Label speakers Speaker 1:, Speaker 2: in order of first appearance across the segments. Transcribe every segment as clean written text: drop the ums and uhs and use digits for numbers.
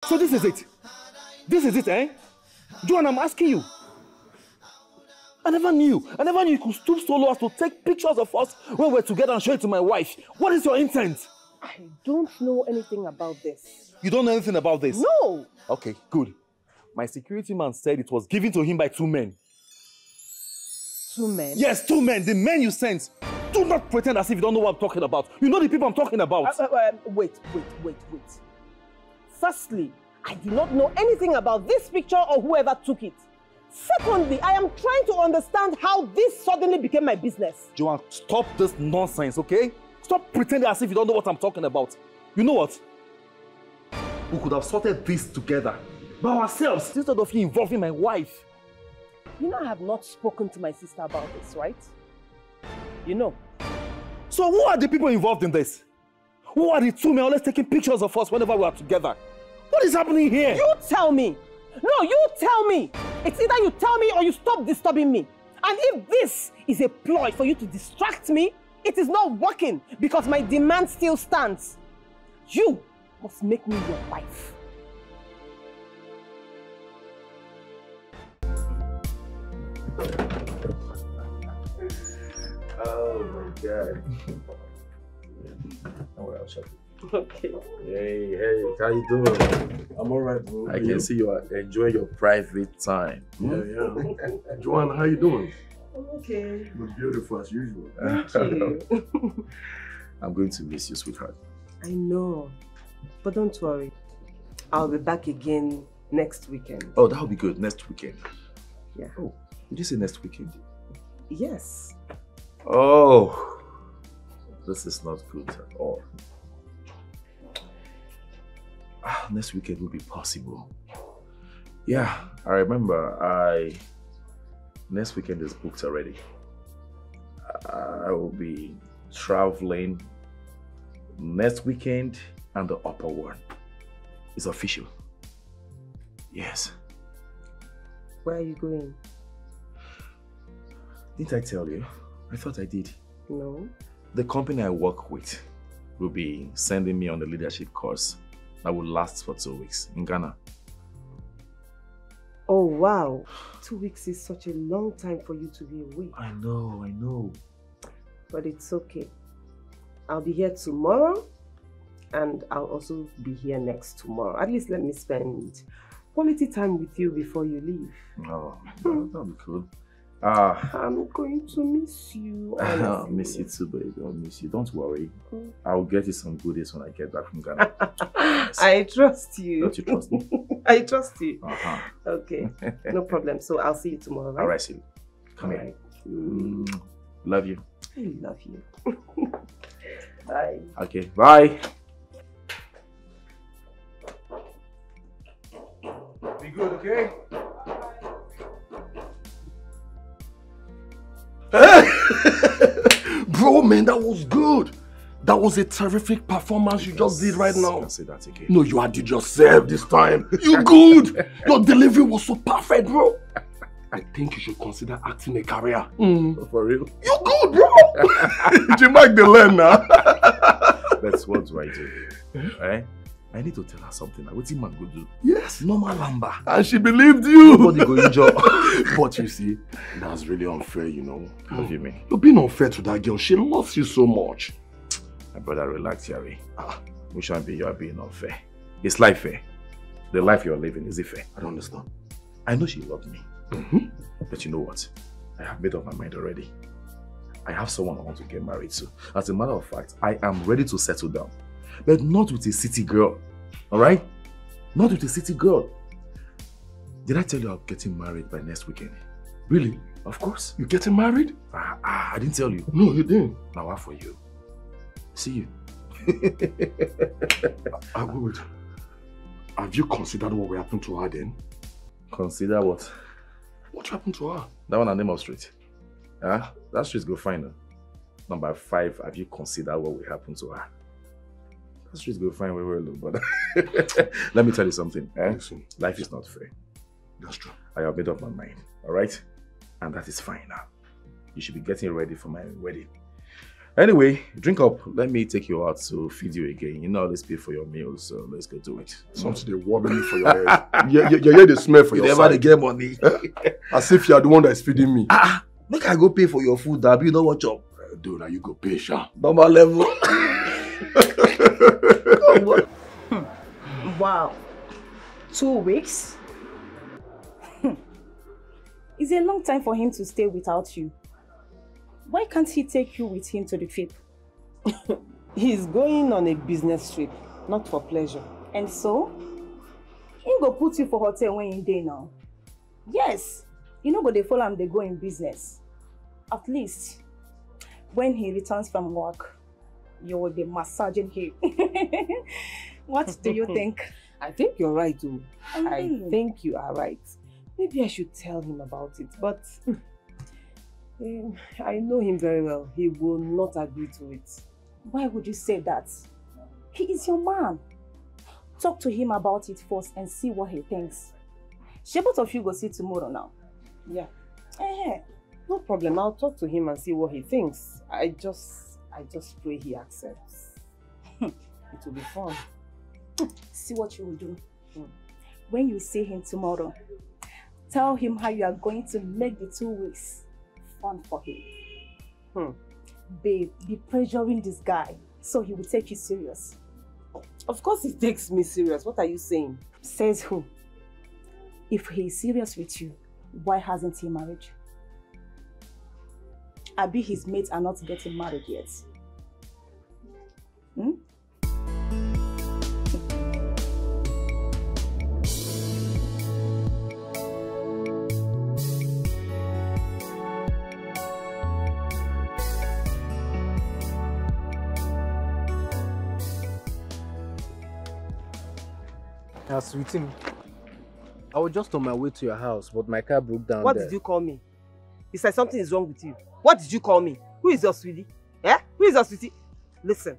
Speaker 1: So this is it? This is it, eh? Joan, I'm asking you. I never knew you could stoop so low as to take pictures of us when we're together and show it to my wife. What is your intent?
Speaker 2: I don't know anything about this.
Speaker 1: You don't know anything about this?
Speaker 2: No!
Speaker 1: Okay, good. My security man said it was given to him by 2 men.
Speaker 2: 2 men?
Speaker 1: Yes, 2 men. The men you sent. Do not pretend as if you don't know what I'm talking about. You know the people I'm talking about.
Speaker 2: Wait. Firstly, I do not know anything about this picture or whoever took it. Secondly, I am trying to understand how this suddenly became my business.
Speaker 1: Joanne, stop this nonsense, okay? Stop pretending as if you don't know what I'm talking about. You know what? We could have sorted this together by ourselves instead of you involving my wife.
Speaker 2: You know I have not spoken to my sister about this, right? You know.
Speaker 1: So who are the people involved in this? Who are the 2 men always taking pictures of us whenever we are together? What is happening here?
Speaker 2: You tell me. No, you tell me. It's either you tell me or you stop disturbing me. And if this is a ploy for you to distract me, it is not working because my demand still stands. You must make me your wife.
Speaker 3: Oh my God. Oh, well, shut up.
Speaker 2: Okay.
Speaker 3: Hey, how you doing?
Speaker 4: I'm alright, bro.
Speaker 3: I can see you are enjoying your private time.
Speaker 4: Yeah. Joanne, how you doing?
Speaker 2: Okay.
Speaker 4: You're beautiful as usual.
Speaker 2: Thank you.
Speaker 3: I'm going to miss you, sweetheart.
Speaker 2: I know. But don't worry. I'll be back again next weekend.
Speaker 3: Oh, that'll be good. Next weekend.
Speaker 2: Yeah.
Speaker 3: Oh, did you say next weekend?
Speaker 2: Yes.
Speaker 3: Oh, this is not good at all. Next weekend will be possible. Yeah, I remember next weekend is booked already. I will be traveling next weekend and the upper one. It's official. Yes.
Speaker 2: Where are you going?
Speaker 3: Didn't I tell you? I thought I did.
Speaker 2: No.
Speaker 3: The company I work with will be sending me on a leadership course that will last for 2 weeks in Ghana.
Speaker 2: Oh, wow. 2 weeks is such a long time for you to be away.
Speaker 3: I know.
Speaker 2: But it's okay. I'll be here tomorrow and I'll also be here next tomorrow. At least let me spend quality time with you before you leave.
Speaker 3: Oh, that'll be cool.
Speaker 2: I'm going to miss you.
Speaker 3: I'll miss you too, baby. I'll miss you. Don't worry. I'll get you some goodies when I get back from Ghana. Yes.
Speaker 2: I trust you.
Speaker 3: Don't you trust me?
Speaker 2: I trust you.
Speaker 3: Okay.
Speaker 2: No problem. So I'll see you tomorrow, right?
Speaker 3: All right, see. Come here. Love you.
Speaker 2: I love you. Bye.
Speaker 3: Okay, bye.
Speaker 4: Be good, okay? Bro, man, that was good. That was a terrific performance you just did right now.
Speaker 3: Can't say that again.
Speaker 4: No, you had it yourself this time. You good. Your delivery was so perfect, bro. I think you should consider acting a career.
Speaker 3: For real?
Speaker 4: You good, bro. You make the learn now.
Speaker 3: That's what do I do? Eh? I need to tell her something. What's man go do?
Speaker 4: Yes.
Speaker 3: Normal lamba.
Speaker 4: And she believed you.
Speaker 3: Nobody go injure.
Speaker 4: But you see, that's really unfair, you know.
Speaker 3: What do you mean?
Speaker 4: You're being unfair to that girl. She loves you so much.
Speaker 3: My brother, relax, Yari. We shan't be you are being unfair. It's life fair. The life you're living, is it fair?
Speaker 4: I don't understand.
Speaker 3: I know she loves me. But you know what? I have made up my mind already. I have someone I want to get married to. As a matter of fact, I am ready to settle down. But not with a city girl. Alright? Not with a city girl. Did I tell you I'm getting married by next weekend?
Speaker 4: Really?
Speaker 3: Of course.
Speaker 4: You're getting married?
Speaker 3: I didn't tell you.
Speaker 4: No, you didn't.
Speaker 3: Now what for you? See you.
Speaker 4: Wait. Have you considered what will happen to her then?
Speaker 3: Consider what?
Speaker 4: What happened to her?
Speaker 3: That one on name of street. That street go find her. Number 5, have you considered what will happen to her? That street go find where low, but let me tell you something.
Speaker 4: Listen.
Speaker 3: Life is not fair.
Speaker 4: That's true.
Speaker 3: I have made up my mind, alright? And that is fine now. You should be getting ready for my wedding. Anyway, drink up. Let me take you out to feed you again. You know how they pay for your meals, so let's go do it.
Speaker 4: Something they warm me for your head. Yeah, the smell for your
Speaker 3: never
Speaker 4: side.
Speaker 3: they get money.
Speaker 4: As if you are the one that is feeding me.
Speaker 3: Make I go pay for your food, Dabi. You know what job?
Speaker 4: Dude, now you go pay, Sha.
Speaker 3: Normal level.
Speaker 5: Wow. 2 weeks? It's a long time for him to stay without you. Why can't he take you with him to the trip?
Speaker 2: He's going on a business trip, not for pleasure.
Speaker 5: And so? He go put you for hotel when you're there now. Yes. You know, but they follow him, they go in business. At least, when he returns from work, you will be massaging him. What do you think?
Speaker 2: I think you're right, too. I think you are right. Maybe I should tell him about it, but I know him very well. He will not agree to it.
Speaker 5: Why would you say that? He is your man. Talk to him about it first and see what he thinks. Shall both of you go see tomorrow now?
Speaker 2: Yeah. No problem. I'll talk to him and see what he thinks. I just pray he accepts. It will be fun.
Speaker 5: See what you will do. When you see him tomorrow, tell him how you are going to make the 2 weeks fun for him. Babe, be pressuring this guy so he will take you serious.
Speaker 2: Of course he takes me serious. What are you saying?
Speaker 5: Says who? If he is serious with you, why hasn't he married? Abi, his mates are not getting married yet.
Speaker 6: Sweetie, I was just on my way to your house, but my car broke down.
Speaker 2: What did you call me? You said something is wrong with you. What did you call me? Who is your sweetie? Who is your sweetie? Listen,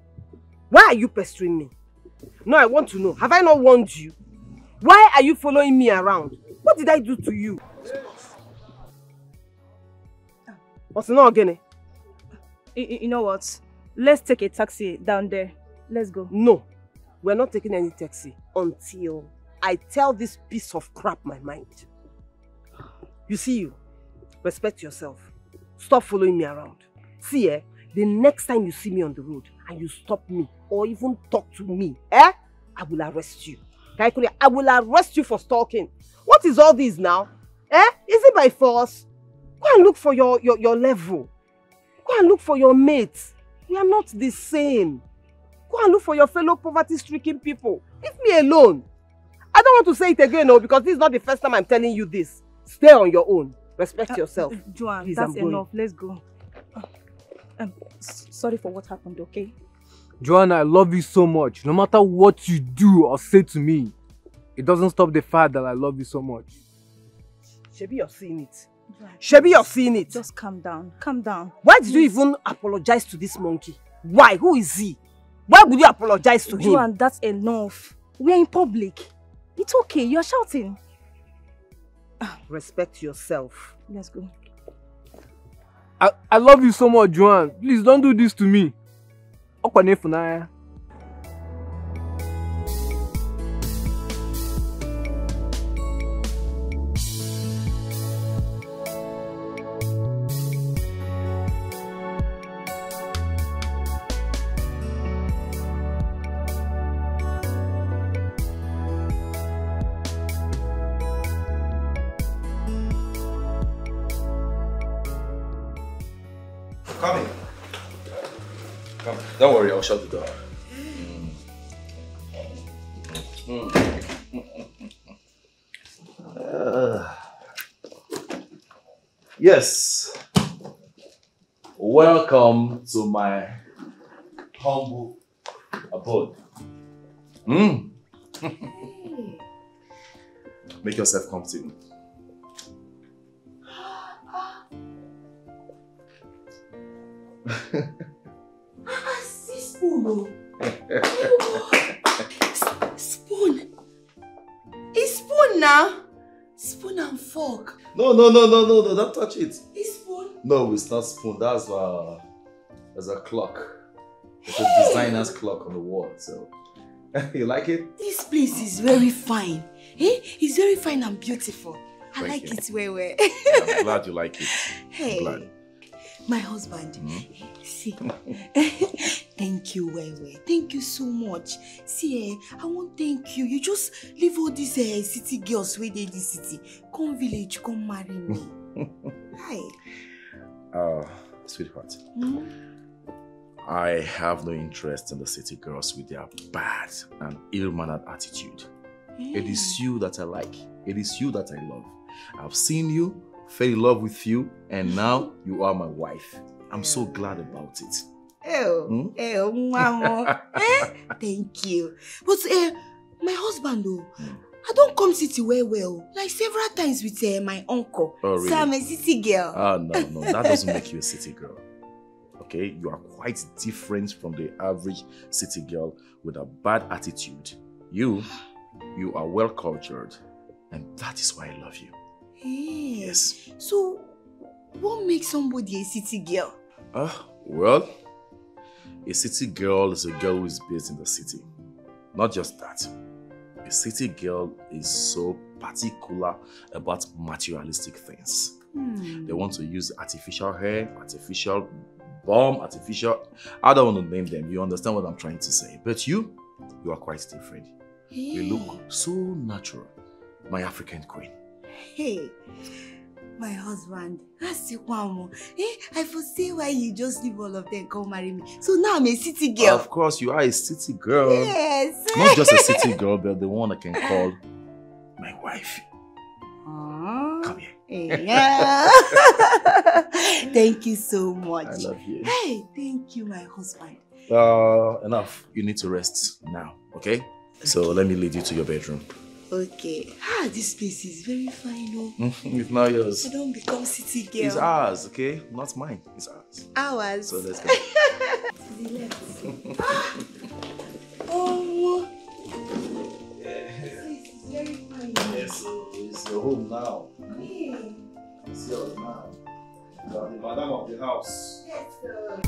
Speaker 2: why are you pestering me? No, I want to know. Have I not warned you? Why are you following me around? What did I do to you? What's not again?
Speaker 5: You know what? Let's take a taxi down there. Let's go.
Speaker 2: No, we're not taking any taxi until I tell this piece of crap my mind. You see you, respect yourself. Stop following me around. See, the next time you see me on the road and you stop me or even talk to me, I will arrest you. I will arrest you for stalking. What is all this now? Is it by force? Go and look for your level. Go and look for your mates. We are not the same. Go and look for your fellow poverty-stricken people. Leave me alone. I don't want to say it again, no, because this is not the first time I'm telling you this. Stay on your own. Respect yourself.
Speaker 5: Joanne,
Speaker 2: please,
Speaker 5: that's enough. Let's go. Sorry for what happened, okay?
Speaker 6: Joanna, I love you so much. No matter what you do or say to me, it doesn't stop the fact that I love you so much.
Speaker 2: Shebi, you're seeing it. Shebi, you're seeing it.
Speaker 5: Just calm down. Calm down.
Speaker 2: Why did you even apologize to this monkey? Why? Who is he? Why would you apologize to him?
Speaker 5: Joanne, that's enough. We are in public. It's okay. You're shouting.
Speaker 2: Respect yourself.
Speaker 5: Let's go.
Speaker 6: I love you so much, Joanne. Please don't do this to me.
Speaker 3: Come in. Come. Don't worry, I'll shut the door. Yes. Welcome to my humble abode. Make yourself comfortable.
Speaker 7: See spoon. Spoon. It's spoon now. Spoon and fork.
Speaker 3: No, don't touch it.
Speaker 7: It's spoon.
Speaker 3: No, it's not spoon. That's There's a clock. It's a designer's clock on the wall, so... You like it?
Speaker 7: This place is very fine. Eh? It's very fine and beautiful. I like it well.
Speaker 3: I'm glad you like it.
Speaker 7: Hey,
Speaker 3: glad.
Speaker 7: My husband. See, thank you, well. Thank you so much. See, I won't thank you. You just leave all these city girls where they in the city. Come village, come marry me. Hi.
Speaker 3: Sweetheart. I have no interest in the city girls with their bad and ill-mannered attitude. It is you that I like. It is you that I love. I've seen you, fell in love with you, and now you are my wife. I'm so glad about it.
Speaker 7: Mama. Thank you. But my husband though, I don't come city well. Like several times with my uncle.
Speaker 3: Oh, really?
Speaker 7: So I'm a city girl.
Speaker 3: No. That doesn't make you a city girl. Okay? You are quite different from the average city girl with a bad attitude. You are well cultured, and that is why I love you.
Speaker 7: Hey.
Speaker 3: Yes.
Speaker 7: So, what makes somebody a city girl?
Speaker 3: Well, a city girl is a girl who is based in the city. Not just that. A city girl is so particular about materialistic things. They want to use artificial hair, artificial bomb, artificial... I don't want to name them. You understand what I'm trying to say. But you are quite different.
Speaker 7: Hey.
Speaker 3: You look so natural. My African queen.
Speaker 7: Hey, my husband, that's the one more. I foresee why you just leave all of them come marry me. So now I'm a city girl.
Speaker 3: Of course, you are a city girl.
Speaker 7: Yes.
Speaker 3: Not just a city girl, but the one I can call my wife. Come here.
Speaker 7: Yeah. Thank you so much.
Speaker 3: I love you.
Speaker 7: Hey, thank you, my husband.
Speaker 3: Enough. You need to rest now, okay? So let me lead you to your bedroom.
Speaker 7: Okay. This place is very fine.
Speaker 3: It's not yours.
Speaker 7: I don't become city girl.
Speaker 3: It's ours, okay? Not mine. It's ours.
Speaker 7: Ours.
Speaker 3: So let's go.
Speaker 7: To the left. It's very fine.
Speaker 3: Yes, it's your home now.
Speaker 7: Yeah.
Speaker 3: It's yours now. You are the madam of the house.
Speaker 7: Yes, sir.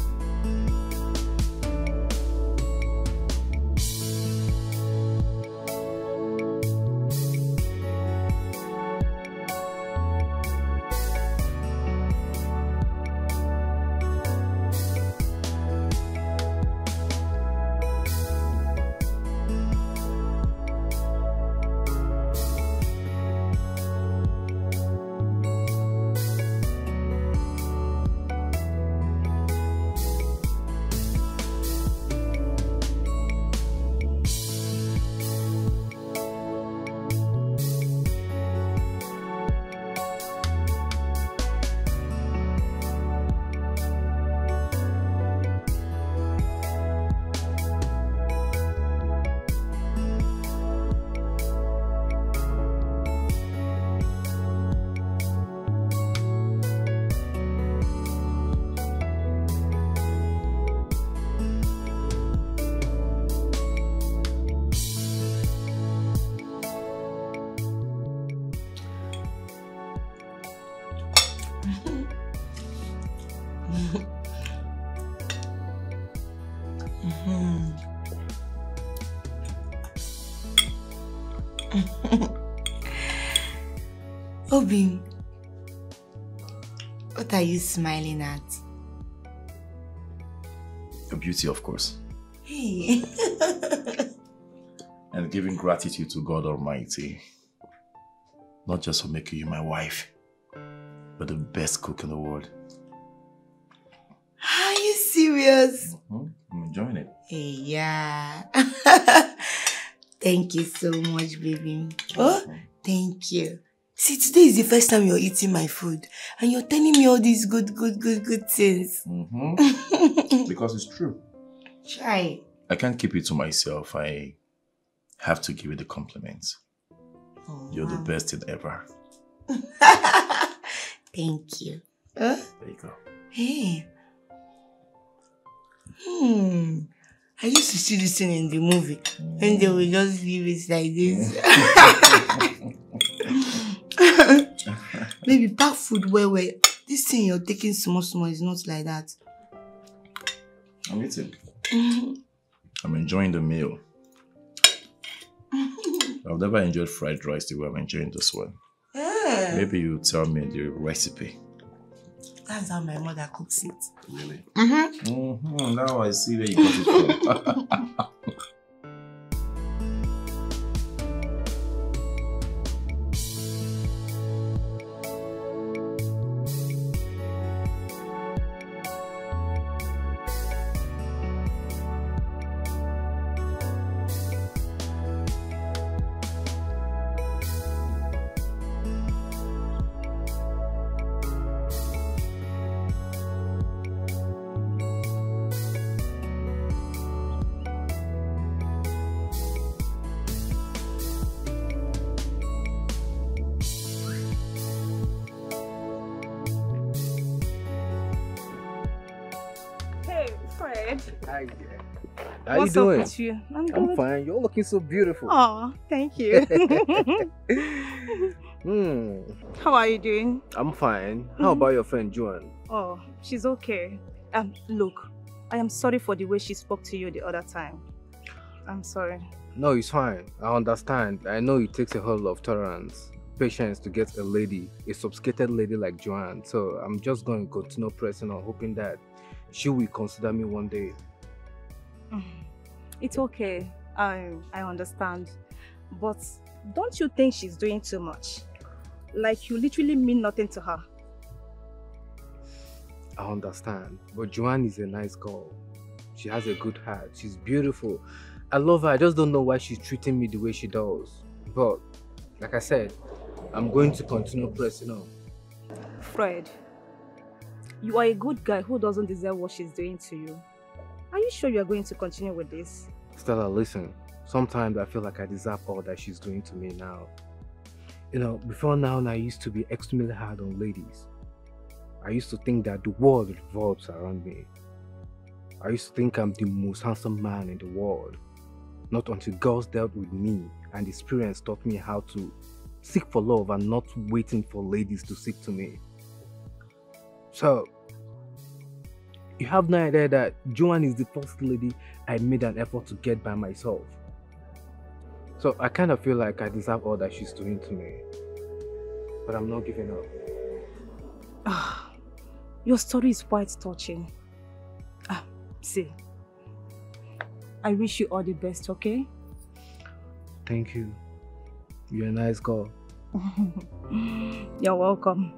Speaker 7: Obim, what are you smiling at?
Speaker 3: Your beauty, of course.
Speaker 7: Hey.
Speaker 3: And giving gratitude to God Almighty. Not just for making you my wife, but the best cook in the world.
Speaker 7: Are you serious?
Speaker 3: I'm enjoying it.
Speaker 7: Hey, yeah. Thank you so much, baby. Oh, thank you. See, today is the first time you're eating my food, and you're telling me all these good things.
Speaker 3: Because it's true.
Speaker 7: Try.
Speaker 3: I can't keep it to myself. I have to give you the compliments.
Speaker 7: Oh,
Speaker 3: you're the best thing ever.
Speaker 7: Thank you.
Speaker 3: There you go.
Speaker 7: Hey. I used to see this thing in the movie, and they will just leave it like this. Maybe pack food well. This thing you're taking small is not like that.
Speaker 3: I'm eating. I'm enjoying the meal. I've never enjoyed fried rice the way I'm enjoying this one.
Speaker 7: Yeah.
Speaker 3: Maybe you tell me the recipe.
Speaker 7: That's how my mother cooks it.
Speaker 3: Really? Now I see where you got it from.
Speaker 6: Hi there. How
Speaker 2: What's
Speaker 6: you
Speaker 2: up
Speaker 6: doing?
Speaker 2: with you? I'm good.
Speaker 6: I'm fine. You're looking so beautiful.
Speaker 2: Oh, thank you. How are you doing?
Speaker 6: I'm fine. How about your friend Joan?
Speaker 2: Oh, she's okay. Look, I am sorry for the way she spoke to you the other time. I'm sorry.
Speaker 6: No, it's fine. I understand. I know it takes a whole lot of tolerance, patience to get a lady, a sophisticated lady like Joanne. So I'm just going to continue pressing on, hoping that she will consider me one day.
Speaker 2: It's okay. I understand. But don't you think she's doing too much? Like you literally mean nothing to her.
Speaker 6: I understand. But Joanne is a nice girl. She has a good heart. She's beautiful. I love her. I just don't know why she's treating me the way she does. But like I said, I'm going to continue pressing on.
Speaker 2: Fred, you are a good guy who doesn't deserve what she's doing to you. Are you sure you are going to continue with this?
Speaker 6: Stella, listen. Sometimes I feel like I deserve all that she's doing to me now. You know, before now, I used to be extremely hard on ladies. I used to think that the world revolves around me. I used to think I'm the most handsome man in the world. Not until girls dealt with me and experience taught me how to seek for love and not waiting for ladies to seek to me. So, you have no idea that Joanne is the first lady I made an effort to get by myself. So I kind of feel like I deserve all that she's doing to me. But I'm not giving up.
Speaker 2: Your story is quite touching. See, I wish you all the best, okay?
Speaker 6: Thank you. You're a nice girl.
Speaker 2: You're welcome.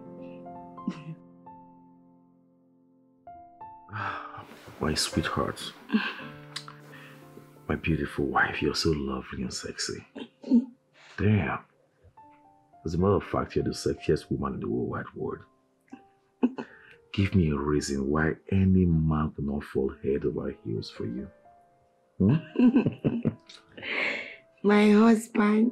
Speaker 3: My sweetheart. My beautiful wife, you're so lovely and sexy. Damn. As a matter of fact, you're the sexiest woman in the whole wide world. Give me a reason why any man could not fall head over heels for you.
Speaker 7: My husband,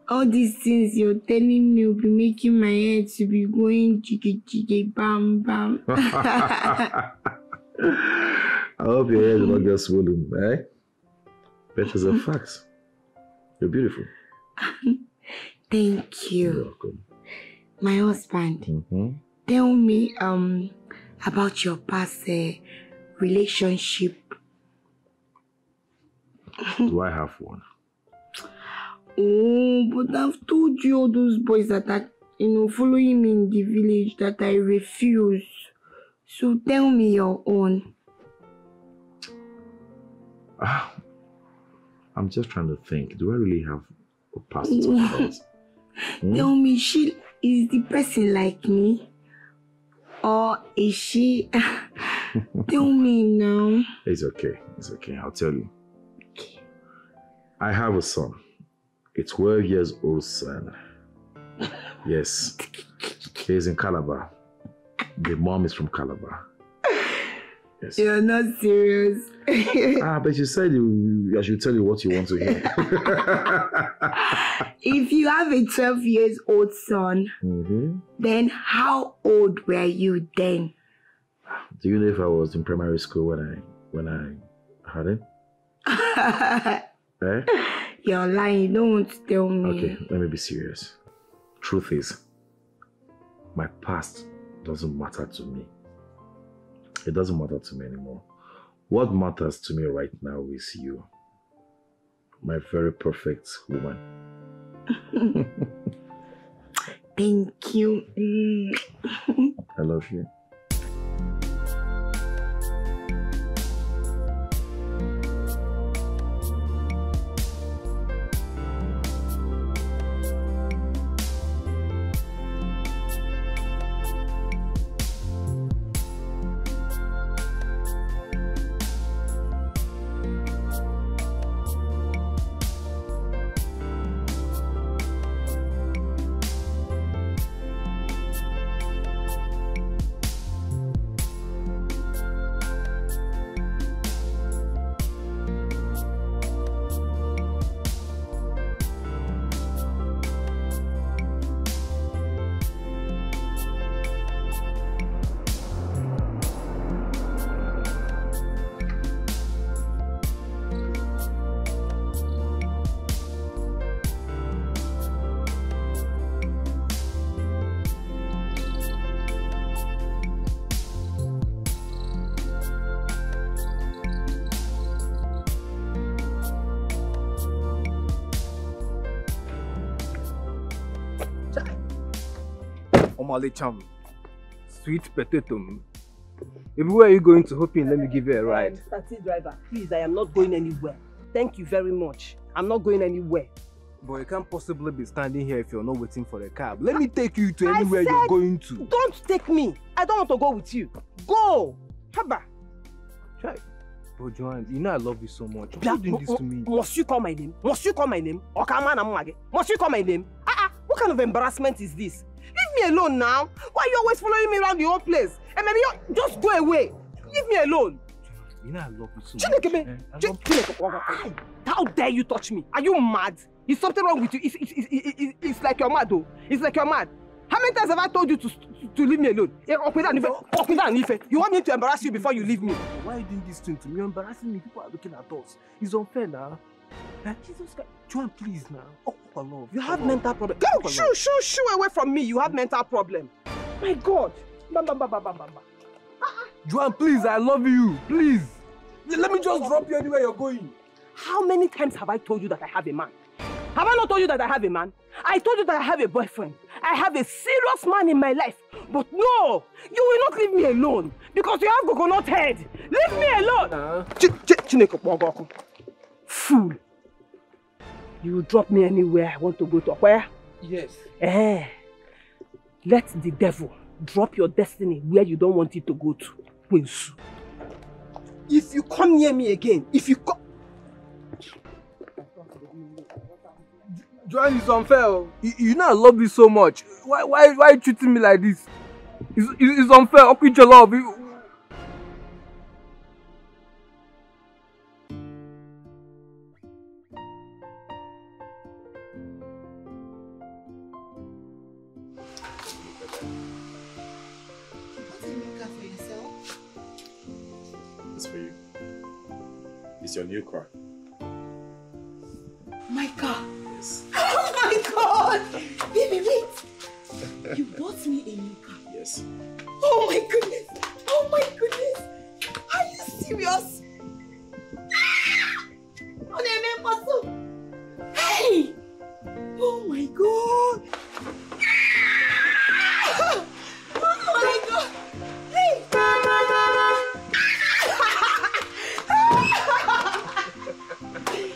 Speaker 7: all these things you're telling me will be making my head to be going jiggy jiggy bam bam.
Speaker 3: I hope your head will not get swollen, eh? But it's a fact. You're beautiful.
Speaker 7: Thank you.
Speaker 3: You're welcome.
Speaker 7: My husband, tell me about your past relationship.
Speaker 3: Do I have one?
Speaker 7: Oh, but I've told you all those boys that are, following me in the village that I refuse. So tell me your own.
Speaker 3: I'm just trying to think. Do I really have a past to talk about?
Speaker 7: Tell me, she is the person like me? Or is she... Tell me now.
Speaker 3: It's okay. It's okay. I'll tell you. Okay. I have a son. A 12 years old son. Yes. He's in Calabar. The mom is from Calabar. Yes.
Speaker 7: You're not serious.
Speaker 3: But you said I should tell you what you want to hear.
Speaker 7: If you have a 12 years old son, then how old were you then?
Speaker 3: Do you know if I was in primary school when I had him? Eh?
Speaker 7: You're lying. You don't want to tell me.
Speaker 3: Okay, let me be serious. Truth is, my past doesn't matter to me. It doesn't matter to me anymore. What matters to me right now is you. My very perfect woman.
Speaker 7: Thank you.
Speaker 3: I love you.
Speaker 6: Cham, sweet potato. Maybe where are you going to? Hoping let me give you a ride.
Speaker 2: Taxi driver, please, I am not going anywhere. Thank you very much. I'm not going anywhere.
Speaker 6: But you can't possibly be standing here if you're not waiting for a cab. Let me take you to anywhere you're going to.
Speaker 2: Don't take me. I don't want to go with you. Go. Haba.
Speaker 6: Try. But Joanne, you know I love you so much. Why are you doing this to me?
Speaker 2: Must you call my name? Must you call my name? Must you call my name? What kind of embarrassment is this? Leave me alone now. Why are you always following me around the whole place? And maybe you just go away. Leave me alone.
Speaker 6: You know I love you so much.
Speaker 2: How dare you touch me? Are you mad? Is something wrong with you? It's like you're mad though. It's like you're mad. How many times have I told you to leave me alone? You want me to embarrass you before you leave me?
Speaker 6: Why are you doing this thing to me? You're embarrassing me. People are looking at us. It's unfair now. Jesus Christ. Joanne, please now. Oh, for love.
Speaker 2: You have mental problem. Go, shoo away from me. You have mental problem. My God.
Speaker 6: Joanne, please, I love you. Please. Let me just drop you anywhere you're going.
Speaker 2: How many times have I told you that I have a man? Have I not told you that I have a man? I told you that I have a boyfriend. I have a serious man in my life. But no, you will not leave me alone. Because you have coconut head. Leave me alone. Fool. You will drop me anywhere I want to go to. Where?
Speaker 6: Yes.
Speaker 2: Let the devil drop your destiny where you don't want it to go to. If you come near me again,
Speaker 6: Joanne, it's unfair. You know I love you so much. Why are you treating me like this? It's unfair. I'll quit your love.
Speaker 3: It's your new car.
Speaker 7: My car?
Speaker 3: Yes.
Speaker 7: Oh my God! Baby, wait! You bought me a new car?
Speaker 3: Yes.
Speaker 7: Oh my goodness! Oh my goodness! Are you serious? Hey! Oh my God! Oh my God! Hey!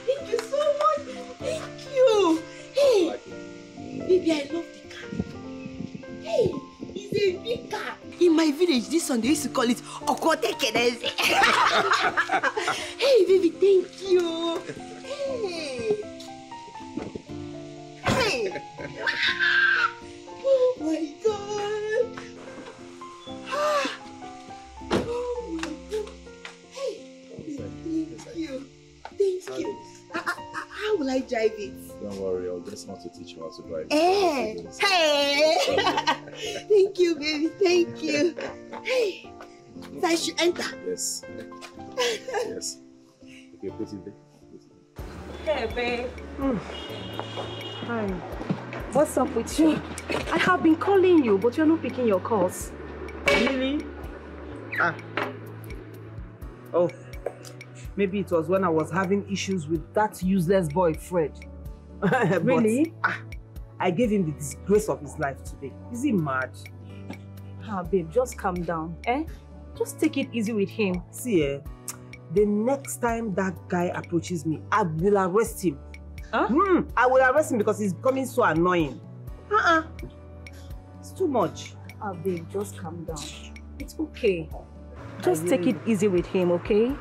Speaker 7: Thank you so much. Thank you. Hey, baby, I love the car. Hey, it's a big car. In my village, this one they used to call it Okote Kedeze. Hey, baby, thank you. Hey. Hey. Oh my God. Oh my God. Hey, thank you. Thank you. How will I drive it?
Speaker 3: Don't worry, I'll just want to teach you how to drive.
Speaker 7: Hey! Thank you, baby. Thank you. Hey! So I should enter?
Speaker 3: Yes. Yes. Okay, put it there.
Speaker 5: Hey, babe. Hi. What's up with you? I have been calling you, but you're not picking your calls.
Speaker 2: Really? Oh. Maybe it was when I was having issues with that useless boy, Fred.
Speaker 5: Really?
Speaker 2: But, I gave him the disgrace of his life today. Is he mad?
Speaker 5: Ah, babe, just calm down, eh? Just take it easy with him.
Speaker 2: See, the next time that guy approaches me, I will arrest him.
Speaker 5: Huh?
Speaker 2: I will arrest him because he's becoming so annoying. It's too much.
Speaker 5: Ah, babe, just calm down. It's okay. Just take it easy with him, okay?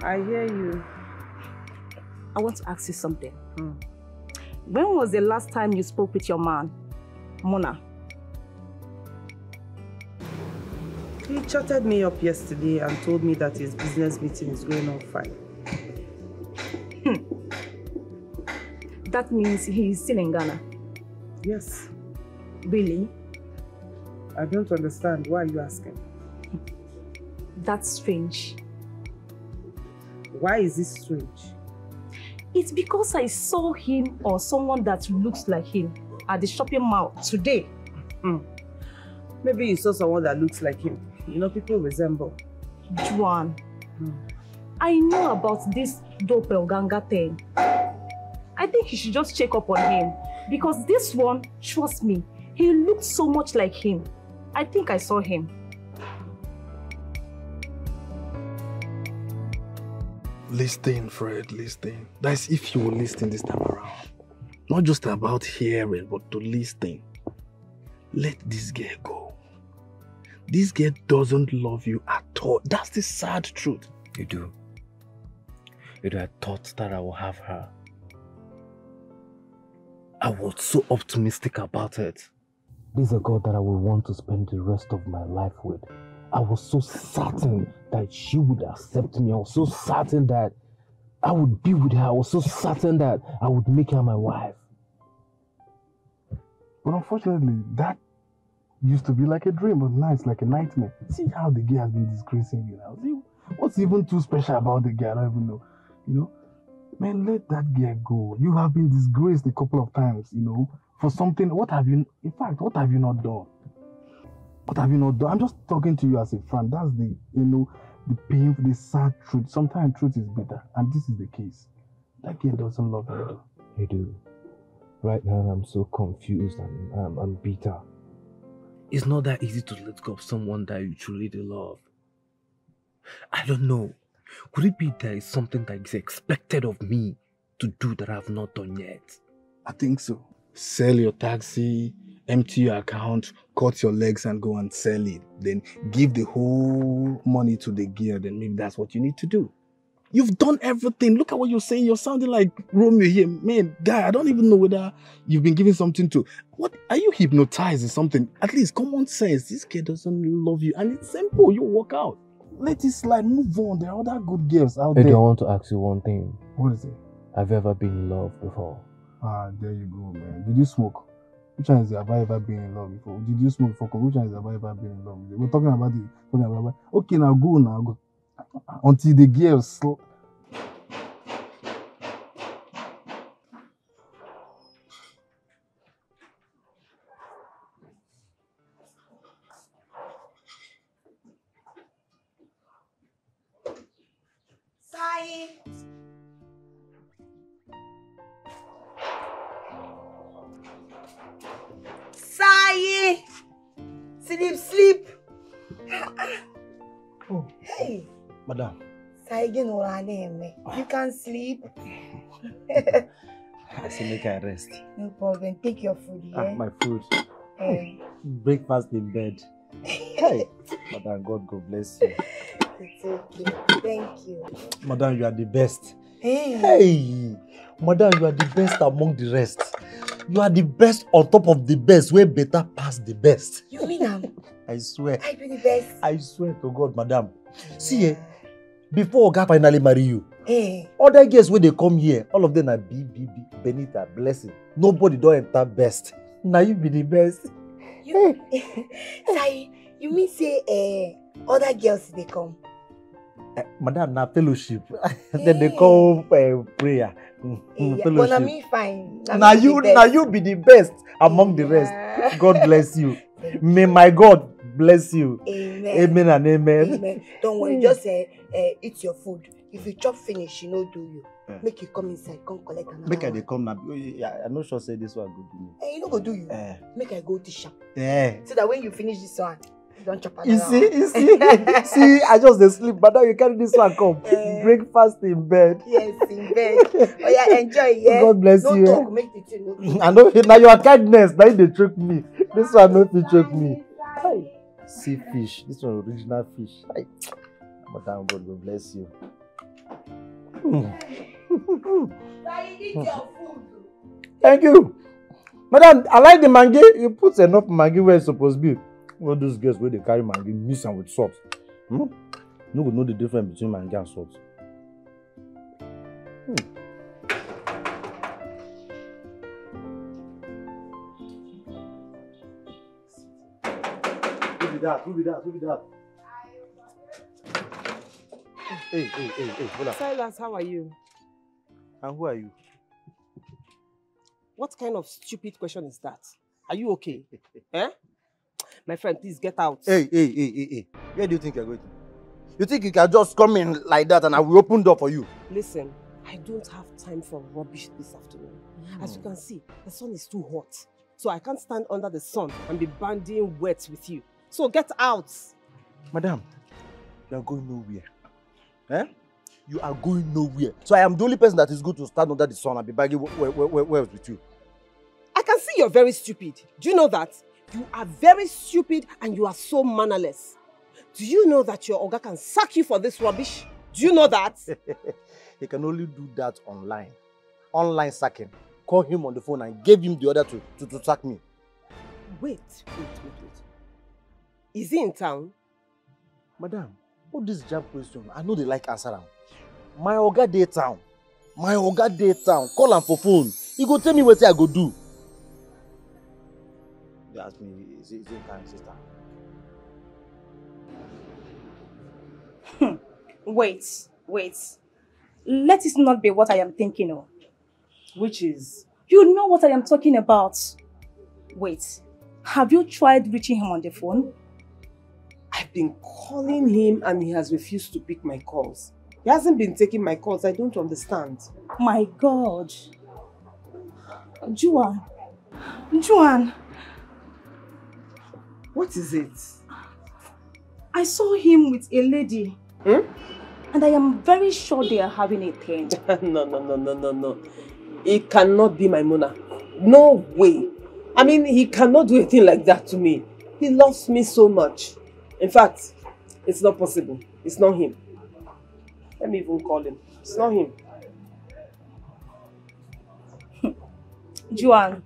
Speaker 2: I hear you.
Speaker 5: I want to ask you something. When was the last time you spoke with your man, Mona?
Speaker 2: He chatted me up yesterday and told me that his business meeting is going on fine.
Speaker 5: That means he is still in Ghana?
Speaker 2: Yes.
Speaker 5: Really?
Speaker 2: I don't understand. Why are you asking?
Speaker 5: That's strange.
Speaker 2: Why is this strange?
Speaker 5: It's because I saw him or someone that looks like him at the shopping mall today.
Speaker 2: Maybe you saw someone that looks like him. You know, people resemble.
Speaker 5: Juan, I know about this doppelganger thing. I think you should just check up on him. Because this one, trust me, he looks so much like him. I think I saw him.
Speaker 6: Listen, Fred, listen. That's if you will listen this time around. Not just about hearing, but to listen. Let this girl go. This girl doesn't love you at all. That's the sad truth.
Speaker 8: You do. I thought that I would have her. I was so optimistic about it. This is a girl that I would want to spend the rest of my life with. I was so certain that she would accept me. I was so certain that I would be with her. I was so certain that I would make her my wife.
Speaker 6: But unfortunately, that used to be like a dream, but now it's like a nightmare. See how the girl has been disgracing you now. See what's even too special about the girl? I don't even know. You know, man, let that girl go. You have been disgraced a couple of times, you know, for something. What have you not done? What have you not done? I'm just talking to you as a friend. That's the, you know, the painful, the sad truth. Sometimes truth is bitter, and this is the case. That girl doesn't love you.
Speaker 8: You do. Right now, I'm so confused and I'm bitter. It's not that easy to let go of someone that you truly love. I don't know. Could it be there is something that is expected of me to do that I have not done yet?
Speaker 6: I think so. Sell your taxi, empty your account, cut your legs and go and sell it. Then give the whole money to the girl. Then maybe that's what you need to do. You've done everything. Look at what you're saying. You're sounding like Romeo here. Man, guy, I don't even know whether you've been giving something to... What? Are you hypnotized or something? At least common sense. This kid doesn't love you. And it's simple. You walk out. Let it slide. Move on. There are other good girls out there.
Speaker 8: I want to ask you one thing.
Speaker 6: What is it?
Speaker 8: Have you ever been in love before?
Speaker 6: Ah, there you go, man. Did you smoke? Which one is it? Have I ever been in love before? Did you smoke before? Which one is have I ever been in love with? We're talking about it. Okay, now go. Until the girls...
Speaker 7: Sai! Sleep.
Speaker 1: Oh,
Speaker 7: Hey,
Speaker 1: madam.
Speaker 7: Sai, you can sleep.
Speaker 1: I say make I rest.
Speaker 7: No problem. Take your food, yeah?
Speaker 1: My food.
Speaker 7: Hey.
Speaker 1: Breakfast in bed. Hey, madam, God bless you.
Speaker 7: It's okay. Thank you.
Speaker 1: Madam, you are the best.
Speaker 7: Hey.
Speaker 1: Hey, madam, you are the best among the rest. You are the best on top of the best, way better past the best.
Speaker 7: You mean
Speaker 1: I swear.
Speaker 7: I be the best?
Speaker 1: I swear to God, madam. See, before Oga finally marry you,
Speaker 7: Hey.
Speaker 1: other girls when they come here, all of them are Benita, blessing. Nobody don't enter best. Now you be the best.
Speaker 7: You, Sai, you mean say other girls they come?
Speaker 1: Madam, na fellowship. Then they call prayer.
Speaker 7: But I mean fine.
Speaker 1: Now you be the best among the rest. God bless you. May my God bless you.
Speaker 7: Amen.
Speaker 1: Amen and amen.
Speaker 7: Amen. Don't worry, just eat your food. If you chop finish, you know do you. Make you come inside, come collect another
Speaker 9: Make I
Speaker 7: one.
Speaker 9: dey come now. I'm not sure say this one go do me.
Speaker 7: You no go do you. Make I go dish am.
Speaker 9: Yeah.
Speaker 7: So that when you finish this one, you don't chop another
Speaker 9: You see,
Speaker 7: one.
Speaker 9: see, I just dey sleep, but now you carry this one come. Breakfast in bed.
Speaker 7: Yes, in bed. Oh yeah, enjoy, yeah.
Speaker 9: God bless you.
Speaker 7: Don't talk, make the thing no talk.
Speaker 9: I know now your kindness, now they trick me. This one no fit trick me. Hi. See fish. This one original fish. Hi. Madam, God will bless you. Thank you. Madam, I like the mangi. You put enough mangi where it's supposed to be. All those girls where they carry mangi, mix them with salt. No go know the difference between mangi and salt. Who be that? Hey, hold up.
Speaker 2: Silas, how are you?
Speaker 9: And who are you?
Speaker 2: What kind of stupid question is that? Are you okay? Eh? My friend, please get out.
Speaker 9: Hey. Where do you think you're going to? You think you can just come in like that and I will open door for you?
Speaker 2: Listen, I don't have time for rubbish this afternoon. As you can see, the sun is too hot. So I can't stand under the sun and be banding wet with you. So get out.
Speaker 9: Madam, you are going nowhere. Eh? You are going nowhere. So I am the only person that is good to stand under the sun and be bagging wells with you.
Speaker 2: I can see you're very stupid. Do you know that? You are very stupid and you are so mannerless. Do you know that your Oga can sack you for this rubbish? Do you know that?
Speaker 9: He can only do that online. Online sacking. Call him on the phone and gave him the order to sack me.
Speaker 2: Wait. Is he in town?
Speaker 9: Madam, all this jam question, I know they like answer them. My Oga dey town. Call him for phone. He go tell me what I go do. They ask me, is it time, sister?
Speaker 5: Wait. Let it not be what I am thinking of.
Speaker 2: Which is?
Speaker 5: You know what I am talking about. Wait, have you tried reaching him on the phone?
Speaker 2: I've been calling him and he has refused to pick my calls. He hasn't been taking my calls. I don't understand.
Speaker 5: My God. Juan.
Speaker 2: What is it?
Speaker 5: I saw him with a lady. And I am very sure they are having a thing.
Speaker 2: No. It cannot be my Mona. No way. I mean, he cannot do a thing like that to me. He loves me so much. In fact, it's not possible. It's not him. Let me even call him. It's not him.
Speaker 5: Juan,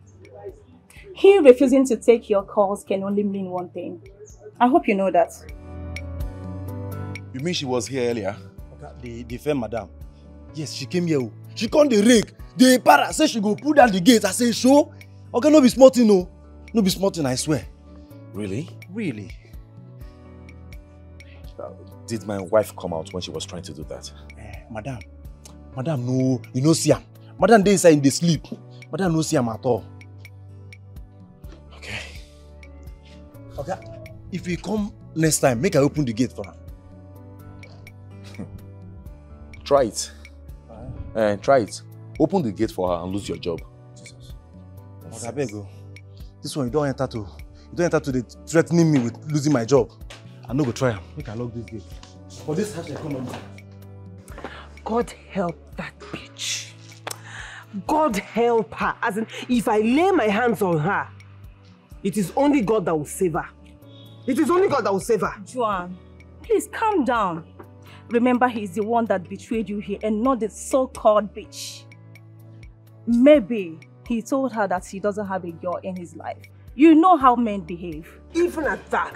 Speaker 5: he refusing to take your calls can only mean one thing. I hope you know that.
Speaker 3: You mean she was here earlier?
Speaker 9: The fair madam. Yes, she came here. She come the rake. The para say she go pull down the gate. I say, show. Okay, no be smarting, no. No be smarting, I swear.
Speaker 3: Really?
Speaker 9: Really?
Speaker 3: Did my wife come out when she was trying to do that?
Speaker 9: Madam, no. You no see am. Madam, they inside in the sleep. Madam, no see am at all.
Speaker 3: Okay.
Speaker 9: Okay, if we come next time, make I open the gate for her.
Speaker 3: Try it. Try it. Open the gate for her and lose your job.
Speaker 9: Jesus. Okay, I beg you. This one you don't enter to the threatening me with losing my job. I no go try am. Make I lock this gate. For this harsh economy.
Speaker 2: God help that bitch. God help her. As in, if I lay my hands on her, it is only God that will save her. It is only God that will save her.
Speaker 5: Juan, please calm down. Remember, he's the one that betrayed you here and not the so-called bitch. Maybe he told her that he doesn't have a girl in his life. You know how men behave.
Speaker 2: Even at that.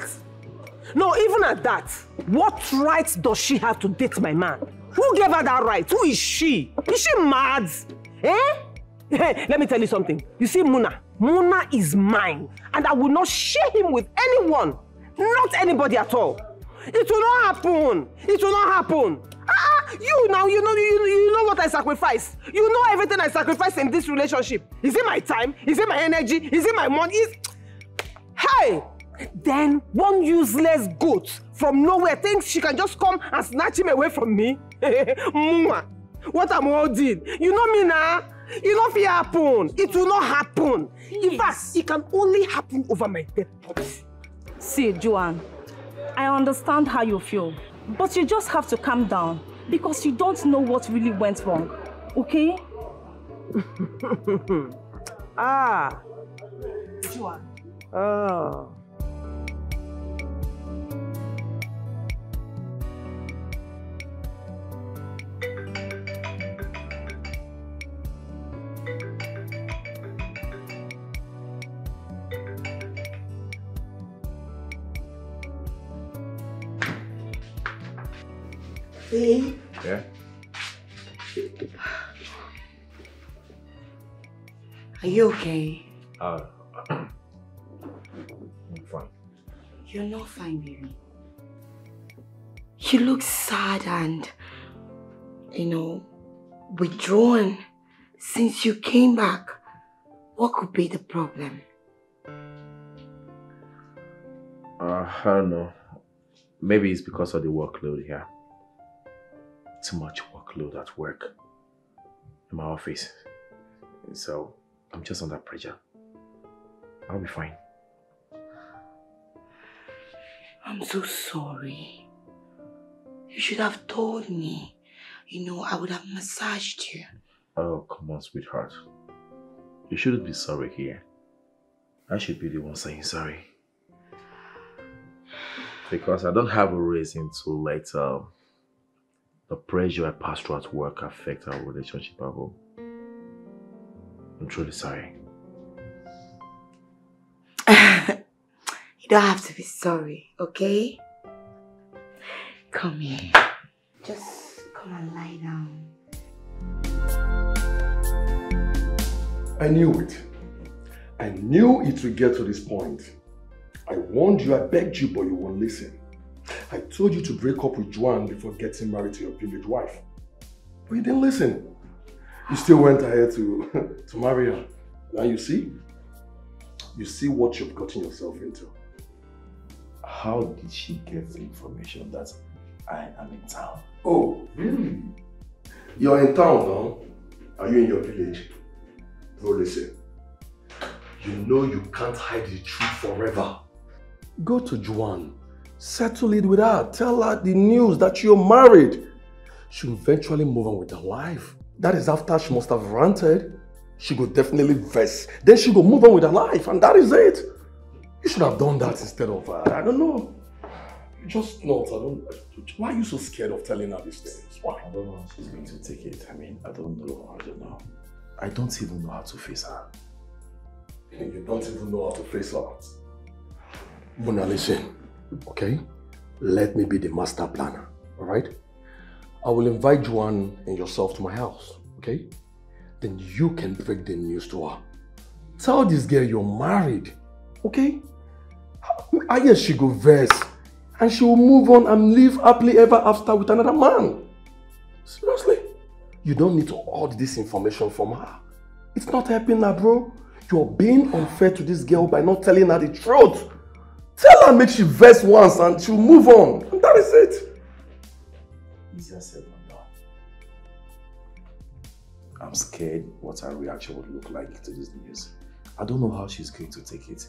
Speaker 2: No, even at that. What right does she have to date my man? Who gave her that right? Who is she? Is she mad? Hey, let me tell you something. You see Muna is mine. And I will not share him with anyone. Not anybody at all. It will not happen. It will not happen. You now, you know what I sacrifice. You know everything I sacrifice in this relationship. Is it my time? Is it my energy? Is it my money? Hey! Then one useless goat from nowhere thinks she can just come and snatch him away from me. Muma, what am I doing? You know me now. It not fit happen. It will not happen. In fact, it can only happen over my dead body.
Speaker 5: See, Joanne, I understand how you feel, but you just have to calm down because you don't know what really went wrong, okay?
Speaker 2: Ah.
Speaker 5: Joanne.
Speaker 2: Oh.
Speaker 7: Babe.
Speaker 3: Yeah?
Speaker 7: Are you okay?
Speaker 3: I'm fine.
Speaker 7: You're not fine, baby. You look sad and, withdrawn. Since you came back, what could be the problem?
Speaker 3: I don't know. Maybe it's because of the workload here. Too much workload at work in my office. So I'm just under pressure. I'll be fine.
Speaker 7: I'm so sorry. You should have told me. I would have massaged you.
Speaker 3: Oh, come on, sweetheart. You shouldn't be sorry here. I should be the one saying sorry. Because I don't have a reason to let the pressure I pass through at work affect our relationship at home. I'm truly sorry.
Speaker 7: You don't have to be sorry, okay? Come here. Just come and lie down.
Speaker 4: I knew it. I knew it would get to this point. I warned you, I begged you, but you won't listen. I told you to break up with Joanne before getting married to your village wife. But you didn't listen. You still went ahead to marry her. Now you see what you've gotten yourself into.
Speaker 3: How did she get the information that I am in town?
Speaker 4: Oh, really? You're in town now? Are you in your village? Bro, listen. You know you can't hide the truth forever. Go to Joanne. Settle it with her. Tell her the news that you're married. She'll eventually move on with her life. That is after she must have ranted. She will definitely vex. Then she will move on with her life, and that is it. You should have done that instead of, I don't know. Just not. Why are you so scared of telling her these things? Why?
Speaker 3: I don't know how she's going to take it. I mean, I don't know. I don't even know how to face her.
Speaker 4: You don't even know how to face her. Mona, listen, okay? Let me be the master planner, all right? I will invite Joanne and yourself to my house, okay? Then you can break the news to her. Tell this girl you're married, okay? I guess she go vex and she will move on and live happily ever after with another man. Seriously. You don't need to hoard this information from her. It's not helping her, bro. You're being unfair to this girl by not telling her the truth. Tell her make she vex once and she'll move on. And that is it.
Speaker 3: Easier said than done. I'm scared what her reaction would look like to this news. I don't know how she's going to take it.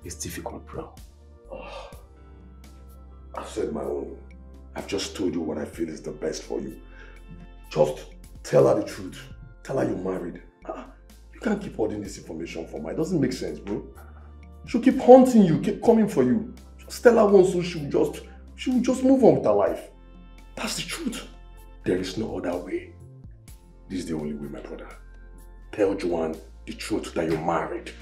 Speaker 3: It's difficult, bro.
Speaker 4: Oh, I've said my own. I've just told you what I feel is the best for you. Just tell her the truth. Tell her you're married. You can't keep holding this information from her. It doesn't make sense, bro. She'll keep haunting you, keep coming for you. Just tell her once so she will just move on with her life. That's the truth. There is no other way. This is the only way, my brother. Tell Joanne the truth that you're married.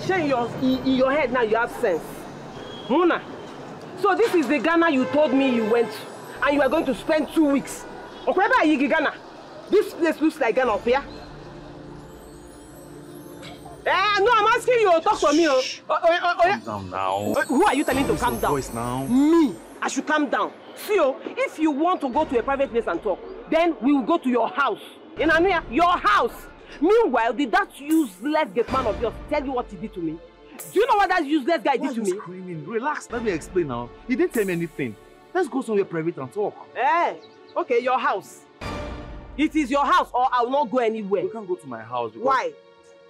Speaker 2: in your head now you have sense. Muna, so this is the Ghana you told me you went to, and you are going to spend 2 weeks. Okay, Ghana. This place looks like Ghana up here. No, I'm asking you to talk for me.
Speaker 3: Calm down now.
Speaker 2: Who are you telling to calm down?
Speaker 3: Voice now.
Speaker 2: Me. I should calm down. See, if you want to go to a private place and talk, then we will go to your house. In Anuya, your house. Meanwhile, did that useless gate man of yours tell you what he did to me? Do you know what that useless guy did to me?
Speaker 3: Screaming? Relax, let me explain now. He didn't tell me anything. Let's go somewhere private and talk.
Speaker 2: Okay, your house. It is your house or I will not go anywhere.
Speaker 3: You can't go to my house.
Speaker 2: Why?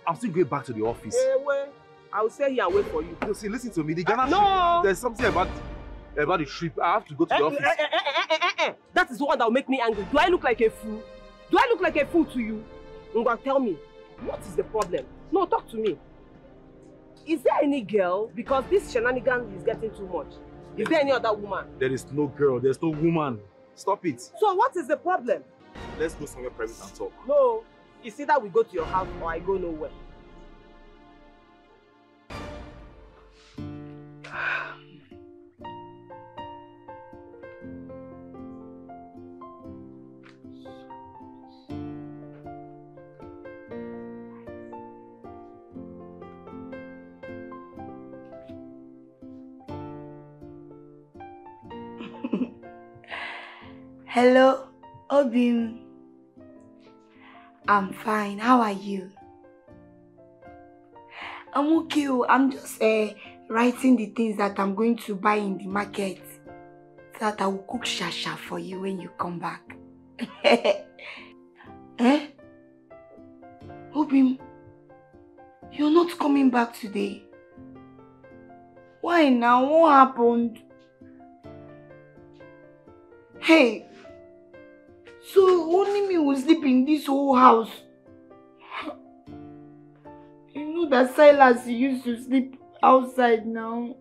Speaker 3: I'm still going back to the office.
Speaker 2: Well, I will stay here and wait for you.
Speaker 3: No, see, listen to me. The Ghana
Speaker 2: no.
Speaker 3: trip, there's something about the trip. I have to go to the office.
Speaker 2: That is the one that will make me angry. Do I look like a fool? Do I look like a fool to you? Ngwa, tell me, what is the problem? No, talk to me. Is there any girl? Because this shenanigans is getting too much. Is there any other woman?
Speaker 3: There is no girl. There's no woman. Stop it.
Speaker 2: So what is the problem?
Speaker 3: Let's go somewhere private and talk.
Speaker 2: No. It's either we go to your house or I go nowhere.
Speaker 7: Hello, Obim. I'm fine. How are you? I'm okay. I'm just writing the things that I'm going to buy in the market so that I will cook shasha for you when you come back. Obim, you're not coming back today. Why now? What happened? Hey, so only me will sleep in this whole house. You know that Silas used to sleep outside now.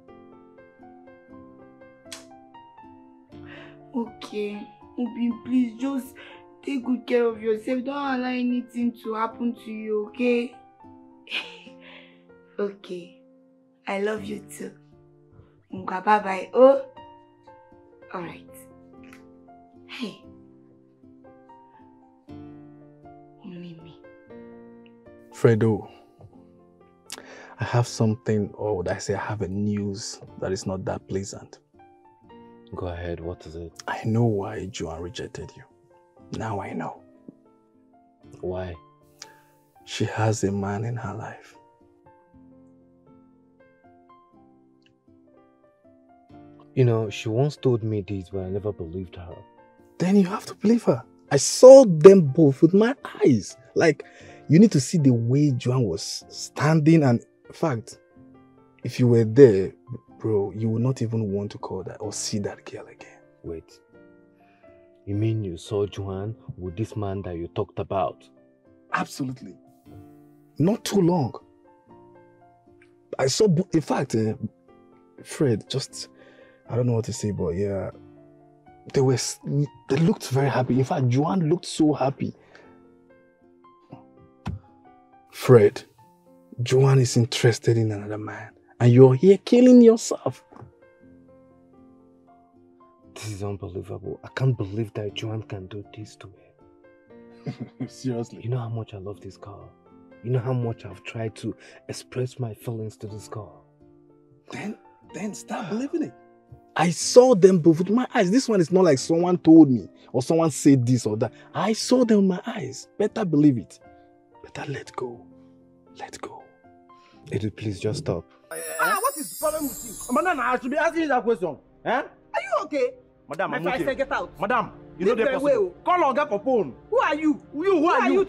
Speaker 7: Okay, Obim, please just take good care of yourself. Don't allow anything to happen to you, okay? Okay, I love you too. Bye bye. Oh, alright. Hey, Mimi.
Speaker 8: Fredo, I have something, or would I say I have a news that is not that pleasant.
Speaker 6: Go ahead, what is it?
Speaker 8: I know why Joanne rejected you. Now I know.
Speaker 6: Why?
Speaker 8: She has a man in her life.
Speaker 6: You know, she once told me this, but I never believed her.
Speaker 8: Then you have to believe her. I saw them both with my eyes. Like, you need to see the way Joanne was standing, and in fact, if you were there, bro, you would not even want to call that or see that girl again.
Speaker 6: Wait, you mean you saw Joanne with this man that you talked about?
Speaker 8: Absolutely. Not too long. I saw, in fact, Fred, just, I don't know what to say, but yeah, they looked very happy. In fact, Joanne looked so happy. Fred, Joanne is interested in another man, and you're here killing yourself.
Speaker 6: This is unbelievable. I can't believe that Joanne can do this to me.
Speaker 8: Seriously.
Speaker 6: You know how much I love this girl. You know how much I've tried to express my feelings to this girl.
Speaker 8: Then start believing it. I saw them both with my eyes. This one is not like someone told me or someone said this or that. I saw them with my eyes. Better believe it. Better let go. Let go.
Speaker 6: Edu, please just stop.
Speaker 2: What is the problem with you?
Speaker 9: Madam, I should be asking you that question. Eh?
Speaker 2: Are you okay?
Speaker 9: Madam, I'm
Speaker 2: I
Speaker 9: okay.
Speaker 2: say get out.
Speaker 9: Madam, you know the possible. Call on get for phone.
Speaker 2: Who are you?
Speaker 9: Who are you?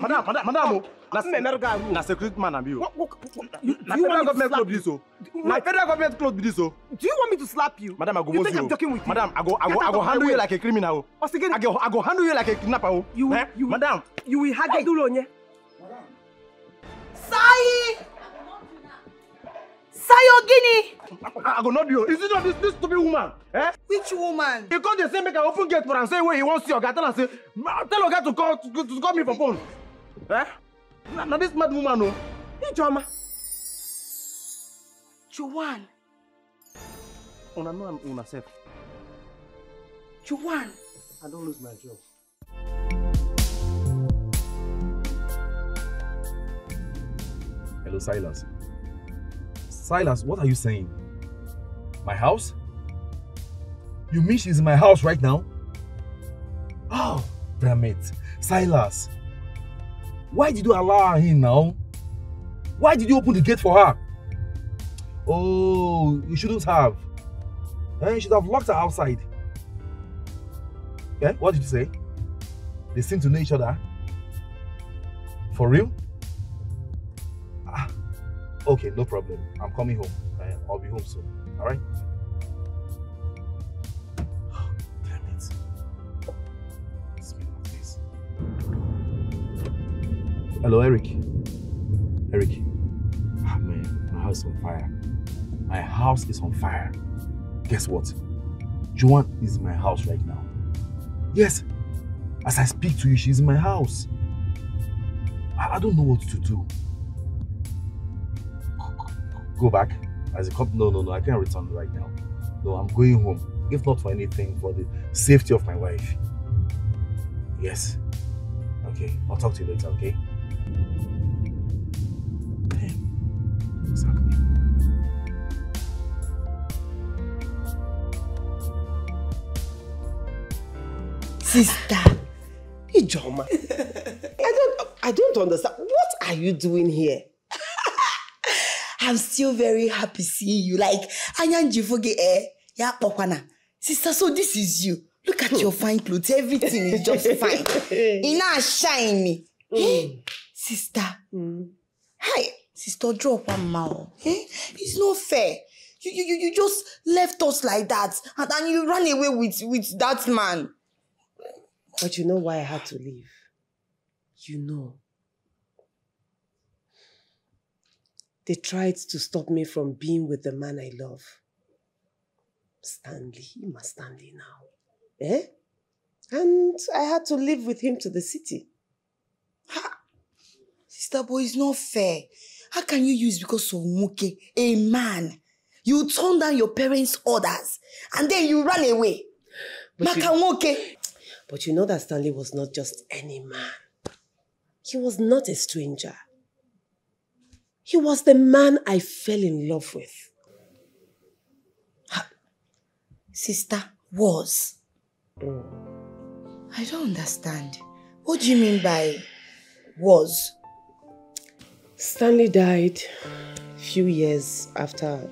Speaker 2: Madam,
Speaker 9: na secret man am you.
Speaker 2: You
Speaker 9: Federal
Speaker 2: want me to
Speaker 9: government
Speaker 2: slap
Speaker 9: close
Speaker 2: you?
Speaker 9: this so. Na federal government close this so.
Speaker 2: Do you want me to slap you?
Speaker 9: Madam, I go
Speaker 2: You
Speaker 9: most
Speaker 2: think
Speaker 9: you.
Speaker 2: I'm joking with you?
Speaker 9: Madam, I go
Speaker 2: Get out of
Speaker 9: handle
Speaker 2: my
Speaker 9: you
Speaker 2: way.
Speaker 9: like a criminal.
Speaker 2: What's again?
Speaker 9: I go handle you like a kidnapper. Madam,
Speaker 2: you will haggle Onye.
Speaker 7: Sai! Sayogini!
Speaker 9: I go not you. Is it not this stupid woman? Eh?
Speaker 7: Which woman?
Speaker 9: You can't just say make an open gate for and say where he wants your guy. Tell her say, tell your guy to call me for phone. Eh? Now this mad woman no.
Speaker 2: Ijoma. Juwan.
Speaker 1: Una know I'm una self.
Speaker 2: Juwan.
Speaker 1: I don't lose my job.
Speaker 3: Hello, Silas. Silas, what are you saying? My house? You mean she's in my house right now? Oh, damn it. Silas, why did you allow her in now? Why did you open the gate for her? Oh, you shouldn't have. You should have locked her outside. Yeah, what did you say? They seem to know each other. For real? Okay, no problem. I'm coming home. I'll be home soon. Alright? Damn it. Please. Hello, Eric. Eric. Ah, man, my house is on fire. My house is on fire. Guess what? Joanne is in my house right now. Yes. As I speak to you, she's in my house. I don't know what to do. Go back as a cop. No, I can't return right now. No, I'm going home. If not for anything, for the safety of my wife. Yes. Okay, I'll talk to you later, okay? Damn. What's happening?
Speaker 2: Sister. Ijoma. I don't understand. What are you doing here?
Speaker 7: I'm still very happy seeing you. Like, yeah, Pokwana. Sister, so this is you. Look at your fine clothes. Everything is just fine. Ina shiny. Sister. Hi. Sister, drop one mouth. It's not fair. You just left us like that. And then you ran away with that man.
Speaker 2: But you know why I had to leave? You know. They tried to stop me from being with the man I love. Stanley, Stanley now. And I had to live with him to the city.
Speaker 7: Sister boy, it's not fair. How can you use because of Muke, a man? You turn down your parents' orders and then you run away.
Speaker 2: But you know that Stanley was not just any man. He was not a stranger. He was the man I fell in love with.
Speaker 7: Sister, was? I don't understand. What do you mean by was?
Speaker 2: Stanley died a few years after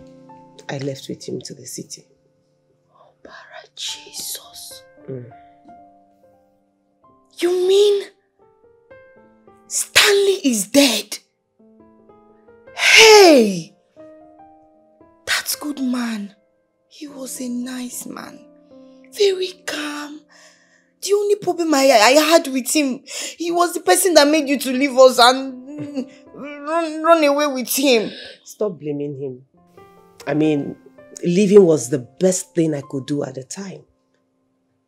Speaker 2: I left with him to the city.
Speaker 7: Oh, para Jesus. You mean Stanley is dead? Hey! That's good man. He was a nice man. Very calm. The only problem I had with him, he was the person that made you to leave us and run away with him.
Speaker 2: Stop blaming him. I mean, leaving was the best thing I could do at the time.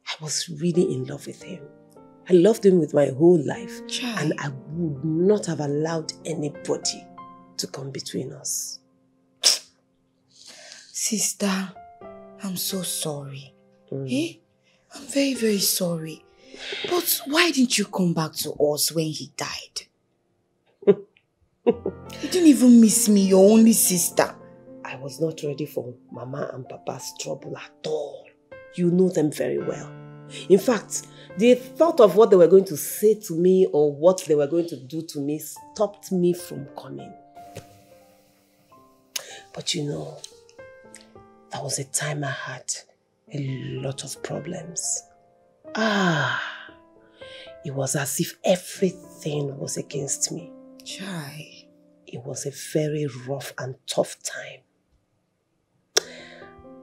Speaker 2: I was really in love with him. I loved him with my whole life. And I would not have allowed anybody to come between us.
Speaker 7: Sister, I'm so sorry. I'm very, very sorry. But why didn't you come back to us when he died? You didn't even miss me, your only sister.
Speaker 2: I was not ready for Mama and Papa's trouble at all. You know them very well. In fact, the thought of what they were going to say to me or what they were going to do to me stopped me from coming. But you know, that was a time I had a lot of problems. It was as if everything was against me.
Speaker 7: Chai.
Speaker 2: It was a very rough and tough time.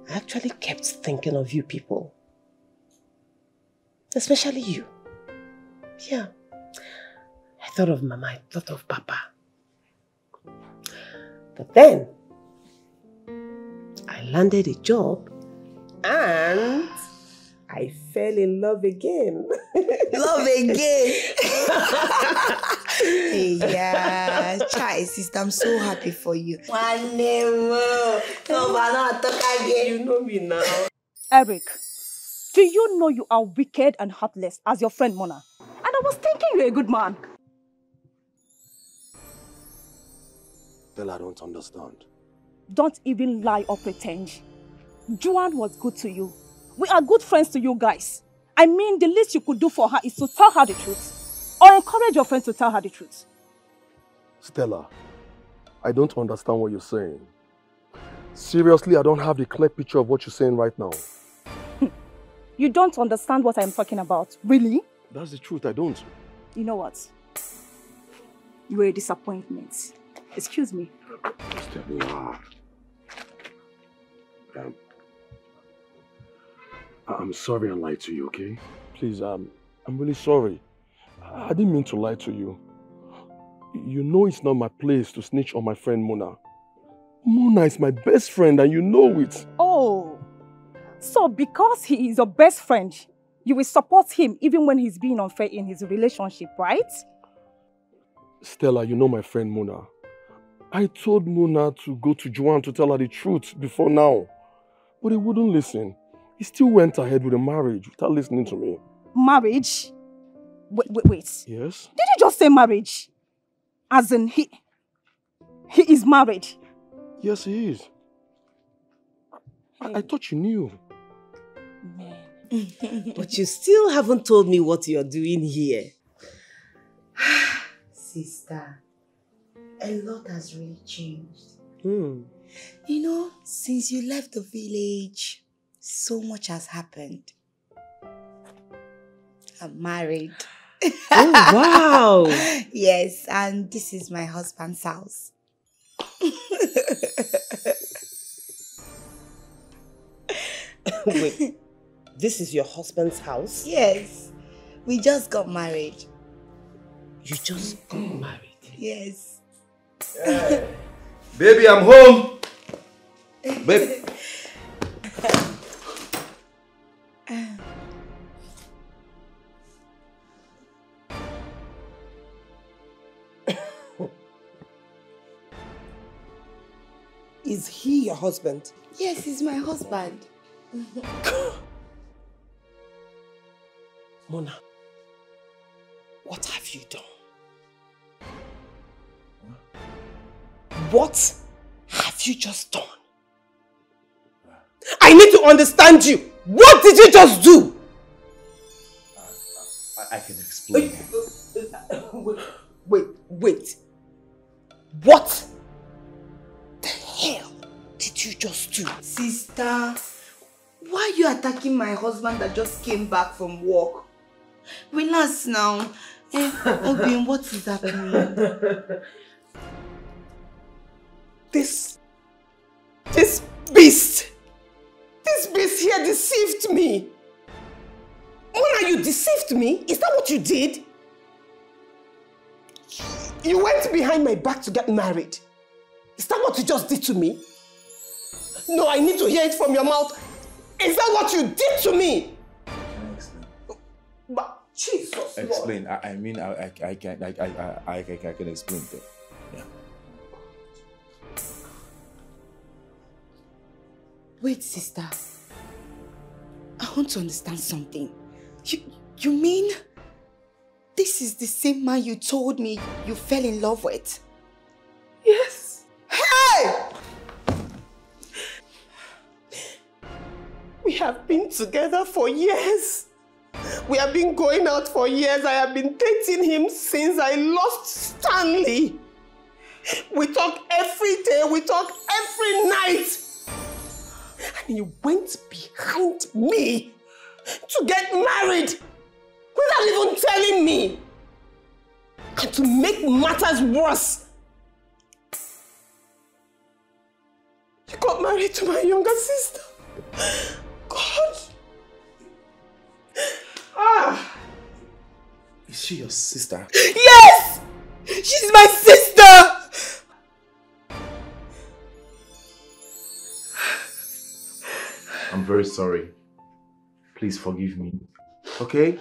Speaker 2: I actually kept thinking of you people. Especially you. Yeah. I thought of Mama, I thought of Papa. But then, I landed a job and I fell in love again.
Speaker 7: Love again? Hey, yeah. Chai, sister, I'm so happy for you. One name. You know me now.
Speaker 5: Eric, do you know you are wicked and heartless as your friend Mona? And I was thinking you're a good man.
Speaker 4: Well, I don't understand.
Speaker 5: Don't even lie or pretend. Juan was good to you. We are good friends to you guys. I mean, the least you could do for her is to tell her the truth. Or encourage your friend to tell her the truth.
Speaker 4: Stella, I don't understand what you're saying. Seriously, I don't have the clear picture of what you're saying right now.
Speaker 5: You don't understand what I'm talking about, really?
Speaker 4: That's the truth, I don't.
Speaker 5: You know what? You were a disappointment. Excuse me.
Speaker 4: Stella. I'm sorry I lied to you, okay? Please, I'm really sorry. I didn't mean to lie to you. You know it's not my place to snitch on my friend Mona. Mona is my best friend and you know it.
Speaker 5: Oh, so because he is your best friend, you will support him even when he's being unfair in his relationship, right?
Speaker 4: Stella, you know my friend Mona. I told Mona to go to Juan to tell her the truth before now. But he wouldn't listen. He still went ahead with the marriage without listening to me.
Speaker 5: Marriage? Wait.
Speaker 4: Yes?
Speaker 5: Did you just say marriage? As in he is married?
Speaker 4: Yes, he is. I thought you knew.
Speaker 2: Man. But you still haven't told me what you're doing here.
Speaker 7: Sister, a lot has really changed.
Speaker 2: Hmm.
Speaker 7: You know, since you left the village, so much has happened. I'm married.
Speaker 2: Oh, wow!
Speaker 7: Yes, and this is my husband's house.
Speaker 2: Wait, this is your husband's house?
Speaker 7: Yes, we just got married.
Speaker 2: You just got married?
Speaker 7: Yes.
Speaker 3: Baby, I'm home. Baby.
Speaker 2: Is he your husband?
Speaker 7: Yes, he's my husband.
Speaker 2: Mona, what have you done? What have you just done? I need to understand you. What did you just do?
Speaker 3: I can explain.
Speaker 2: Wait. What the hell did you just do?
Speaker 7: Sister, why are you attacking my husband that just came back from work? Relax now. Obin, what is happening?
Speaker 2: This beast here deceived me. Mona, you deceived me? Is that what you did? You went behind my back to get married. Is that what you just did to me? No, I need to hear it from your mouth. Is that what you did to me?
Speaker 3: Can I explain?
Speaker 2: But Jesus,
Speaker 3: Explain.
Speaker 2: Lord.
Speaker 3: I mean, I can explain that. Yeah.
Speaker 7: Wait, sister. I want to understand something. You mean this is the same man you told me you fell in love with?
Speaker 2: Yes. Hey! We have been together for years. We have been going out for years. I have been dating him since I lost Stanley. We talk every day. We talk every night. And he went behind me to get married without even telling me. And to make matters worse, you got married to my younger sister. God.
Speaker 3: Is she your sister?
Speaker 7: Yes! She's my sister!
Speaker 3: I'm very sorry. Please forgive me. Okay?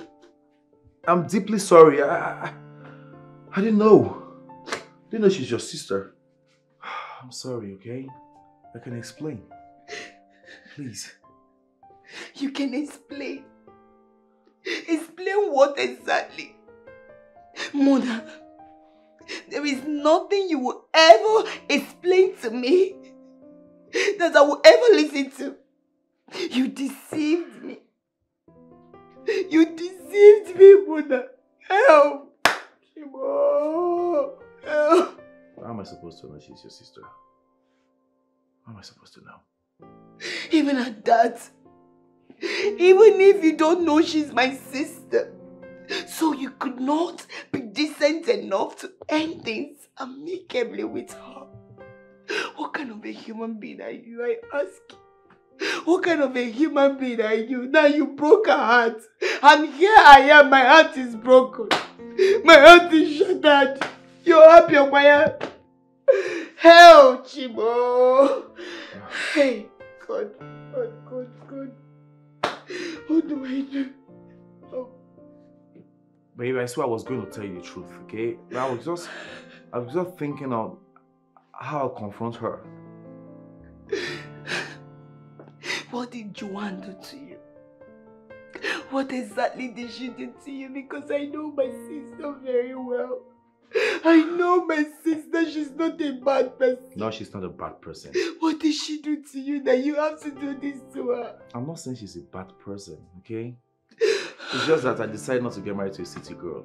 Speaker 3: I'm deeply sorry. I didn't know. Didn't know she's your sister. I'm sorry, okay? I can explain. Please.
Speaker 7: You can explain. Explain what exactly? Mother, there is nothing you will ever explain to me that I will ever listen to. You deceived me. You deceived me, Mother. Help! Help!
Speaker 3: How am I supposed to know she's your sister? How am I supposed to know?
Speaker 7: Even at that, even if you don't know she's my sister, so you could not be decent enough to end things amicably with her. What kind of a human being are you, I ask you? What kind of a human being are you? Now you broke her heart. And here I am, my heart is broken. My heart is shattered. You're happy, Maya? Hell, Chibo. Hey, God. What do I do? Oh.
Speaker 3: Baby, I swear I was going to tell you the truth, okay? I was just thinking of how I'll confront her.
Speaker 7: What did Joanne do to you? What exactly did she do to you? Because I know my sister very well. I know my sister, she's not a bad person.
Speaker 3: No, she's not a bad person.
Speaker 7: What did she do to you that you have to do this to her?
Speaker 3: I'm not saying she's a bad person, okay? It's just that I decided not to get married to a city girl.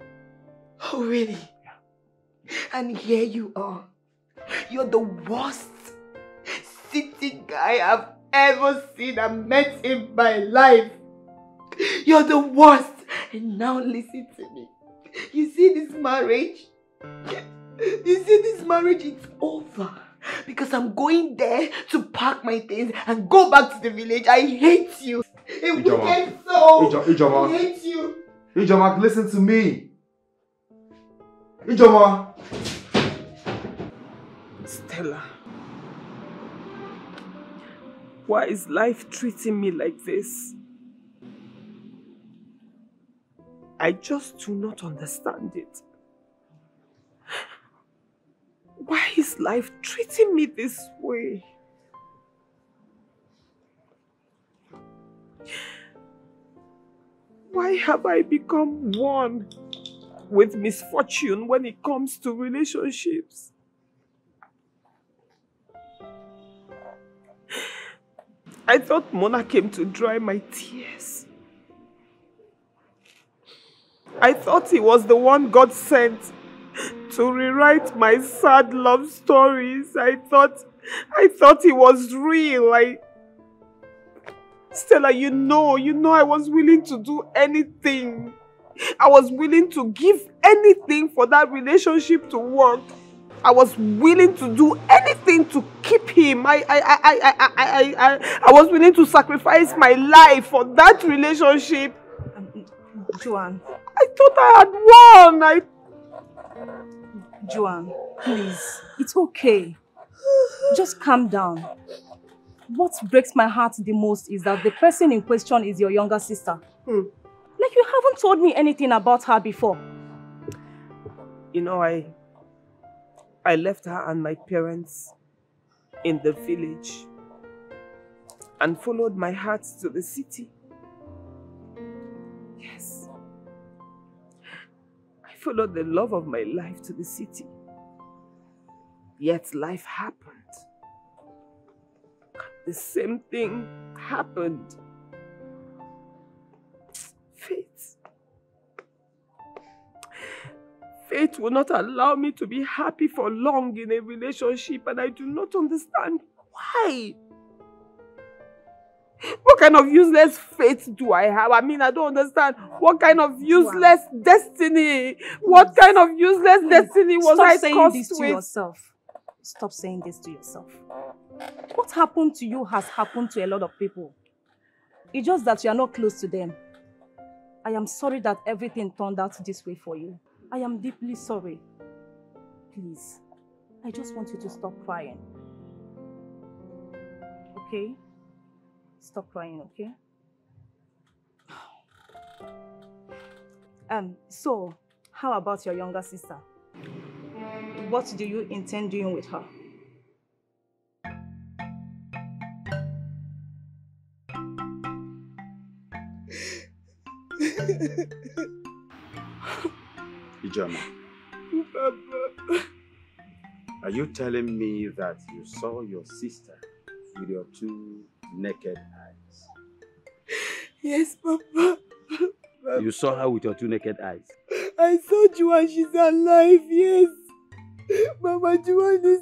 Speaker 7: Oh, really?
Speaker 3: Yeah.
Speaker 7: And here you are. You're the worst city guy I've ever seen and met in my life. You're the worst. And now listen to me. You see this marriage? You see this marriage? It's over. Because I'm going there to pack my things and go back to the village. I hate you. A wicked soul. I hate you.
Speaker 3: Ijoma, listen to me. Ijoma.
Speaker 2: Stella. Why is life treating me like this? I just do not understand it. Why is life treating me this way? Why have I become one with misfortune when it comes to relationships? I thought Mona came to dry my tears. I thought he was the one God sent to rewrite my sad love stories. I thought he was real. Stella, you know I was willing to do anything. I was willing to give anything for that relationship to work. I was willing to do anything to keep him. I was willing to sacrifice my life for that relationship.
Speaker 5: Joanne.
Speaker 2: I thought I had won.
Speaker 5: Joanne, please. It's okay. Just calm down. What breaks my heart the most is that the person in question is your younger sister. Like, you haven't told me anything about her before.
Speaker 2: You know, I left her and my parents in the village and followed my heart to the city. Yes. I followed the love of my life to the city. Yet life happened. The same thing happened. Fate will not allow me to be happy for long in a relationship, and I do not understand why. What kind of useless fate do I have? I mean, I don't understand. What kind of useless destiny? What kind of useless destiny was I cursed with?
Speaker 5: Stop saying this to yourself. Stop saying this to yourself. What happened to you has happened to a lot of people. It's just that you are not close to them. I am sorry that everything turned out this way for you. I am deeply sorry. Please, I just want you to stop crying. Okay? Stop crying, okay? So, how about your younger sister? What do you intend doing with her?
Speaker 10: Ijoma, are you telling me that you saw your sister with your two naked eyes?
Speaker 7: Yes, Papa.
Speaker 10: You saw her with your two naked eyes?
Speaker 7: I saw Juan, she's alive, yes. Mama, Juan is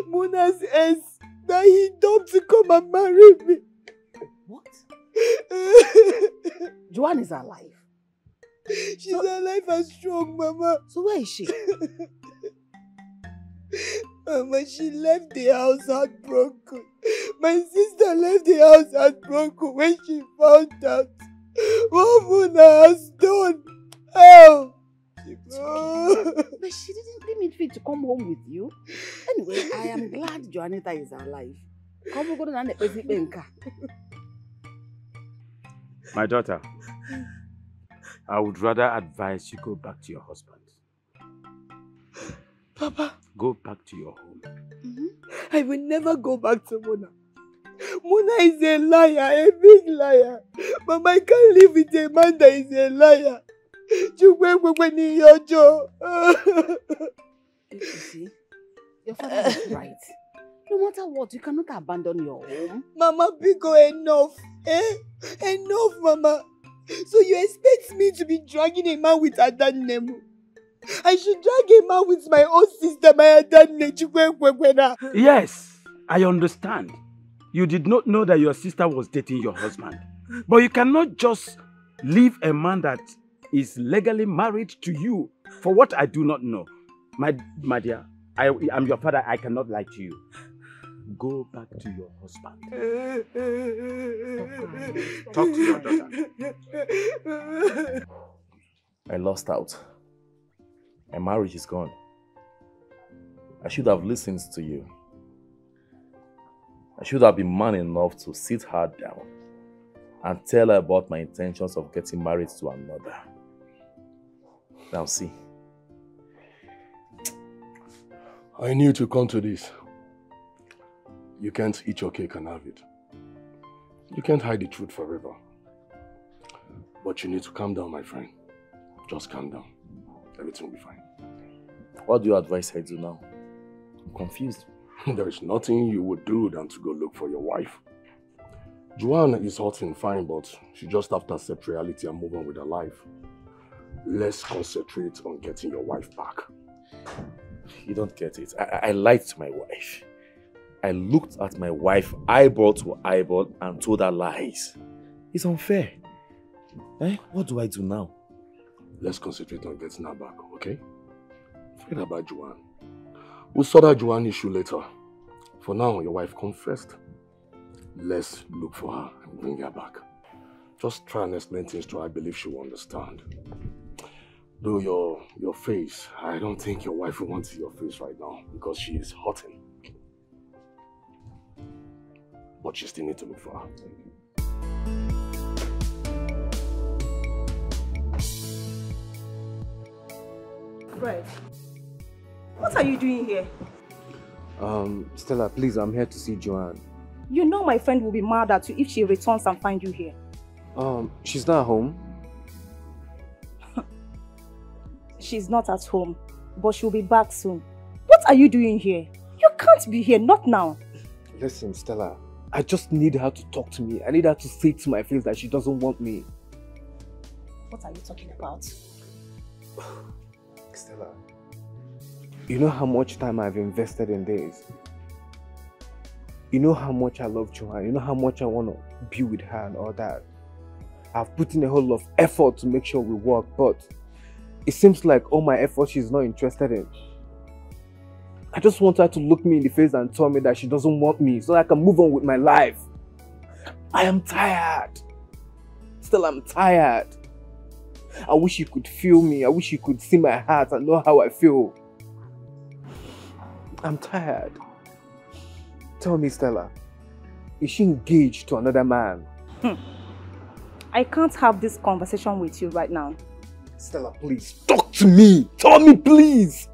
Speaker 7: Muna's ex that he dumped to come and marry me.
Speaker 2: What? Juan is alive?
Speaker 7: She's alive and strong, Mama.
Speaker 2: So where is she?
Speaker 7: Mama, she left the house heartbroken. My sister left the house heartbroken when she found out what Muna has done. Oh!
Speaker 2: But she didn't deem it fit to come home with you. Anyway, I am glad Juanita is alive.
Speaker 10: My daughter, I would rather advise you go back to your husband.
Speaker 7: Papa.
Speaker 10: Go back to your home.
Speaker 7: I will never go back to Muna. Muna is a liar, a big liar. Mama, I can't live with a man that is a liar. You
Speaker 2: see, your father is right. No matter what, you cannot abandon your home.
Speaker 7: Mama, Pico, enough. Enough, Mama. So you expect me to be dragging a man with Adan Nemu? I should drag a man with my own sister, my Adan Nemu.
Speaker 10: Yes, I understand. You did not know that your sister was dating your husband. But you cannot just leave a man that is legally married to you for what I do not know. My dear, I'm your father. I cannot lie to you. Go back to your husband. Talk to your daughter.
Speaker 3: I lost out. My marriage is gone. I should have listened to you. I should have been man enough to sit her down and tell her about my intentions of getting married to another. Now see.
Speaker 4: I knew to come to this. You can't eat your cake and have it. You can't hide the truth forever. But you need to calm down, my friend. Just calm down. Everything will be fine.
Speaker 3: What do you advise I do now? I'm confused.
Speaker 4: There is nothing you would do than to go look for your wife. Joanne is hot and fine, but she just have to accept reality and move on with her life. Let's concentrate on getting your wife back.
Speaker 3: You don't get it. I lied to my wife. I looked at my wife eyeball to eyeball and told her lies. It's unfair. What do I do now?
Speaker 4: Let's concentrate on getting her back, okay? Forget about Joanne. We'll sort out Joanne's issue later. For now, your wife comes first. Let's look for her and bring her back. Just try and explain things to her. I believe she will understand. Though your face, I don't think your wife will want to see your face right now because she is hurting. But you still need to look for her.
Speaker 5: Fred, what are you doing here?
Speaker 6: Stella, please, I'm here to see Joanne.
Speaker 5: You know my friend will be mad at you if she returns and finds you here.
Speaker 6: She's not home.
Speaker 5: She's not at home, but she'll be back soon. What are you doing here? You can't be here, not now.
Speaker 6: Listen, Stella, I just need her to talk to me. I need her to say to my face that she doesn't want me.
Speaker 5: What are you talking about?
Speaker 6: Stella, you know how much time I've invested in this. You know how much I love Joanne. You know how much I want to be with her and all that. I've put in a whole lot of effort to make sure we work, but it seems like all my effort she's not interested in. I just want her to look me in the face and tell me that she doesn't want me so I can move on with my life. I am tired. Still, I'm tired. I wish you could feel me. I wish you could see my heart and know how I feel. I'm tired. Tell me, Stella, is she engaged to another man?
Speaker 5: I can't have this conversation with you right now.
Speaker 6: Stella, please, talk to me. Tell me, please.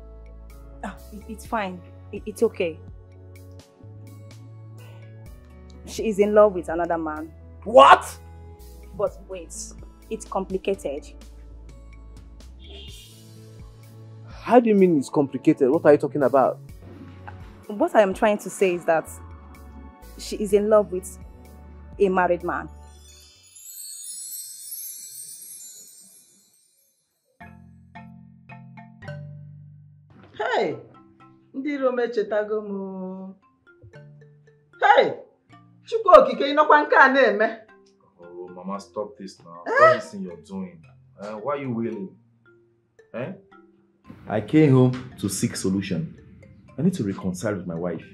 Speaker 5: It's fine. It's okay. She is in love with another man.
Speaker 9: What?
Speaker 5: But wait, it's complicated.
Speaker 6: How do you mean it's complicated? What are you talking about?
Speaker 5: What I am trying to say is that she is in love with a married man.
Speaker 11: Hey! Ndị Rome chetago m. Hey! Chukwu okike ịnọkwa nke a na-eme.
Speaker 3: Oh, Mama, stop this now. Stop this thing you're doing. Why are you wailing? Eh? I came home to seek solution. I need to reconcile with my wife.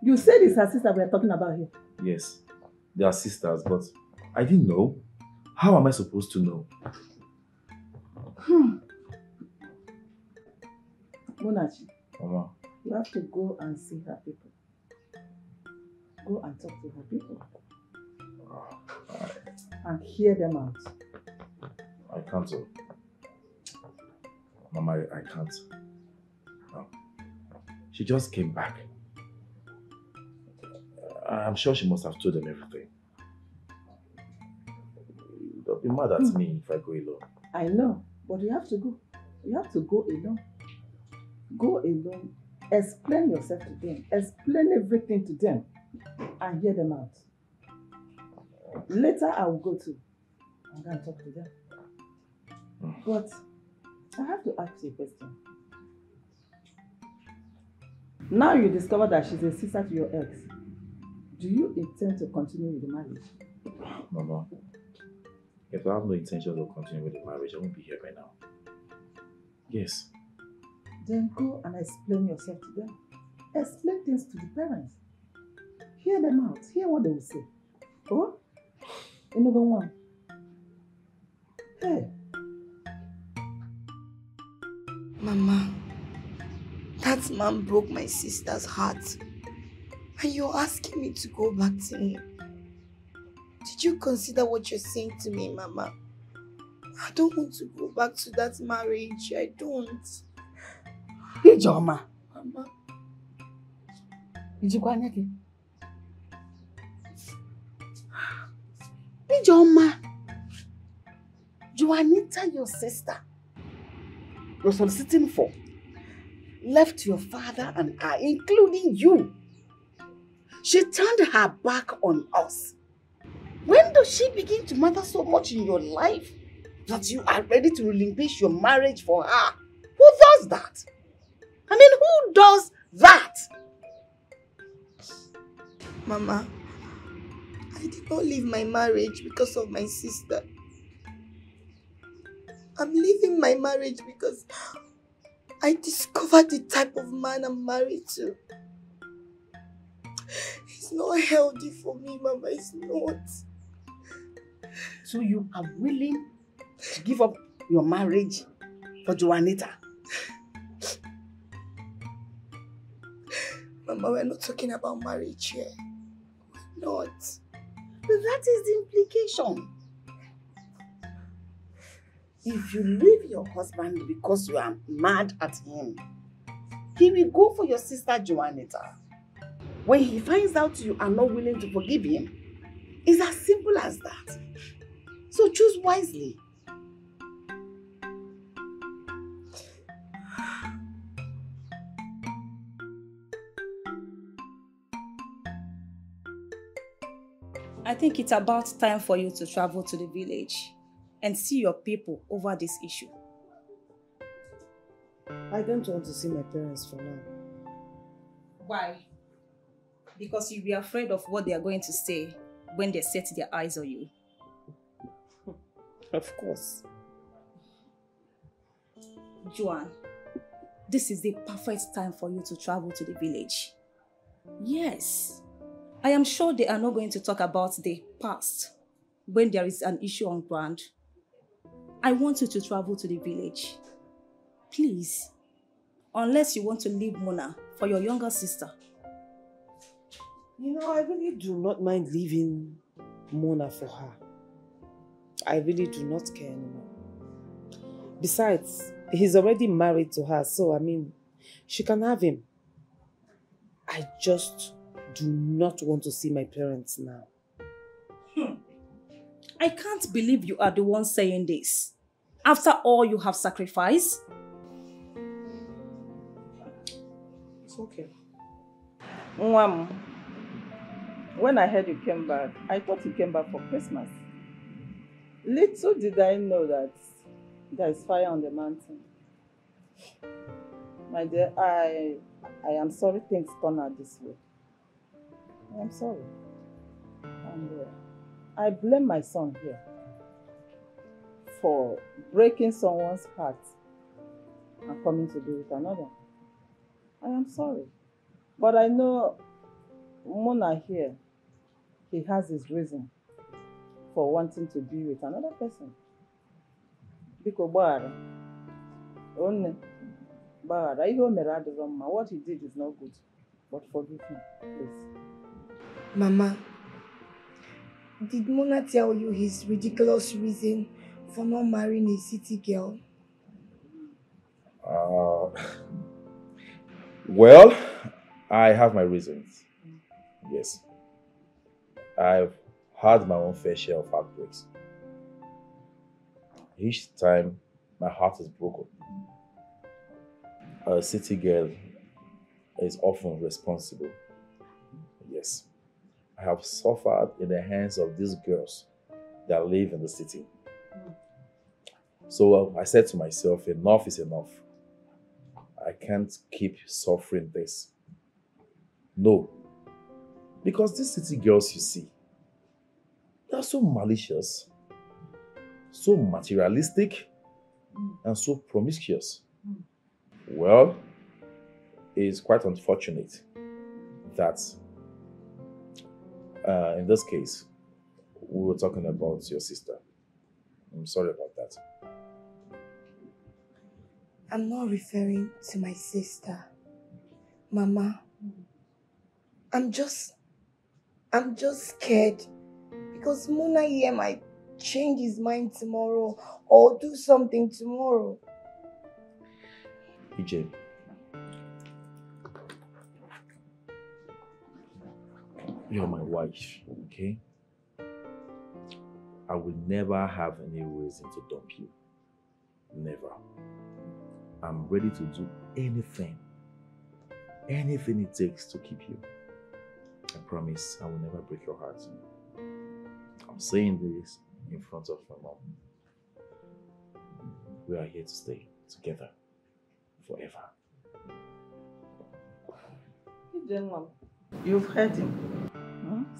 Speaker 11: You said it's her sister we are talking about here.
Speaker 3: Yes, they are sisters, but I didn't know. How am I supposed to know?
Speaker 11: Munachi,
Speaker 3: Mama.
Speaker 11: you have to go and see her people. Go and talk to her people. And hear them out.
Speaker 3: I can't. Mama, I can't. No. She just came back. I'm sure she must have told them everything. They'll be mad at me if I go alone.
Speaker 11: I know, but you have to go. You have to go alone. Go alone. Explain yourself to them. Explain everything to them. And hear them out. Later, I will go too. I'm going to talk to them. But I have to ask you a question. Now you discover that she's a sister to your ex. Do you intend to continue with the marriage?
Speaker 3: Mama, if I have no intention of continuing with the marriage, I won't be here by now. Yes.
Speaker 11: Then go and explain yourself to them. Explain things to the parents. Hear them out. Hear what they will say. Oh? Another one. Hey.
Speaker 7: Mama, that man broke my sister's heart. And you're asking me to go back to him. Did you consider what you're saying to me, Mama? I don't want to go back to that marriage. I don't.
Speaker 11: Ijoma.
Speaker 7: Mama.
Speaker 11: Ijoma.
Speaker 12: Ijoma. Juanita, your sister, you're soliciting for, left your father and I, including you. She turned her back on us. When does she begin to matter so much in your life that you are ready to relinquish your marriage for her? Who does that? I mean, who does that?
Speaker 7: Mama, I did not leave my marriage because of my sister. I'm leaving my marriage because I discovered the type of man I'm married to. It's not healthy for me, Mama. It's not.
Speaker 12: So you are willing to give up your marriage for Juanita?
Speaker 7: Mama, we're not talking about marriage here. We're not.
Speaker 12: But that is the implication. If you leave your husband because you are mad at him, he will go for your sister Juanita. When he finds out you are not willing to forgive him, it's as simple as that. So choose wisely.
Speaker 5: I think it's about time for you to travel to the village and see your people over this issue.
Speaker 2: I don't want to see my parents for now.
Speaker 5: Why? Because you'll be afraid of what they are going to say when they set their eyes on you.
Speaker 2: Of course.
Speaker 5: Joan, this is the perfect time for you to travel to the village. Yes. I am sure they are not going to talk about the past when there is an issue on ground. I want you to travel to the village. Please. Unless you want to leave Mona for your younger sister.
Speaker 2: You know, I really do not mind leaving Mona for her. I really do not care anymore. Besides, He's already married to her, so I mean, she can have him. I just do not want to see my parents now.
Speaker 5: I can't believe you are the one saying this. After all you have sacrificed.
Speaker 2: It's okay.
Speaker 11: Mwam, when I heard you came back, I thought you came back for Christmas. Little did I know that there is fire on the mountain. My dear, I am sorry things turned out this way. I am sorry. And I blame my son here for breaking someone's heart and coming to be with another. I am sorry. But I know Mona here, he has his reason for wanting to be with another person. Because what he did is not good. But forgive him, please.
Speaker 7: Mama, did Mona tell you his ridiculous reason for not marrying a city girl?
Speaker 3: Well, I have my reasons. Yes. I've had my own fair share of heartbreaks. Each time, my heart is broken. A city girl is often responsible. Yes. I have suffered in the hands of these girls that live in the city. So I said to myself, enough is enough. I can't keep suffering this. No. Because these city girls you see, they are so malicious, so materialistic, and so promiscuous. Well, it's quite unfortunate that in this case, we were talking about your sister. I'm sorry about that.
Speaker 7: I'm not referring to my sister. Mama, I'm just scared because Mona here might change his mind tomorrow or do something tomorrow.
Speaker 3: EJ, you're my wife, okay? I will never have any reason to dump you. Never. I'm ready to do anything it takes to keep you. I promise I will never break your heart. I'm saying this in front of my mom. We are here to stay together forever.
Speaker 11: You've heard him.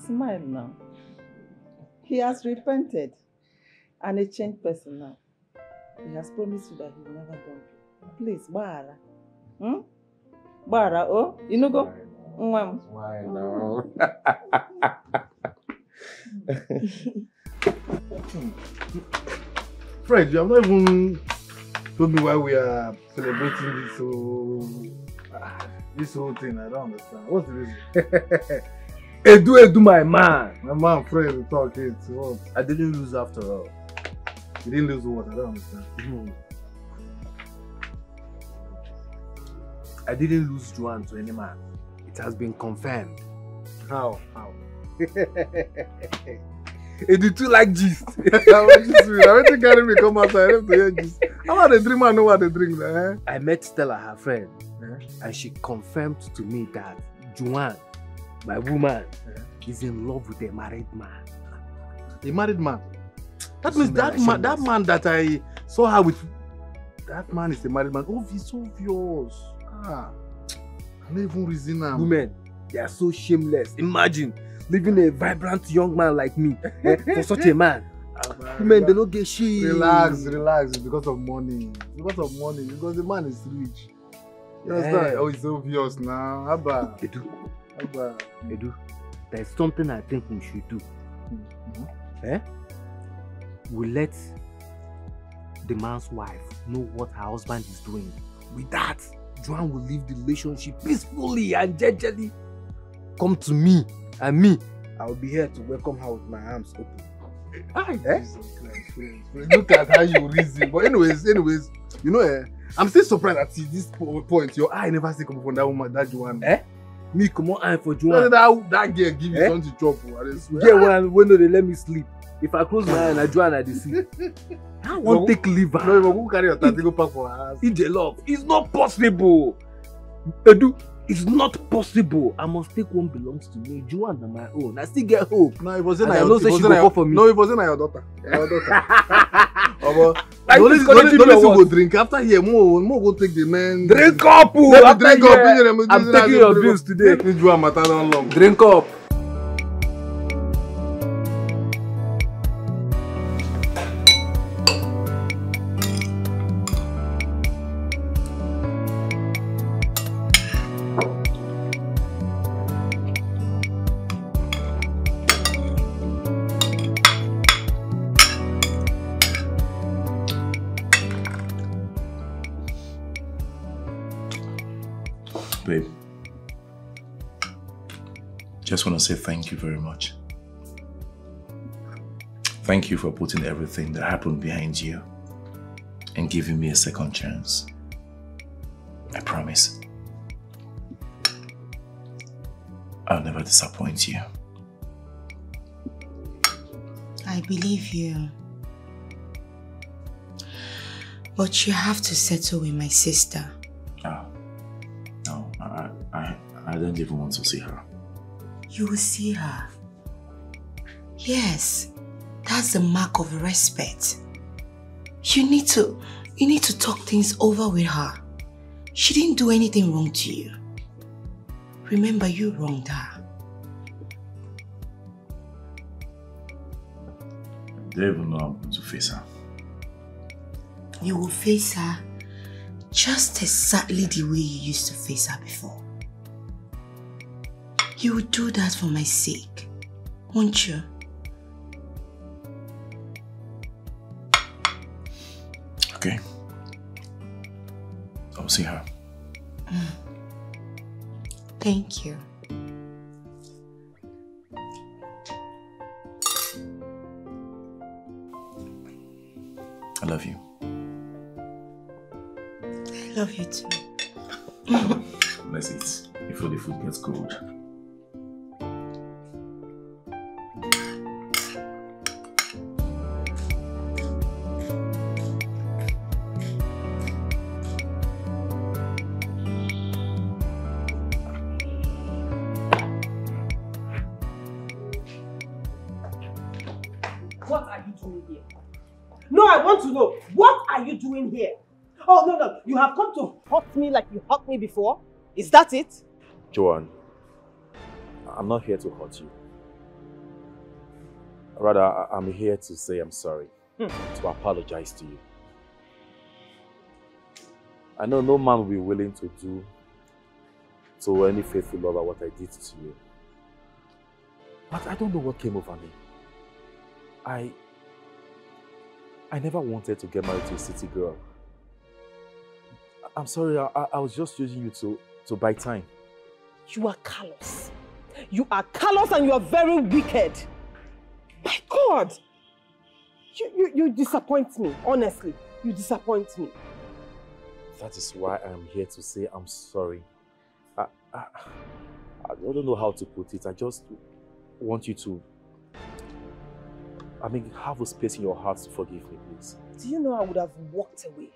Speaker 11: Smile now. He has repented and a changed person now. He has promised you that he will never dump you. Please, Bara. Bara, oh, you know go?
Speaker 3: Why now?
Speaker 9: Fred, you have not even told me why we are celebrating this whole thing. I don't understand. What's the reason?
Speaker 6: Edu, my man.
Speaker 9: My man, Fred, will talk it. What?
Speaker 6: I didn't lose after all.
Speaker 9: You didn't lose what? I don't understand.
Speaker 6: I didn't lose Joanne to any man. It has been confirmed.
Speaker 9: How?
Speaker 6: Edu too like gist.
Speaker 9: I went to carry me come outside. I have to hear gist. How about the dream? I know what they drink.
Speaker 6: I met Stella, her friend, and she confirmed to me that Joanne, my woman, is in love with a married man.
Speaker 9: A married man? That means that man that I saw her with, that man is a married man. Oh, it's obvious. I don't even reason now.
Speaker 6: Women, they are so shameless. Imagine leaving a vibrant young man like me for such a man. Women, they don't get shit.
Speaker 9: Relax. It's because of money. Because the man is rich. You understand? Oh, it's obvious now. Abba.
Speaker 6: Edu, there's something I think we should do. We let the man's wife know what her husband is doing. With that, Joanne will leave the relationship peacefully and gingerly. Come to me, and me, I will be here to welcome her with my arms open.
Speaker 9: Jesus Christ, look at how you reason. But anyways, you know,
Speaker 13: I'm still surprised at this point. Your eye never see come from that woman, that Joanne.
Speaker 6: Eh? Me come on eye for Joanne.
Speaker 13: That girl give you something to chop.
Speaker 6: Yeah, when they let me sleep. If I close my eye and I Joanne at the sea. I won't take liver.
Speaker 13: No, you go carry your tattoo go pack for her house.
Speaker 6: Eat the love. It's not possible. Edu, it's not possible. I must take one belongs to me. Joanne on my own. I still get hope.
Speaker 13: No, it wasn't
Speaker 6: your daughter.
Speaker 13: No, it wasn't your daughter. Your daughter.
Speaker 6: The only
Speaker 13: thing go drink after here. More go take the men.
Speaker 6: Drink up.
Speaker 13: Drink up.
Speaker 6: I'm taking your bills today. Drink up.
Speaker 3: Babe, just want to say thank you very much. Thank you for putting everything that happened behind you and giving me a second chance. I promise I'll never disappoint you.
Speaker 7: I believe you. But you have to settle with my sister.
Speaker 3: No, I don't even want to see her.
Speaker 7: You will see her. Yes, that's the mark of respect. You need to talk things over with her. She didn't do anything wrong to you. Remember, you wronged her.
Speaker 3: I don't even know I'm going to face her.
Speaker 7: You will face her just exactly the way you used to face her before. You will do that for my sake, won't you?
Speaker 3: Okay. I'll see her.
Speaker 7: Thank you.
Speaker 3: I love you.
Speaker 7: I love you too.
Speaker 3: Let's eat before the food gets cold.
Speaker 2: What are you doing here? No, I want to know. What are you doing here? Oh, no. You have come to hurt me like you hurt me before? Is that it?
Speaker 1: Joanne, I'm not here to hurt you. Rather, I'm here to say I'm sorry. To apologize to you. I know no man will be willing to do to any faithful lover what I did to you. But I don't know what came over me. I never wanted to get married to a city girl. I'm sorry, I was just using you to buy time.
Speaker 2: You are callous. You are callous and you are very wicked. My God! You disappoint me, honestly. You disappoint me.
Speaker 1: That is why I'm here to say I'm sorry. I don't know how to put it. I just want you to, have a space in your heart to forgive me, please.
Speaker 2: Do you know I would have walked away?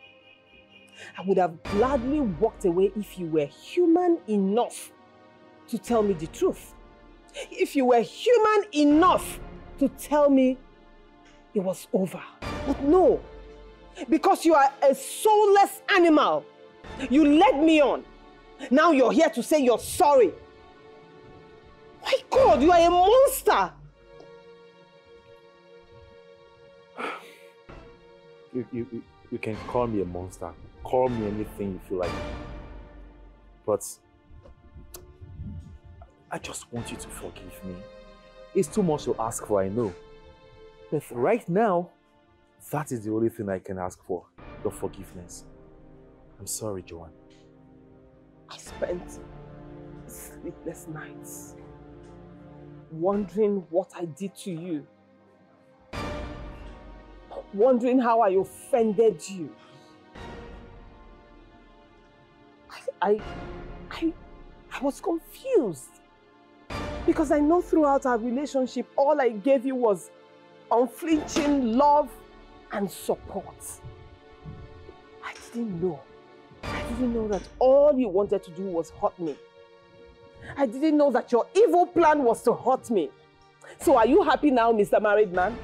Speaker 2: I would have gladly walked away if you were human enough to tell me the truth. If you were human enough to tell me it was over. But no, because you are a soulless animal. You led me on. Now you're here to say you're sorry. My God, you are a monster.
Speaker 1: You can call me a monster. Call me anything you feel like. But I just want you to forgive me. It's too much to ask for, I know. But right now, that is the only thing I can ask for. Your forgiveness. I'm sorry, Joanne.
Speaker 2: I spent sleepless nights wondering what I did to you. Wondering how I offended you. I was confused. Because I know throughout our relationship, all I gave you was unflinching love and support. I didn't know that all you wanted to do was hurt me. I didn't know that your evil plan was to hurt me. So are you happy now, Mr. Married Man?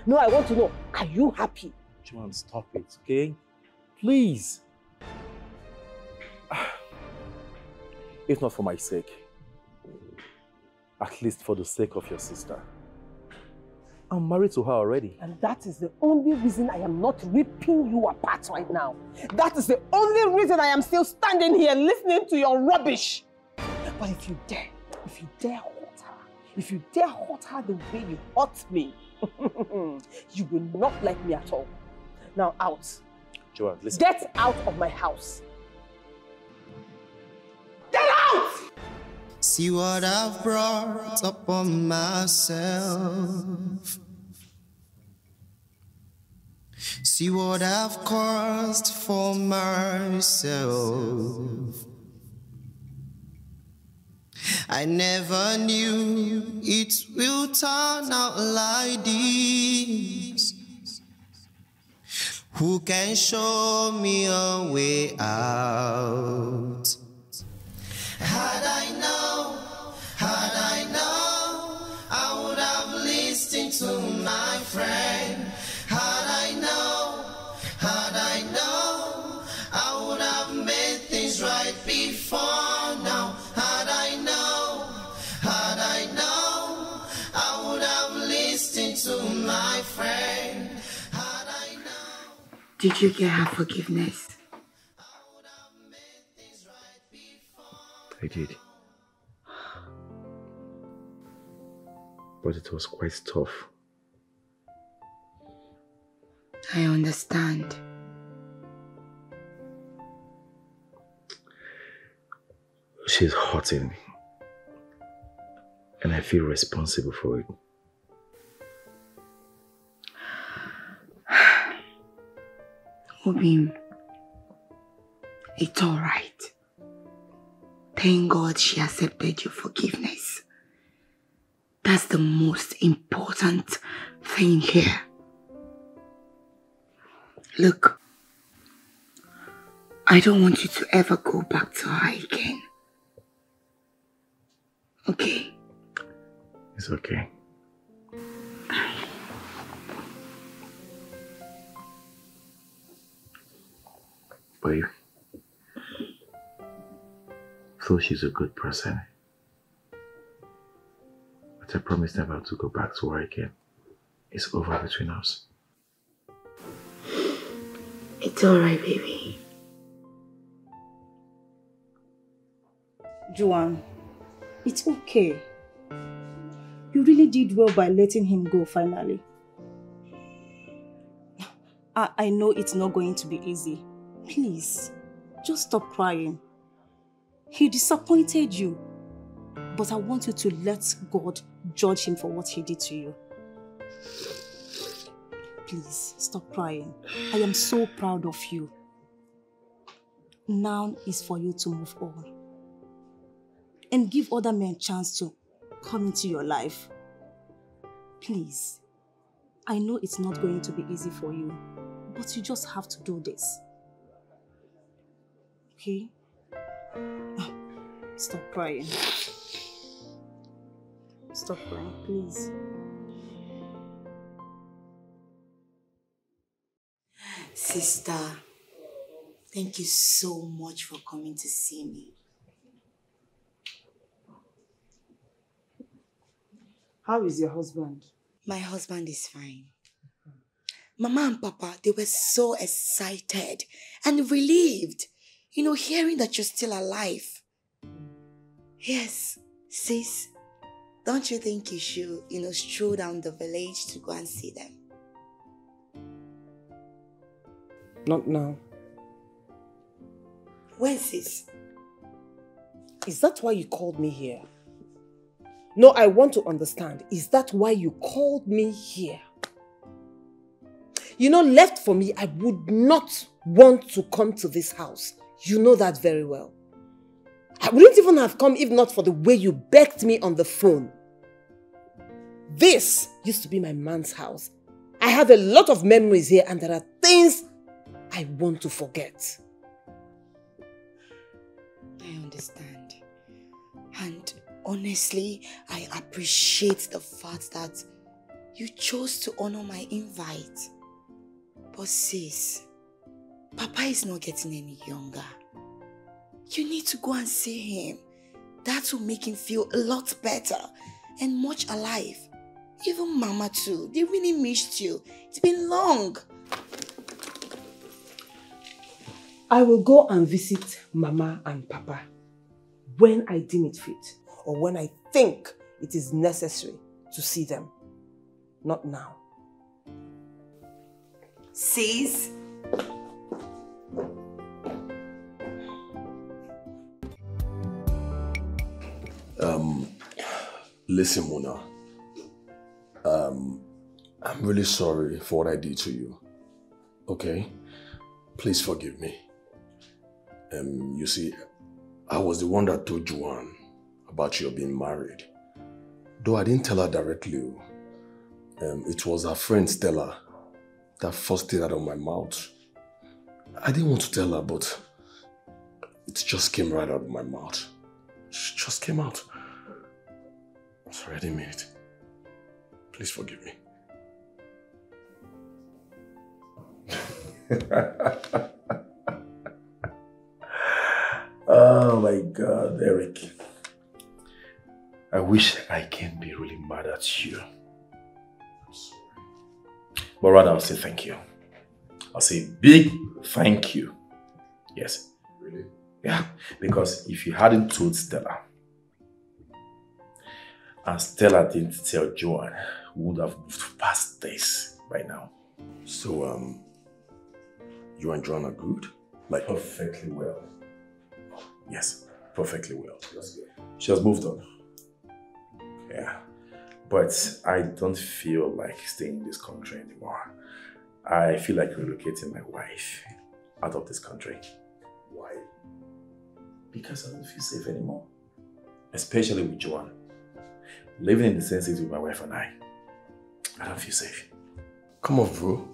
Speaker 2: No, I want to know, are you happy?
Speaker 1: Joanne, stop it, okay? Please. If not for my sake, at least for the sake of your sister. I'm married to her already.
Speaker 2: And that is the only reason I am not ripping you apart right now. That is the only reason I am still standing here listening to your rubbish. But if you dare hurt her, if you dare hurt her the way you hurt me, you will not like me at all. Now out.
Speaker 1: Joanne, listen.
Speaker 2: Get out of my house. Get out!
Speaker 14: See what I've brought upon myself. See what I've caused for myself. I never knew it will turn out like this. Who can show me a way out? Had I known, I would have listened to my friend. Had I known, I would have made things right before now. Had I known, I would have listened to my friend. Had I known.
Speaker 15: Did you get her forgiveness?
Speaker 3: I did. But it was quite tough.
Speaker 15: I understand.
Speaker 3: She's hurting me. And I feel responsible for it.
Speaker 15: Obim, it's alright. Thank God she accepted your forgiveness. That's the most important thing here. Look, I don't want you to ever go back to her again. Okay?
Speaker 3: It's okay. Babe, though she's a good person, but I promise never to go back to her again. It's over between us.
Speaker 15: It's alright, baby.
Speaker 5: Joanne, it's okay. You really did well by letting him go finally. I know it's not going to be easy. Please, just stop crying. He disappointed you, but I want you to let God judge him for what he did to you. Please, stop crying. I am so proud of you. Now is for you to move on. And give other men a chance to come into your life. Please, I know it's not going to be easy for you, but you just have to do this. Okay? Stop crying. Stop crying, please.
Speaker 7: Sister, thank you so much for coming to see me.
Speaker 11: How is your husband?
Speaker 7: My husband is fine. Mama and Papa, they were so excited and relieved, hearing that you're still alive. Yes, sis, don't you think you should, stroll down the village to go and see them?
Speaker 2: Not now.
Speaker 7: When, sis?
Speaker 2: Is that why you called me here? No, I want to understand. Is that why you called me here? Left for me, I would not want to come to this house. You know that very well. I wouldn't even have come if not for the way you begged me on the phone. This used to be my man's house. I have a lot of memories here and there are things I want to forget.
Speaker 15: I understand. And honestly, I appreciate the fact that you chose to honor my invite. But sis, Papa is not getting any younger. You need to go and see him. That will make him feel a lot better and much alive. Even Mama too. They really missed you. It's been long.
Speaker 2: I will go and visit Mama and Papa when I deem it fit or when I think it is necessary to see them. Not now.
Speaker 15: Sis?
Speaker 4: Listen, Mona. I'm really sorry for what I did to you. Okay? Please forgive me. You see, I was the one that told Joanne about your being married. Though I didn't tell her directly. It was her friend Stella that forced it out of my mouth. I didn't want to tell her, but it just came right out of my mouth. It just came out. Sorry, I didn't mean it. Please forgive me.
Speaker 3: Oh my God, Eric. I wish I can be really mad at you. I'm sorry. But rather, I'll say thank you. I'll say big thank you. Yes.
Speaker 4: Really?
Speaker 3: Yeah, because if you hadn't told Stella, and Stella didn't tell Joanne, we would have moved past this by now.
Speaker 4: So, you and Joanne are good?
Speaker 3: Like perfectly well. Yes, perfectly well. That's good. She has moved on. Yeah. But I don't feel like staying in this country anymore. I feel like relocating my wife out of this country.
Speaker 4: Why?
Speaker 3: Because I don't feel safe anymore. Especially with Joanne. Living in the same city with my wife and I don't feel safe.
Speaker 4: Come on, bro.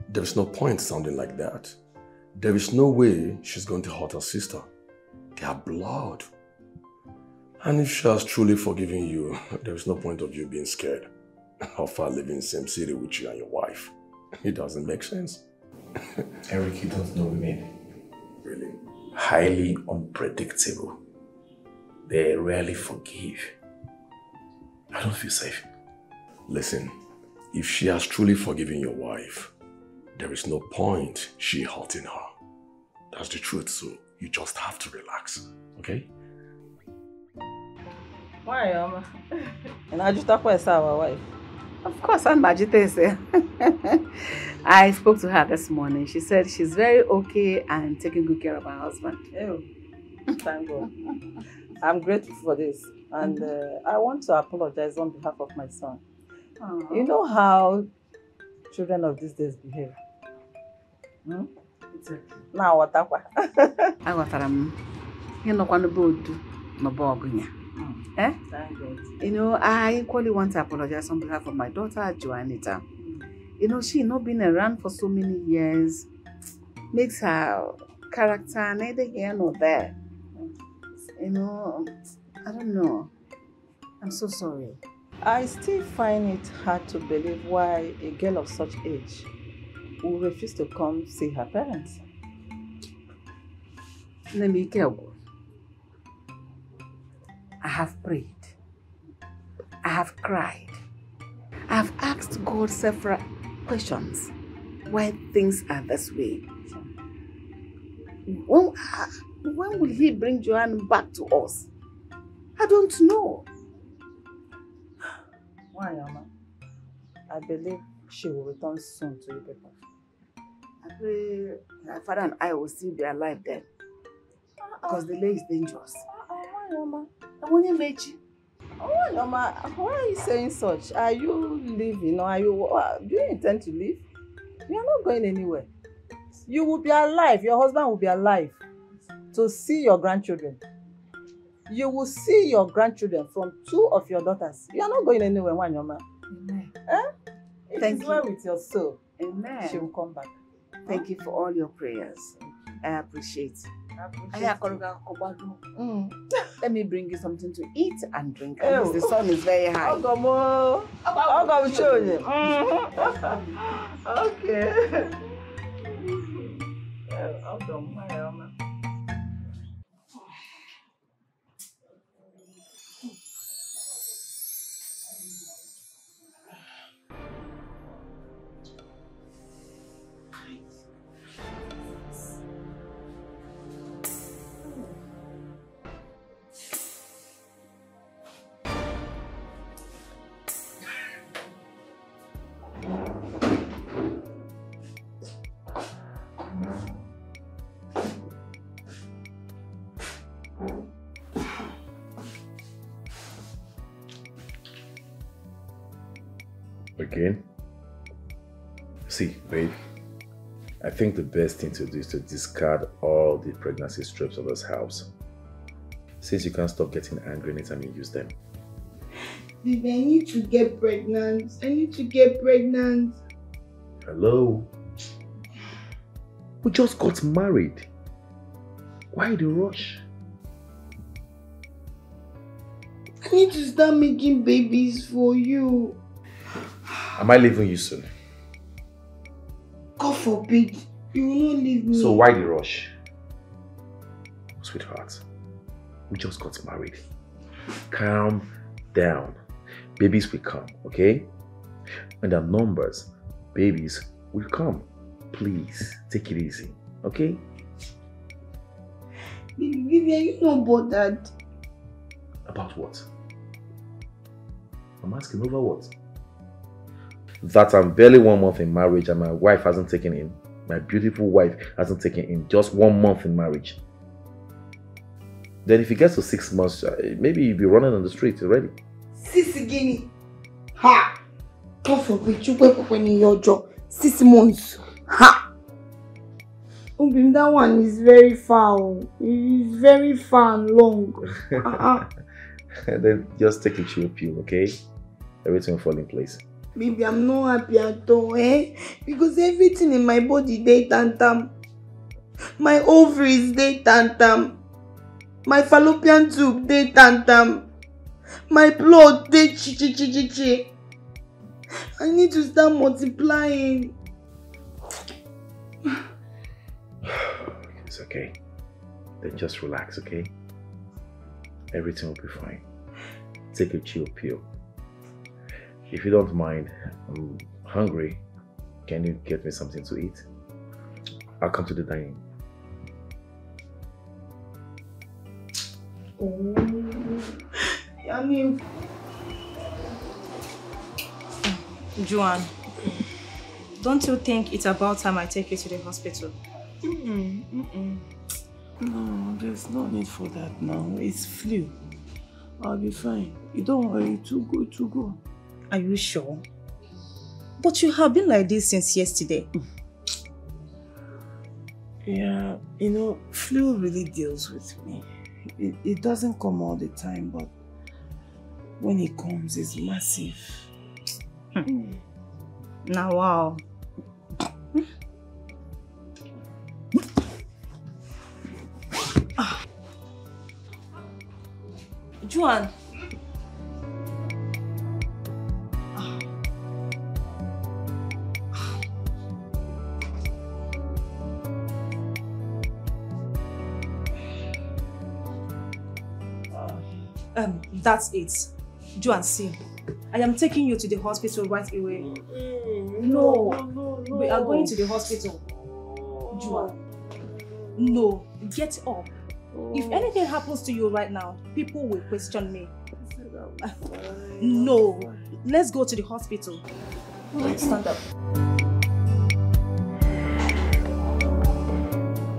Speaker 4: There is no point sounding like that. There is no way she's going to hurt her sister. They are blood. And if she has truly forgiven you, there is no point of you being scared of her living in the same city with you and your wife. It doesn't make sense.
Speaker 3: Eric, you don't know women.
Speaker 4: Really?
Speaker 3: Highly unpredictable. They rarely forgive. I don't feel safe.
Speaker 4: Listen, if she has truly forgiven your wife, there is no point she hurting her. That's the truth, so you just have to relax, okay?
Speaker 11: Why, Mama? And I just talk with our wife.
Speaker 12: Of course, I'm Majitese. I spoke to her this morning. She said she's very okay and taking good care of her husband.
Speaker 11: Oh, thank God. I'm grateful for this. And I want to apologize on behalf of my son.
Speaker 12: Aww.
Speaker 11: You know how children of these days behave? Hmm?
Speaker 12: It's okay.
Speaker 11: Now, what happened?
Speaker 12: I got You know, I equally want to apologize on behalf of my daughter, Joanita. You know, she not been around for so many years. Makes her character neither here nor there. You know, I don't know. I'm so sorry.
Speaker 11: I still find it hard to believe why a girl of such age will refuse to come see her parents.
Speaker 12: Let me go. I have prayed. I have cried. I have asked God several questions why things are this way. When will He bring Joanne back to us? I don't know.
Speaker 11: Why, Mama? I believe she will return soon to you people.
Speaker 12: I pray my father and I will still be alive then. Because the lay is dangerous.
Speaker 11: Why, Mama?
Speaker 12: I want to meet you.
Speaker 11: Oh, Mama, why are you saying such? Are you leaving or do you intend to leave? You are not going anywhere. You will be alive. Your husband will be alive to see your grandchildren. you will see your grandchildren from 2 of your daughters. You are not going anywhere, Wanyoma.
Speaker 12: Amen.
Speaker 11: It
Speaker 12: Thank
Speaker 11: is well
Speaker 12: you.
Speaker 11: with your soul.
Speaker 12: Amen.
Speaker 11: She will come back.
Speaker 12: Thank you for all your prayers. I appreciate. Let me bring you something to eat and drink. Because the sun is very high.
Speaker 11: I'll show you. Okay.
Speaker 3: Again? See, babe, I think the best thing to do is to discard all the pregnancy strips of this house. Since you can't stop getting angry anytime you use them.
Speaker 7: Baby, I need to get pregnant. I need to get pregnant.
Speaker 3: Hello? We just got married. Why the rush?
Speaker 7: I need to start making babies for you.
Speaker 3: Am I leaving you soon?
Speaker 7: God forbid. You will not leave me.
Speaker 3: So why the rush? Sweetheart, we just got married. Calm down. Babies will come, okay? And the numbers, babies will come. Please, take it easy, okay?
Speaker 7: Baby, are you not bothered?
Speaker 3: About what? I'm asking over what? That I'm barely 1 month in marriage and my wife hasn't taken in. My beautiful wife hasn't taken in just 1 month in marriage. Then if it gets to 6 months, maybe you'll be running on the street already.
Speaker 7: Sisi Guinea. Ha! God forbid you wake up when in your job. 6 months. Ha! That one is very far. It is very far and long.
Speaker 3: Then just take a chill pill, okay? Everything will fall in place.
Speaker 7: Baby, I'm not happy at all, eh? Because everything in my body, they tantam. My ovaries, they tantam. My fallopian tube, they tantam. My blood, they chi. I need to start multiplying.
Speaker 3: It's okay. Then just relax, okay? Everything will be fine. Take a chill pill. If you don't mind, I'm hungry. Can you get me something to eat? I'll come to the dining.
Speaker 7: Yummy.
Speaker 5: Joanne, don't you think it's about time I take you to the hospital?
Speaker 11: No, there's no need for that now. It's flu. I'll be fine. You don't worry. Too good.
Speaker 5: Are you sure? But you have been like this since yesterday.
Speaker 11: Yeah, you know, flu really deals with me. It doesn't come all the time, but when it comes, it's massive.
Speaker 5: Now, wow. Joanne. That's it. Joanne, see. I am taking you to the hospital right away. No. We are going to the hospital. Joanne. No. Get up. If anything happens to you right now, people will question me. No. Let's go to the hospital. Stand up.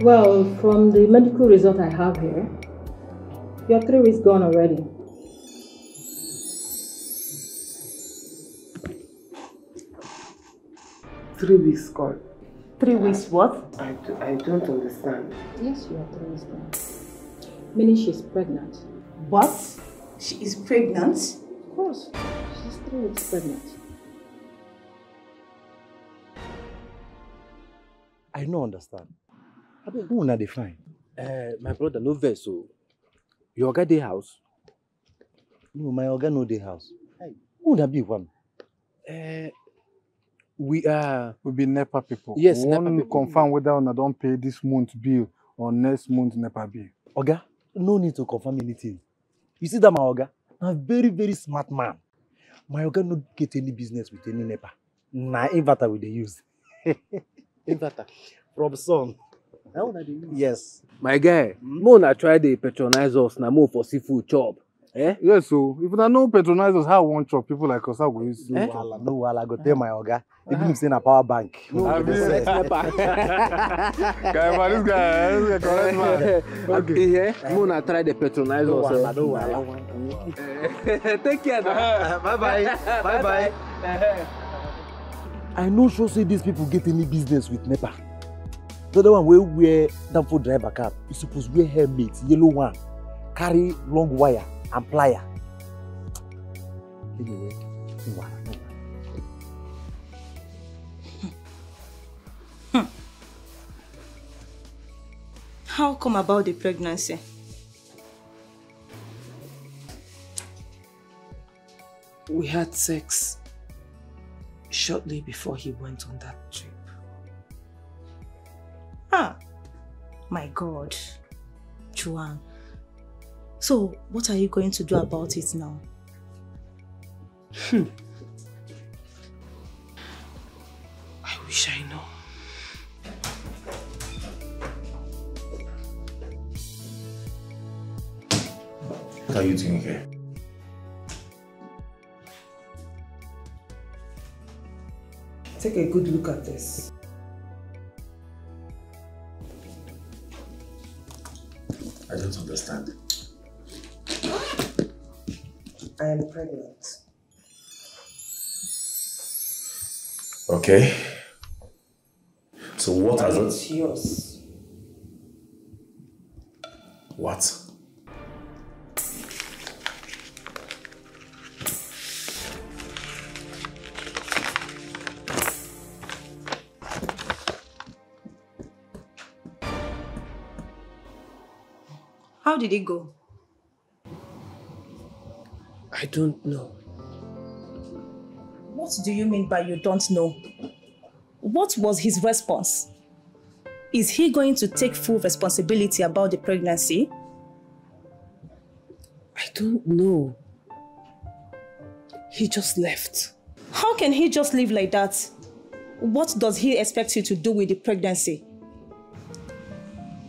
Speaker 16: Well, from the medical result I have here, your 3 weeks gone already.
Speaker 11: Three weeks gone.
Speaker 16: 3 weeks what?
Speaker 11: I don't understand.
Speaker 16: Yes, you are 3 weeks gone. Meaning she's pregnant.
Speaker 5: But she is pregnant?
Speaker 12: Of course. She's 3 weeks pregnant.
Speaker 9: I don't understand. I don't know how they find.
Speaker 8: My brother, no verse, so your guy dey house?
Speaker 9: No, my organ no dey house. Who would that be one?
Speaker 8: We
Speaker 13: be NEPA people.
Speaker 8: Yes,
Speaker 13: we
Speaker 8: NEPA
Speaker 13: want to
Speaker 8: people.
Speaker 13: confirm whether I don't pay this month bill or next month NEPA bill.
Speaker 9: Oga, no need to confirm anything. You see that my Oga? A very, very smart man. My Oga no get any business with any NEPA. Na inverter we dey use.
Speaker 8: Inverter
Speaker 9: from sun. Yes.
Speaker 8: My guy, more na try dey patronize us na more for seafood chop.
Speaker 13: Yes, so if I no patronize us, how one chop people like us, how go use?
Speaker 9: No wahala, no wahala. Go tell my Oga. Even if say na power bank.
Speaker 13: No, this guy correct man.
Speaker 8: Okay, more na try dey patronize us.
Speaker 9: No wahala.
Speaker 8: Take care.
Speaker 9: Bye bye. Bye bye. I no sure say these people get any business with NEPA. The other one wey wear damn driver cap, you suppose wear helmet, yellow one, carry long wire and plier. Anyway, no wahala.
Speaker 5: How come about the pregnancy?
Speaker 17: We had sex shortly before he went on that trip.
Speaker 5: Ah, my God, Juan. So, what are you going to do about it now?
Speaker 17: I wish I know.
Speaker 3: What are you doing here?
Speaker 17: Take a good look at this.
Speaker 3: I don't understand.
Speaker 17: I am pregnant.
Speaker 3: Okay. So what has
Speaker 17: It's yours.
Speaker 3: What?
Speaker 5: How did it go?
Speaker 17: I don't know.
Speaker 5: What do you mean by you don't know? What was his response? Is he going to take full responsibility about the pregnancy?
Speaker 17: I don't know. He just left.
Speaker 5: How can he just leave like that? What does he expect you to do with the pregnancy?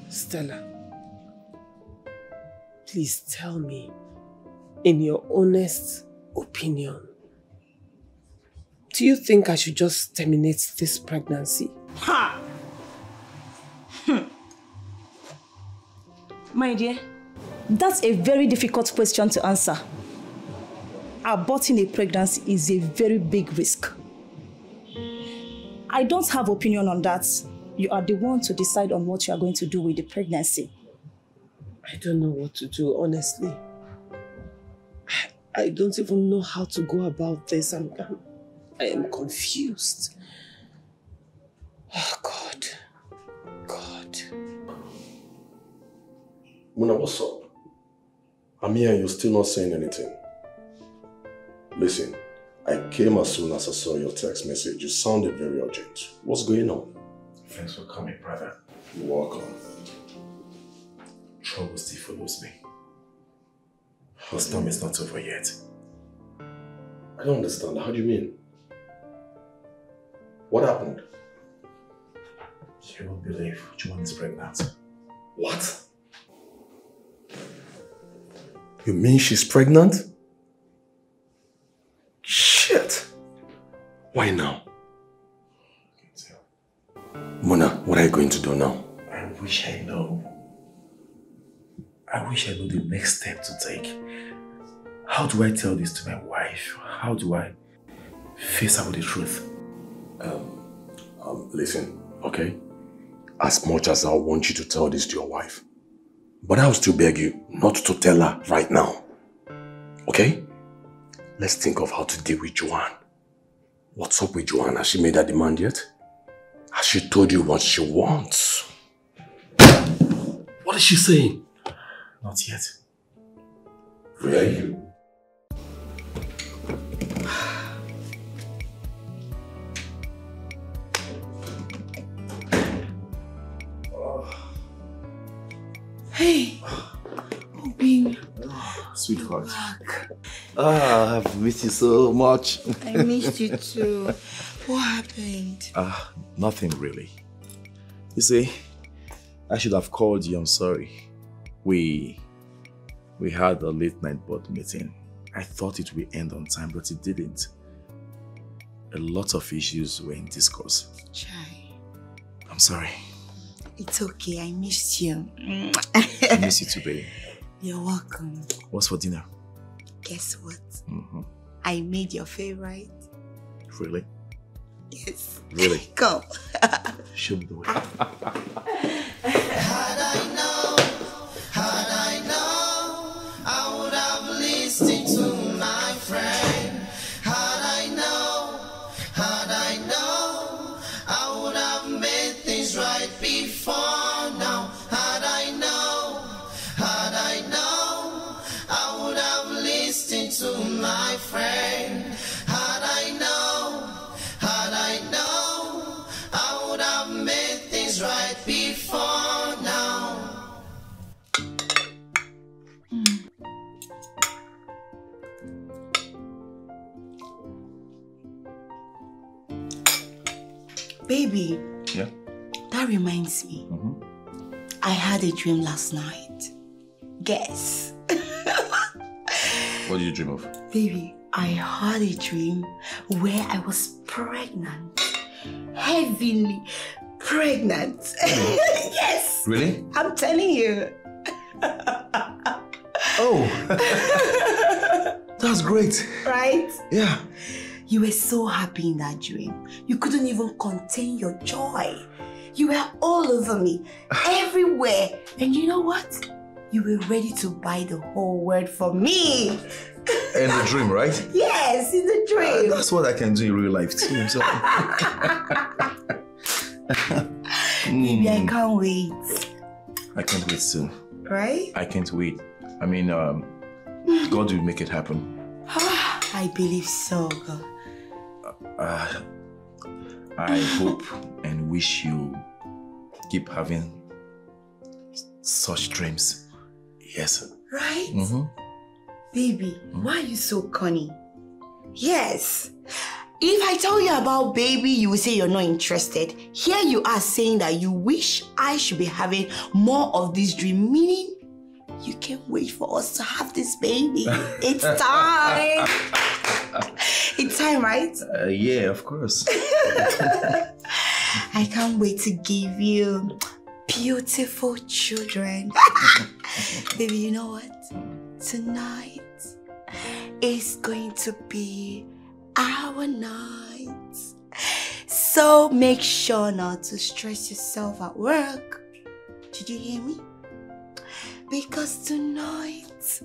Speaker 17: Stella, please tell me, in your honest opinion, do you think I should just terminate this pregnancy?
Speaker 5: Ha! My dear, that's a very difficult question to answer. Aborting a pregnancy is a very big risk. I don't have opinion on that. You are the one to decide on what you are going to do with the pregnancy.
Speaker 17: I don't know what to do, honestly. I don't even know how to go about this. I am confused. Oh, God. God.
Speaker 4: Muna, what's up? I'm here and you're still not saying anything. Listen, I came as soon as I saw your text message. You sounded very urgent. What's going on?
Speaker 3: Thanks for coming, brother.
Speaker 4: You're welcome.
Speaker 3: Trouble still follows me. The storm is not over yet.
Speaker 4: I don't understand. How do you mean? What happened?
Speaker 3: You won't believe Juan is pregnant.
Speaker 4: What? You mean she's pregnant? Shit! Why now? Muna, what are you going to do now?
Speaker 3: I wish I know. I wish I knew the next step to take. How do I tell this to my wife? How do I face her with the truth?
Speaker 4: Listen, okay? As much as I want you to tell this to your wife, But I'll still beg you not to tell her right now. Okay? Let's think of how to deal with Joanne. What's up with Joanne? Has she made her demand yet? Has she told you what she wants? What is she saying?
Speaker 3: Not yet.
Speaker 4: Really?
Speaker 15: Hey, Obing.
Speaker 3: Sweetheart. I've missed you so much.
Speaker 15: I missed you too. What happened?
Speaker 3: Nothing really. You see, I should have called you, I'm sorry. We had a late night board meeting. I thought it would end on time, but it didn't. A lot of issues were in discourse.
Speaker 15: Chai.
Speaker 3: I'm sorry.
Speaker 15: It's okay, I missed you.
Speaker 3: I miss you too, baby.
Speaker 15: You're welcome.
Speaker 3: What's for dinner?
Speaker 15: Guess what? I made your favorite.
Speaker 3: Really?
Speaker 15: Yes.
Speaker 3: Really?
Speaker 15: Come.
Speaker 3: Show me the way.
Speaker 14: Had I known, I would have listened to my friend. Had I known, I would have made things right before now. Had I known, I would have listened to my friend. Had I known, I would have made things right before now.
Speaker 15: Baby.
Speaker 3: Yeah?
Speaker 15: That reminds me. I had a dream last night. Guess.
Speaker 3: What did you dream of?
Speaker 15: Baby, I had a dream where I was pregnant. Heavily pregnant. Yes.
Speaker 3: Really?
Speaker 15: I'm telling you.
Speaker 3: Oh. That's great.
Speaker 15: Right?
Speaker 3: Yeah.
Speaker 15: You were so happy in that dream. You couldn't even contain your joy. You were all over me, everywhere. And you know what? You were ready to buy the whole world for me.
Speaker 3: In the dream, right?
Speaker 15: Yes, in the dream.
Speaker 3: That's what I can do in real life too. So.
Speaker 15: Baby, I can't wait.
Speaker 3: I can't wait soon.
Speaker 15: Right?
Speaker 3: I can't wait. I mean, God will make it happen.
Speaker 15: I believe so, God.
Speaker 3: I hope and wish you keep having such dreams. Yes.
Speaker 15: Right? Baby, why are you so cunning? Yes. If I tell you about baby, you will say you're not interested. Here you are saying that you wish I should be having more of this dream, meaning you can't wait for us to have this baby. It's time. It's time, right?
Speaker 3: Yeah, of course.
Speaker 15: I can't wait to give you beautiful children. Baby, you know what? Tonight is going to be our night. So make sure not to stress yourself at work. Did you hear me? Because tonight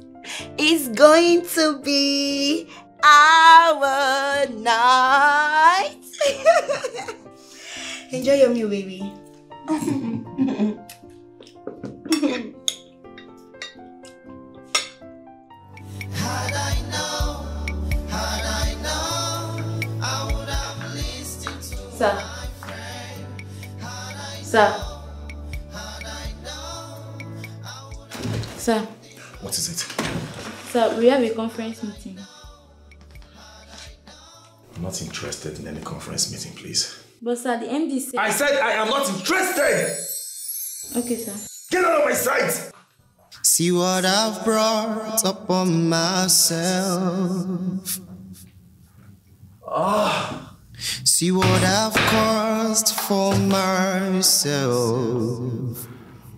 Speaker 15: is going to be our night. Enjoy your meal, baby.
Speaker 14: Had I known, I would have listened to
Speaker 16: Sir.
Speaker 14: my friend.
Speaker 16: Sir. Sir.
Speaker 3: What is it?
Speaker 16: Sir, we have a conference meeting.
Speaker 3: I'm not interested in any conference meeting, please.
Speaker 16: But sir, the MD said...
Speaker 3: I said I am not interested!
Speaker 16: Okay, sir.
Speaker 3: Get out of my sight!
Speaker 14: See what I've brought upon myself. See what I've caused for myself.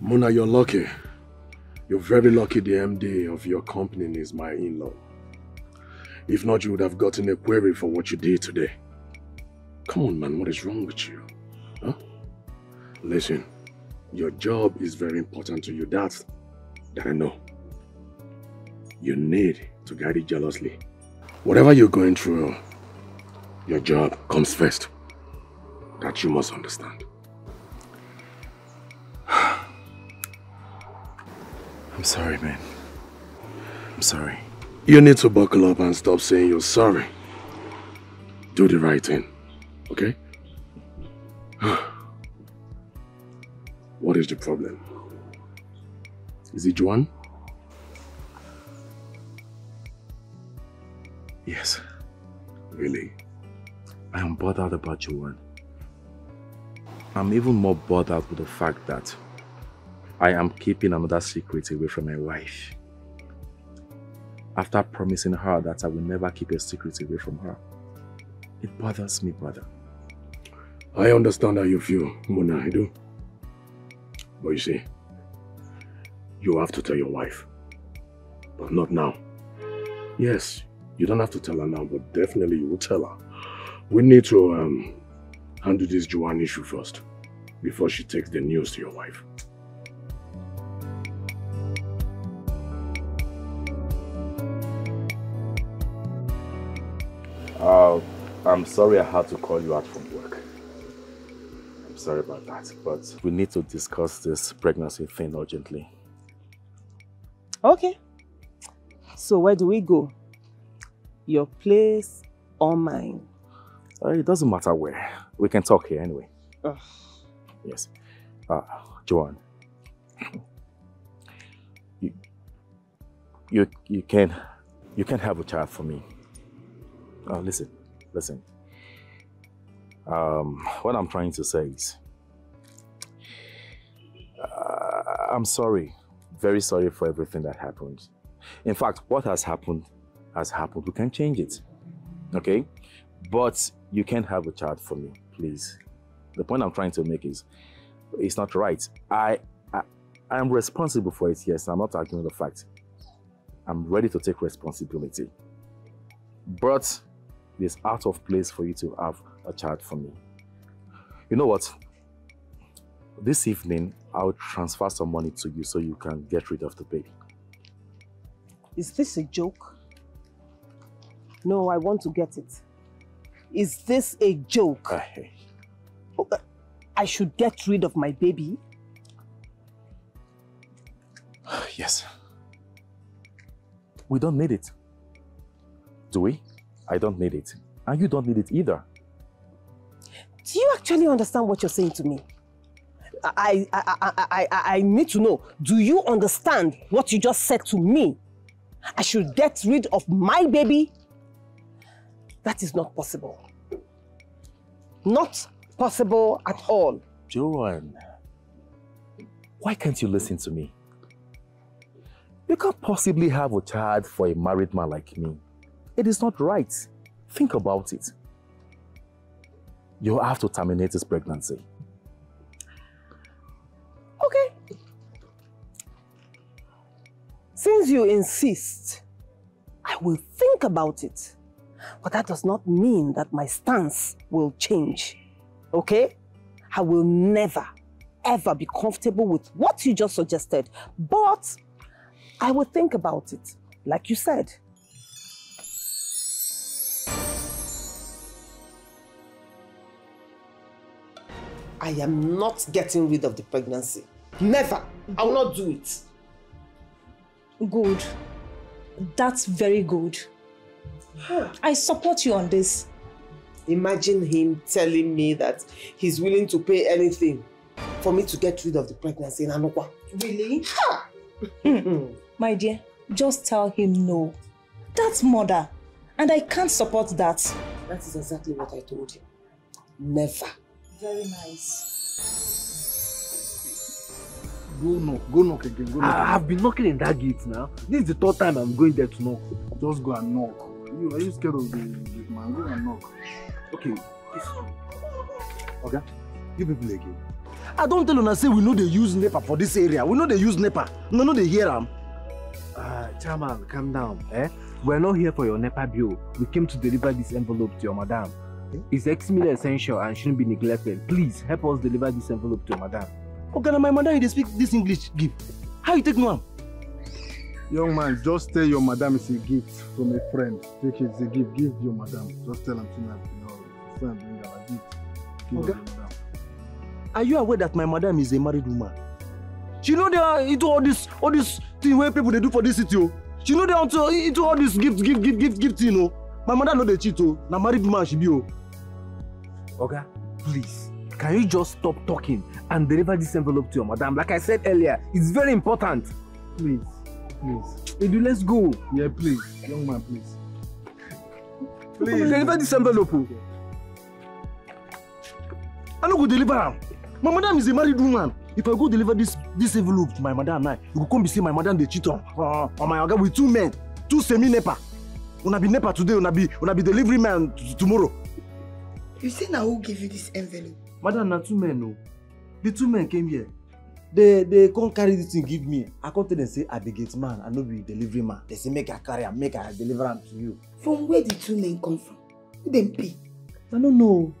Speaker 4: Mona, you're lucky. You're very lucky the MD of your company is my in-law. If not, you would have gotten a query for what you did today. Come on, man, what is wrong with you? Huh? Listen, your job is very important to you. That's that I know. You need to guide it jealously. Whatever you're going through, your job comes first. That you must understand.
Speaker 3: I'm sorry, man. I'm sorry.
Speaker 4: You need to buckle up and stop saying you're sorry. Do the right thing, okay? What is the problem? Is it Juan?
Speaker 3: Yes.
Speaker 4: Really?
Speaker 3: I am bothered about Juan. I'm even more bothered with the fact that I am keeping another secret away from my wife. After promising her that I will never keep a secret away from her. It bothers me, brother.
Speaker 4: I understand how you feel, Mona, I do. But you see, you have to tell your wife. But not now. Yes, you don't have to tell her now, but definitely you will tell her. We need to handle this Juan issue first, before she takes the news to your wife.
Speaker 3: I'm sorry I had to call you out from work. I'm sorry about that, but we need to discuss this pregnancy thing urgently.
Speaker 2: Okay. So where do we go? Your place or mine?
Speaker 3: It doesn't matter where. We can talk here anyway.
Speaker 2: Ugh.
Speaker 3: Yes. Joanne. You can have a child for me. Listen. What I'm trying to say is, I'm sorry, very sorry for everything that happened. In fact, what has happened has happened. We can change it, okay? But you can't have a child for me, please. The point I'm trying to make is, it's not right. I am responsible for it, yes. I'm not arguing the fact. I'm ready to take responsibility. But it's out of place for you to have a child for me. You know what? This evening, I'll transfer some money to you so you can get rid of the baby.
Speaker 2: Is this a joke? No, I want to get it. Is this a joke? I should get rid of my baby?
Speaker 3: Yes. We don't need it. Do we? I don't need it. And you don't need it either.
Speaker 2: Do you actually understand what you're saying to me? I need to know. Do you understand what you just said to me? I should get rid of my baby? That is not possible. Not possible at all.
Speaker 3: Joanne, why can't you listen to me? You can't possibly have a child for a married man like me. It is not right. Think about it. You have to terminate this pregnancy.
Speaker 2: Okay. Since you insist, I will think about it. But that does not mean that my stance will change. Okay? I will never, ever be comfortable with what you just suggested. But I will think about it, like you said. I am not getting rid of the pregnancy. Never. I will not do it.
Speaker 5: Good. That's very good. I support you on this.
Speaker 2: Imagine him telling me that he's willing to pay anything for me to get rid of the pregnancy in Anokwa. Really? Ha!
Speaker 5: My dear, just tell him no. That's murder. And I can't support that.
Speaker 2: That is exactly what I told him. Never.
Speaker 5: Very nice.
Speaker 9: Go knock again. Go knock.
Speaker 6: I've been knocking in that gate now. This is the third time I'm going there to knock.
Speaker 9: Just go and knock. Are you scared of the man? Go and knock.
Speaker 6: Okay.
Speaker 9: Okay. You people again. I don't tell you say we know they use NEPA for this area. We know they use NEPA. No, they hear them.
Speaker 6: Chairman, calm down. We're not here for your NEPA bill. We came to deliver this envelope to your madam. It's extremely essential and shouldn't be neglected. Please help us deliver this envelope to your madam.
Speaker 9: Okay, now my madam, they speak this English. Give. How you take no?
Speaker 13: Young man, just tell your madam it's a gift from a friend. Take it, it's a gift. Give your madam. Just tell him tonight, friend bring her a gift. Give her your madam.
Speaker 9: Are you aware that my madam is a married woman? She know they are into all this thing where people they do for this city. Oh. She know they are into all this gift, you know. My mother know they cheat. Oh. Now married woman she be. Oh.
Speaker 8: Okay, please, can you just stop talking and deliver this envelope to your madam? Like I said earlier, it's very important.
Speaker 13: Please.
Speaker 8: Edu, let's go.
Speaker 13: Yeah, please. Young man, please.
Speaker 9: Please. Deliver this envelope. Oh. I don't go deliver am. My madam is a married woman. If I go deliver this envelope to my madam now, you go come be say my madam they cheat on my oga with 2 men, 2 semi-nepa. Una be nepa today, una be delivery man tomorrow.
Speaker 15: You say now who give you this envelope?
Speaker 9: Madam, na 2 men no. The 2 men came here. They can't carry this thing give me. I can't tell them say I be gate man, I no be delivery man. They say make I carry am, make I deliver am to you.
Speaker 15: From where the 2 men come from? Who them pay?
Speaker 9: I don't know.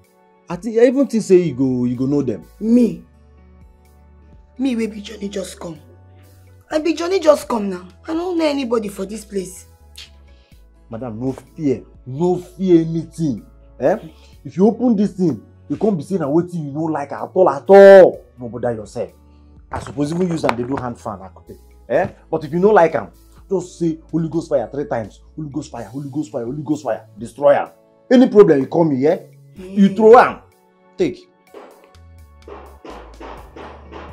Speaker 9: I even think say you go know them.
Speaker 15: Me wey be Johnny just come. I be Johnny just come now. I don't know anybody for this place.
Speaker 9: Madam, no fear anything. If you open this thing, you can't be saying na wetin you no like at all. No bother yourself. I suppose even use them they do hand fan. But if you no like them, just say Holy Ghost fire 3 times. Holy Ghost fire, Holy Ghost fire, Holy Ghost fire. Destroy am. Any problem you call me, you throw am. Take.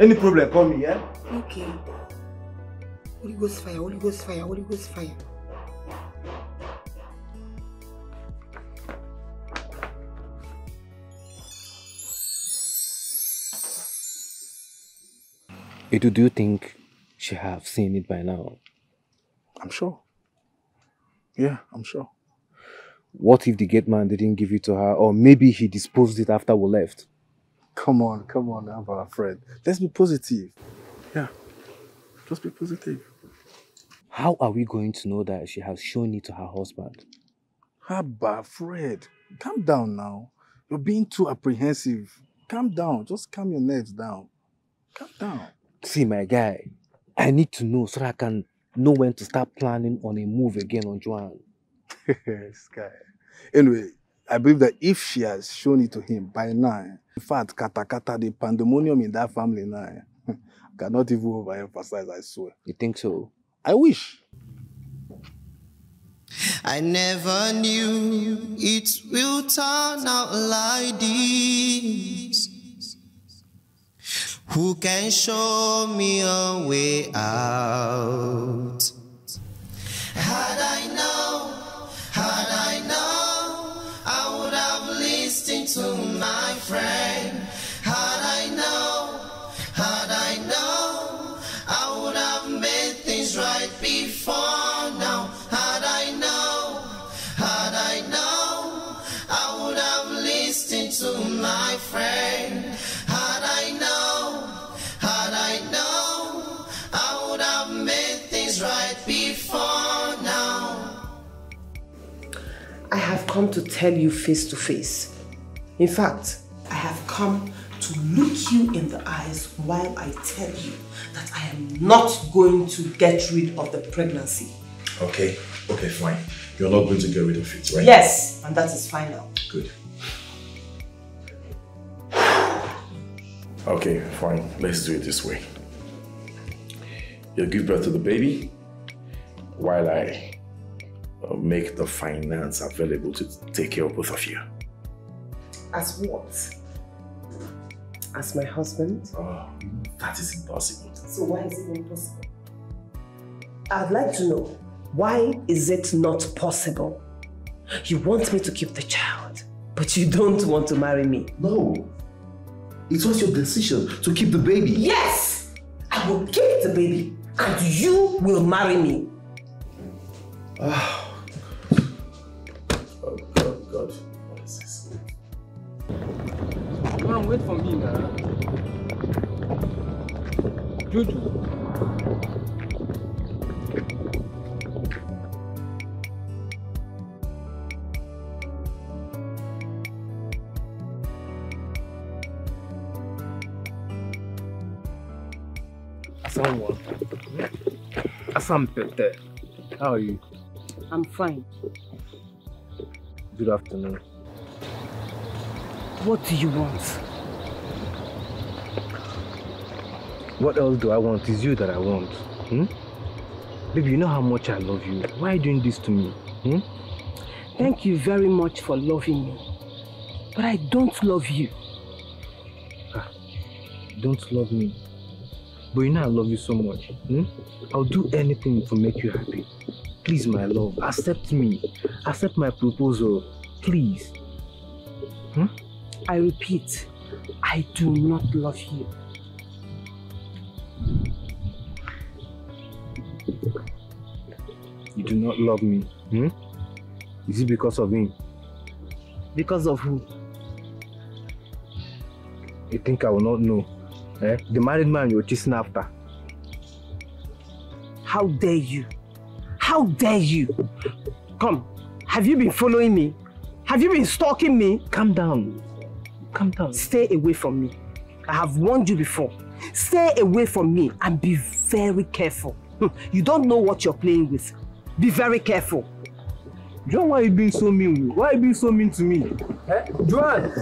Speaker 9: Any problem, call me,
Speaker 15: Okay. Holy Ghost fire, Holy Ghost fire, Holy Ghost fire.
Speaker 8: Edu, do you think she have seen it by now?
Speaker 13: I'm sure. Yeah, I'm sure.
Speaker 8: What if the gate man didn't give it to her, or maybe he disposed it after we left?
Speaker 13: Come on, our friend. Let's be positive. Yeah, just be positive.
Speaker 8: How are we going to know that she has shown it to her husband?
Speaker 13: Haba, Fred, calm down now. You're being too apprehensive. Calm down. Just calm your nerves down. Calm down.
Speaker 8: See, my guy, I need to know so that I can know when to start planning on a move again on Joanne.
Speaker 13: Sky. Anyway, I believe that if she has shown it to him by now, in fact, the pandemonium in that family now, cannot even overemphasize, I swear.
Speaker 8: You think so?
Speaker 13: I wish.
Speaker 14: I never knew it will turn out like this. Who can show me a way out? Had I known, I would have listened to my friend. Had I known, I would have made things right before now. Had I known, I would have listened to my friend. Had I known, I would have made things right before now.
Speaker 17: I have come to tell you face to face. In fact, I have come to look you in the eyes while I tell you that I am not going to get rid of the pregnancy.
Speaker 3: Okay, fine. You're not going to get rid of it, right?
Speaker 17: Yes, and that is final.
Speaker 3: Good. Okay, fine. Let's do it this way. You'll give birth to the baby while I make the finance available to take care of both of you.
Speaker 17: As what? As my husband?
Speaker 3: Oh, that is impossible.
Speaker 17: So why is it impossible? I'd like to know, why is it not possible? You want me to keep the child, but you don't want to marry me.
Speaker 3: No. It was your decision to keep the baby.
Speaker 17: Yes! I will keep the baby, and you will marry me.
Speaker 3: Oh, God. What is this?
Speaker 6: Come on, wait for me now. Juju.
Speaker 8: Someone.
Speaker 6: Asampete, how are you?
Speaker 2: I'm fine.
Speaker 6: Good afternoon.
Speaker 2: What do you want?
Speaker 6: What else do I want? It's you that I want. Baby, you know how much I love you. Why are you doing this to me?
Speaker 2: Thank you very much for loving me. But I don't love you.
Speaker 6: Don't love me. But you know I love you so much. I'll do anything to make you happy. Please, my love, accept me. Accept my proposal. Please.
Speaker 2: I repeat, I do not love you.
Speaker 6: You do not love me. Is it because of him?
Speaker 2: Because of who?
Speaker 6: You think I will not know? The married man you're chasing after.
Speaker 2: How dare you? How dare you? Come, have you been following me? Have you been stalking me?
Speaker 6: Calm down. Calm down.
Speaker 2: Stay away from me. I have warned you before. Stay away from me and be very careful. You don't know what you're playing with. Be very careful.
Speaker 6: John, why are you being so mean? Why are you being so mean to me? Joan!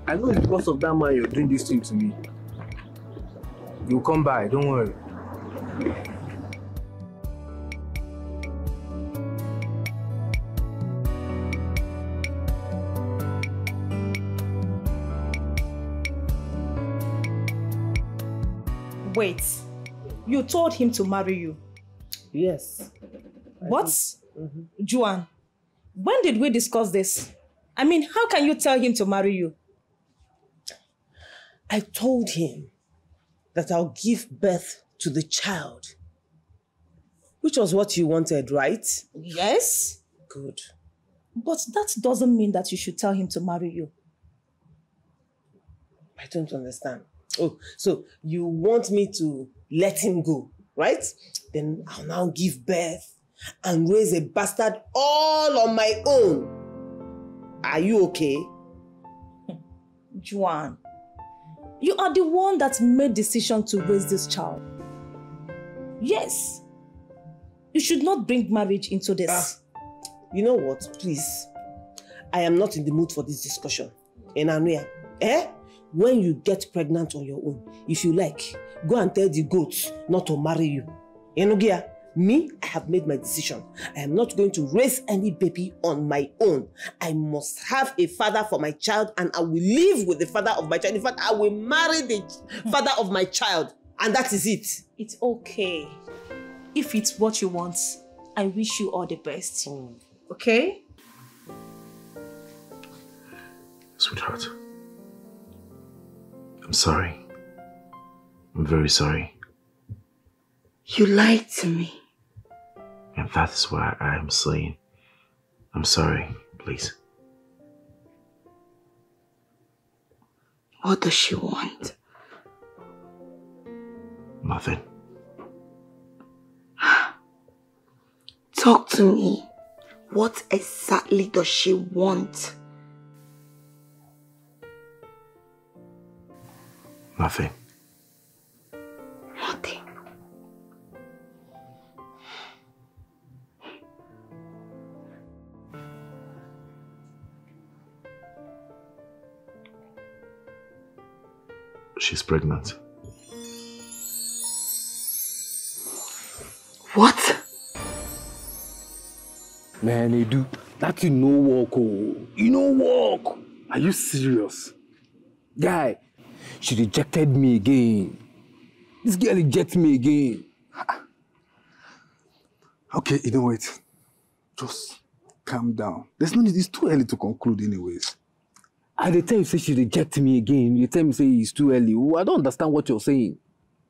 Speaker 6: I know it's because of that man you're doing this thing to me. You'll come by, don't worry.
Speaker 5: Wait, you told him to marry you?
Speaker 2: Yes.
Speaker 5: What? Juan, when did we discuss this? I mean, how can you tell him to marry you?
Speaker 17: I told him that I'll give birth to the child. Which was what you wanted, right?
Speaker 5: Yes.
Speaker 17: Good.
Speaker 5: But that doesn't mean that you should tell him to marry you.
Speaker 17: I don't understand. Oh, so you want me to let him go, right? Then I'll now give birth and raise a bastard all on my own. Are you okay?
Speaker 5: Juan, you are the one that made decision to raise this child. Yes. You should not bring marriage into this.
Speaker 17: You know what? Please. I am not in the mood for this discussion. Enanuya, when you get pregnant on your own, if you like, go and tell the goats not to marry you. Enugia, me, I have made my decision. I am not going to raise any baby on my own. I must have a father for my child and I will live with the father of my child. In fact, I will marry the father of my child. And that is it.
Speaker 5: It's okay. If it's what you want, I wish you all the best. Okay?
Speaker 3: Sweetheart, I'm sorry. I'm very sorry.
Speaker 15: You lied to me.
Speaker 3: And that is why I am saying, I'm sorry, please.
Speaker 15: What does she want?
Speaker 3: Nothing.
Speaker 15: Talk to me. What exactly does she want?
Speaker 3: Nothing.
Speaker 15: Nothing.
Speaker 3: She's pregnant.
Speaker 15: What?
Speaker 6: Man, Edu, that you no work, oh. You no work. Are you serious? Guy, she rejected me again. This girl rejected me again.
Speaker 13: Okay, you know what? Just calm down. There's no need, it's too early to conclude anyways.
Speaker 6: At the time you say she rejected me again, you tell me say it's too early. Oh, I don't understand what you're saying.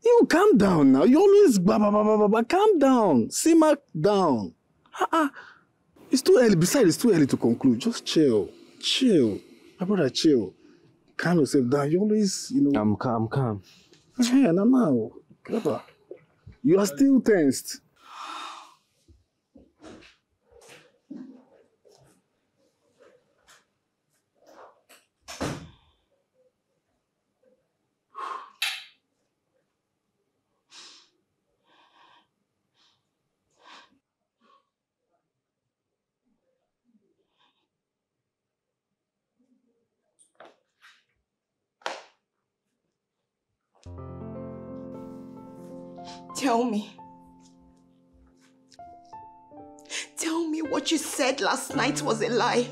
Speaker 13: You calm down now. You always calm down. Simmer down. It's too early. Besides, it's too early to conclude. Just chill. Chill. My brother, chill. Calm yourself down. You always, you know.
Speaker 6: I'm calm.
Speaker 13: Hey, now. You are still tensed.
Speaker 15: Tell me. Tell me what you said last night was a lie.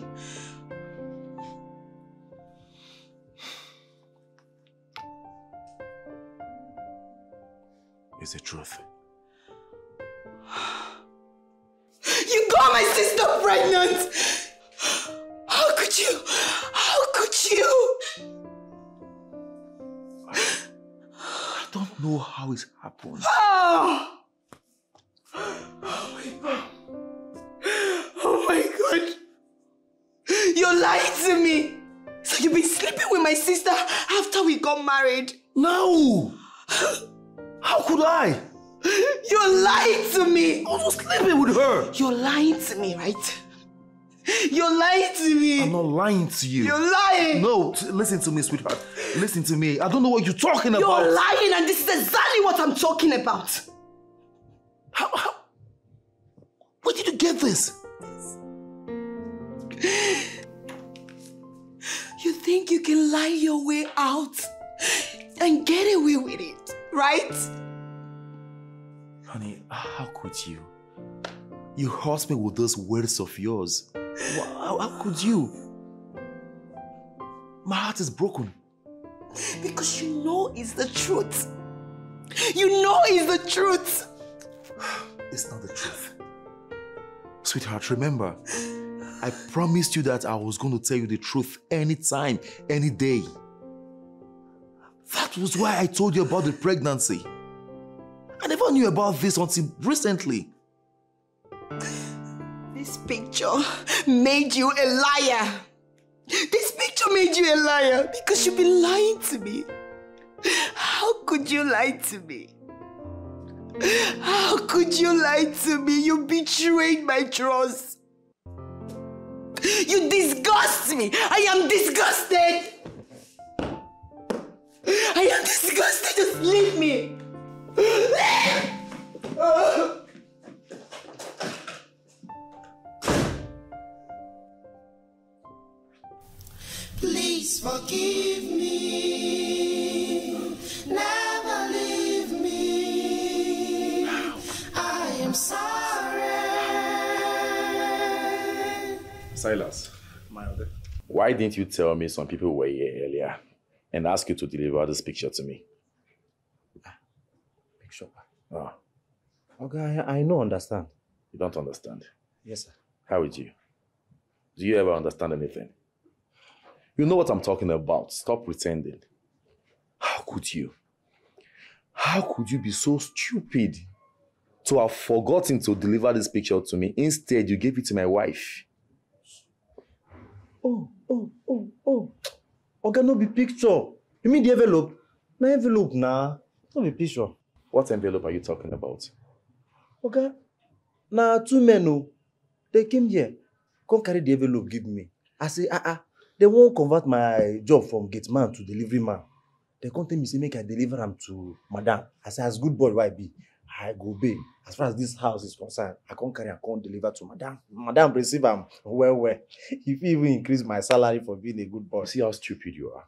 Speaker 3: It's the truth.
Speaker 15: You got my sister pregnant! How could you? How could you?
Speaker 3: I don't know how it happened.
Speaker 15: Oh! Oh my God. Oh my God. You're lying to me. So you've been sleeping with my sister after we got married?
Speaker 3: No! How could I?
Speaker 15: You're lying to me.
Speaker 3: I was sleeping with her.
Speaker 15: You're lying to me, right? You're lying to me.
Speaker 3: I'm not lying to you.
Speaker 15: You're lying.
Speaker 3: No, listen to me, sweetheart. Listen to me. I don't know what you're talking about.
Speaker 15: You're lying, and this is exactly what I'm talking about.
Speaker 3: How? Where did you get this?
Speaker 15: You think you can lie your way out and get away with it, right?
Speaker 3: Honey, how could you? You hurt me with those words of yours. How could you? My heart is broken.
Speaker 15: Because you know it's the truth. You know it's the truth.
Speaker 3: It's not the truth. Sweetheart, remember, I promised you that I was going to tell you the truth anytime, any day. That was why I told you about the pregnancy. I never knew about this until recently.
Speaker 15: This picture made you a liar. This picture made you a liar because you've been lying to me. How could you lie to me? How could you lie to me? You betrayed my trust. You disgust me. I am disgusted. I am disgusted. Just leave me.
Speaker 14: Please forgive me, never leave me. I am sorry.
Speaker 3: Silas, why didn't you tell me some people were here earlier and ask you to deliver this picture to me?
Speaker 9: Picture?
Speaker 3: Oh.
Speaker 9: Okay, I don't understand.
Speaker 3: You don't understand?
Speaker 9: Yes, sir.
Speaker 3: How would you? Do you ever understand anything? You know what I'm talking about. Stop pretending. How could you? How could you be so stupid to have forgotten to deliver this picture to me? Instead, you gave it to my wife.
Speaker 9: Oh. Okay, no be picture. You mean the envelope? No envelope, nah. No be picture.
Speaker 3: What envelope are you talking about?
Speaker 9: Okay. Now, two men, no. They came here. Come carry the envelope, give me. I say, they won't convert my job from gate man to delivery man. They come tell me, say, make I deliver them to madam. I say, as good boy, why be? I go obey. As far as this house is concerned, I can't carry and can't deliver to madam. Madam receive them well. If you even increase my salary for being a good boy.
Speaker 3: You see how stupid you are?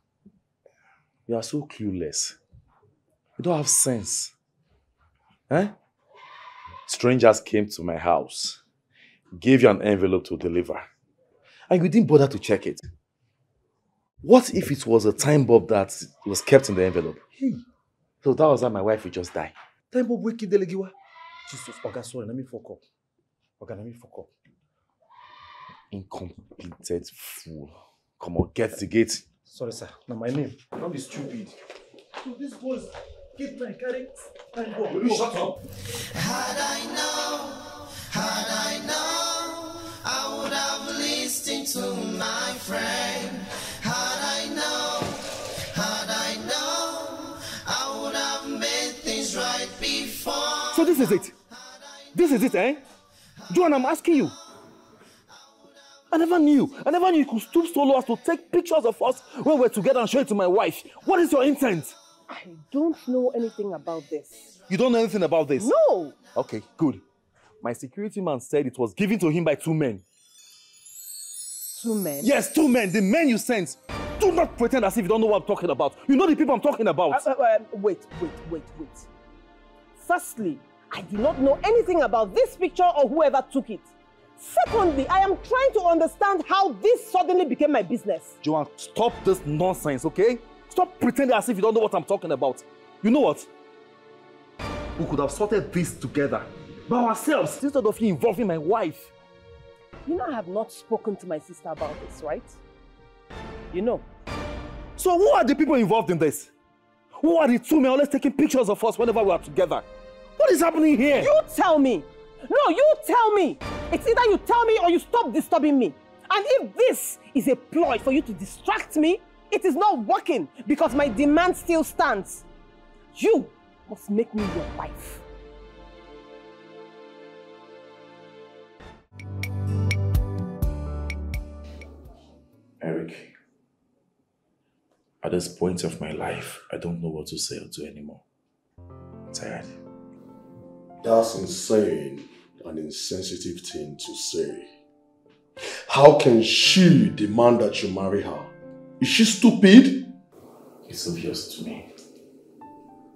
Speaker 3: You are so clueless. You don't have sense. Eh? Strangers came to my house, gave you an envelope to deliver, and you didn't bother to check it. What if it was a time bomb that was kept in the envelope?
Speaker 9: Hey.
Speaker 3: So that was how my wife would just die.
Speaker 9: Time bomb wicked delegiwa. Jesus, okay, sorry, let me fuck up.
Speaker 3: Incompetent fool. Come on, get the gate.
Speaker 9: Sorry, sir. Now my name. Don't be stupid. So this boys get my carry time bomb. Will you shut up?
Speaker 14: Had I known, I would have listened to my friend. Had I known, I would have made things right before.
Speaker 1: So this is it? This is it, eh? Joan, I'm asking you. I never knew you could stoop so low as to take pictures of us when we're together and show it to my wife. What is your intent?
Speaker 2: I don't know anything about this.
Speaker 1: You don't know anything about this?
Speaker 2: No!
Speaker 1: Okay, good. My security man said it was given to him by 2 men.
Speaker 2: 2 men?
Speaker 1: Yes, 2 men. The men you sent. Do not pretend as if you don't know what I'm talking about. You know the people I'm talking about.
Speaker 2: Wait. Firstly, I did not know anything about this picture or whoever took it. Secondly, I am trying to understand how this suddenly became my business.
Speaker 1: Joanne, stop this nonsense, okay? Stop pretending as if you don't know what I'm talking about. You know what? We could have sorted this together by ourselves instead of you involving my wife.
Speaker 2: You know I have not spoken to my sister about this, right? You know.
Speaker 1: So who are the people involved in this? Who are the two men always taking pictures of us whenever we are together? What is happening here?
Speaker 2: You tell me. No, you tell me. It's either you tell me or you stop disturbing me. And if this is a ploy for you to distract me, it is not working because my demand still stands. You must make me your wife.
Speaker 3: Eric, at this point of my life, I don't know what to say or do anymore. I'm tired.
Speaker 4: That's insane, an insensitive thing to say. How can she demand that you marry her? Is she stupid?
Speaker 3: It's obvious to me.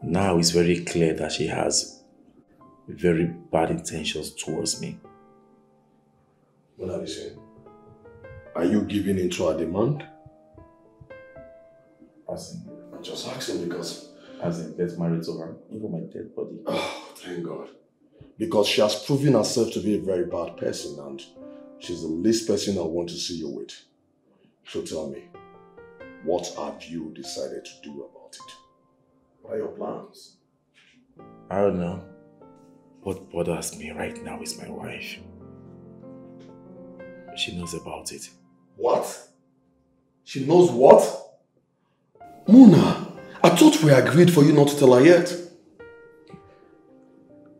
Speaker 3: Now it's very clear that she has very bad intentions towards me.
Speaker 4: Well, listen. Are you giving in to her demand? I'm just asking because...
Speaker 3: As in, get married to her, even my dead body.
Speaker 4: Oh, thank God. Because she has proven herself to be a very bad person and she's the least person I want to see you with. So tell me, what have you decided to do about it? What are your plans?
Speaker 3: I don't know. What bothers me right now is my wife. She knows about it.
Speaker 4: What? She knows what? Muna, I thought we agreed for you not to tell her yet.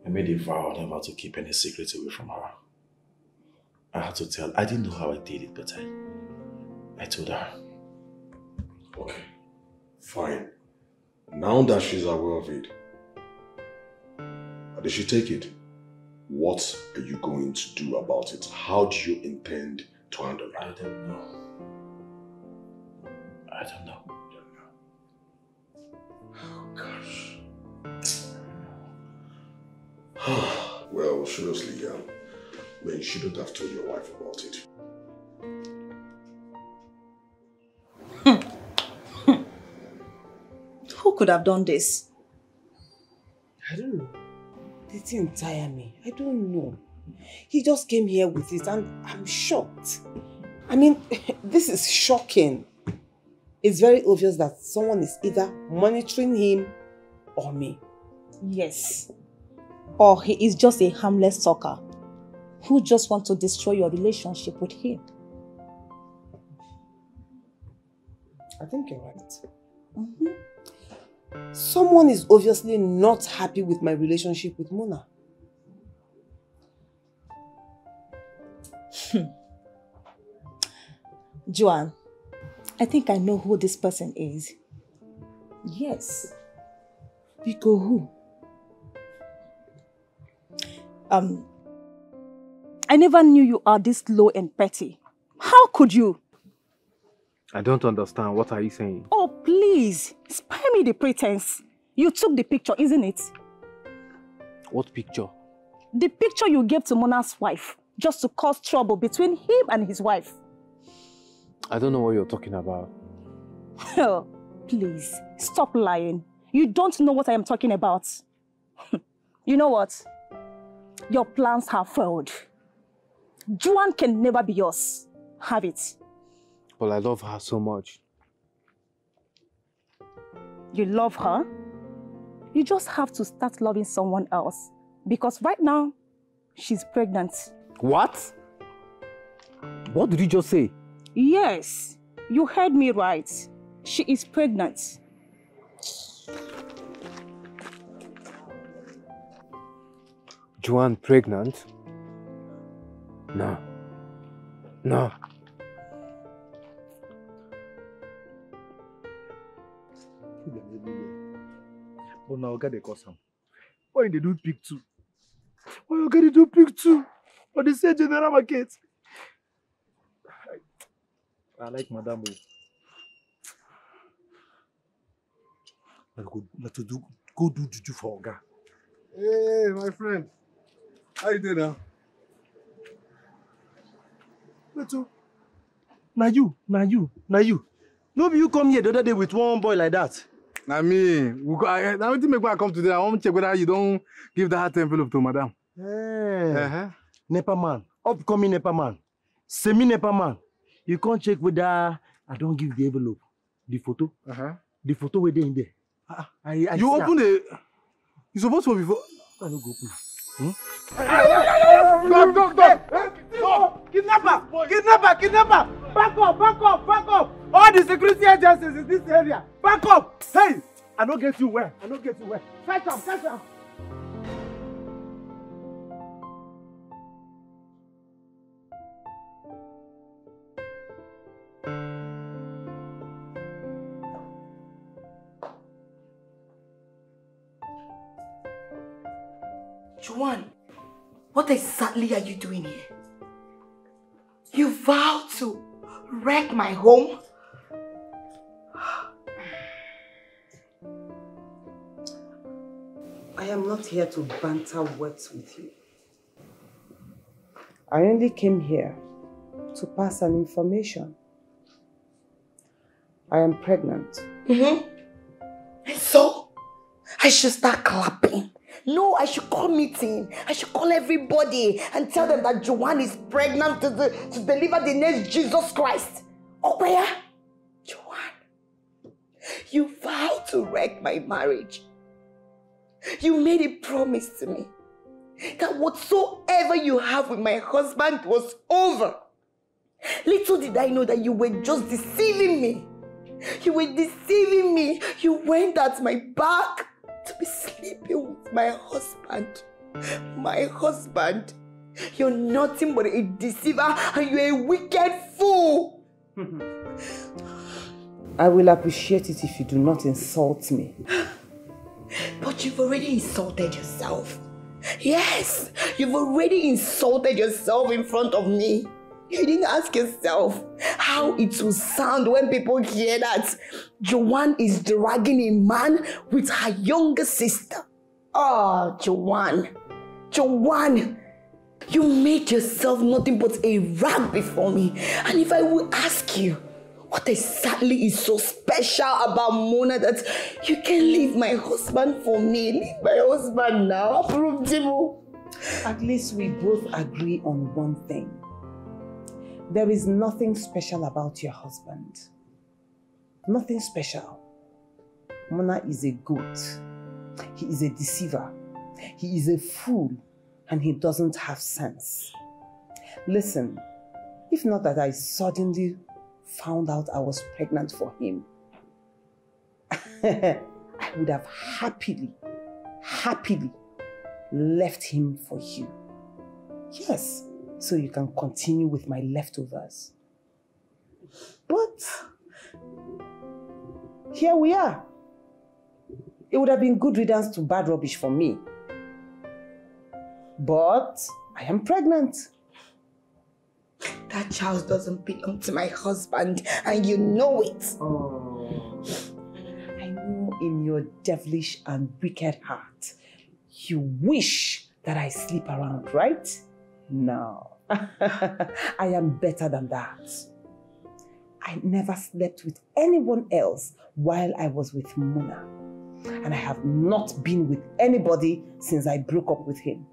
Speaker 3: I made a vow never to keep any secrets away from her. I had to tell. I didn't know how I did it, but I told her.
Speaker 4: Okay, fine. Now that she's aware of it, how did she take it? What are you going to do about it? How do you intend to handle it?
Speaker 3: I don't know. I don't know.
Speaker 4: Oh, gosh. Well, seriously, man, you shouldn't have told your wife about it.
Speaker 5: Who could have done this?
Speaker 17: I don't know. They didn't tire me. I don't know. He just came here with it and I'm shocked. I mean, this is shocking. It's very obvious that someone is either monitoring him or me.
Speaker 5: Yes. Or he is just a harmless sucker who just wants to destroy your relationship with him.
Speaker 17: I think you're right. Someone is obviously not happy with my relationship with Mona.
Speaker 5: Joanne, I think I know who this person is. Yes.
Speaker 17: Because who?
Speaker 5: I never knew you are this low and petty. How could you?
Speaker 6: I don't understand. What are you saying?
Speaker 5: Oh, please. Spare me the pretense. You took the picture, isn't it?
Speaker 6: What picture?
Speaker 5: The picture you gave to Mona's wife, just to cause trouble between him and his wife.
Speaker 6: I don't know what you're talking about.
Speaker 5: Oh, please, stop lying. You don't know what I am talking about. You know what? Your plans have failed. Joanne can never be yours. Have it.
Speaker 6: But I love her so much.
Speaker 5: You love her? You just have to start loving someone else. Because right now, she's pregnant.
Speaker 1: What? What did you just say?
Speaker 5: Yes, you heard me right. She is pregnant.
Speaker 6: Joanne pregnant? No. No.
Speaker 9: But now get the custom. Why they do pick two? Why you get to pick two? But they say general market. I like Madame. Go do juju for Oga.
Speaker 13: Hey, my friend. How you doing now?
Speaker 9: Now you. No be you come here the other day with one boy like that.
Speaker 13: I mean, now make I come today. I want to check whether you don't give that envelope to madam.
Speaker 9: Hey. Nepa man, upcoming Nepa man, semi-Nepa man. You can't check whether I don't give the envelope. The photo. The photo where they in there.
Speaker 13: You open the... You supposed to before...
Speaker 9: I don't go open.
Speaker 18: Go! Kidnapper! Back up! All the security agencies in this area, back up! Hey! I don't get you where. Catch up!
Speaker 15: Juan, what exactly are you doing here? You vowed to wreck my home?
Speaker 17: I am not here to banter words with you. I only came here to pass an information. I am pregnant.
Speaker 15: And so, I should start clapping. No, I should call meeting. I should call everybody and tell them that Joanne is pregnant to deliver the next Jesus Christ. Oh, where? Joanne, you vowed to wreck my marriage. You made a promise to me that whatsoever you have with my husband was over. Little did I know that you were just deceiving me. You were deceiving me. You went at my back to be sleeping with my husband. My husband. You're nothing but a deceiver and you're a wicked fool.
Speaker 17: I will appreciate it if you do not insult me.
Speaker 15: But you've already insulted yourself. Yes, you've already insulted yourself in front of me. You didn't ask yourself how it will sound when people hear that Joanne is dragging a man with her younger sister. Oh, Joanne, you made yourself nothing but a rag before me. And if I will ask you, what exactly is so special about Mona that you can leave my husband for me? Leave my husband now.
Speaker 17: At least we both agree on one thing. There is nothing special about your husband. Nothing special. Mona is a goat. He is a deceiver. He is a fool. And he doesn't have sense. Listen, if not that I suddenly found out I was pregnant for him, I would have happily left him for you. Yes, so you can continue with my leftovers. But here we are. It would have been good riddance to bad rubbish for me. But I am pregnant.
Speaker 15: That child doesn't belong to my husband, and you know it.
Speaker 17: Oh. I know in your devilish and wicked heart, you wish that I sleep around, right? No. I am better than that. I never slept with anyone else while I was with Mona. And I have not been with anybody since I broke up with him.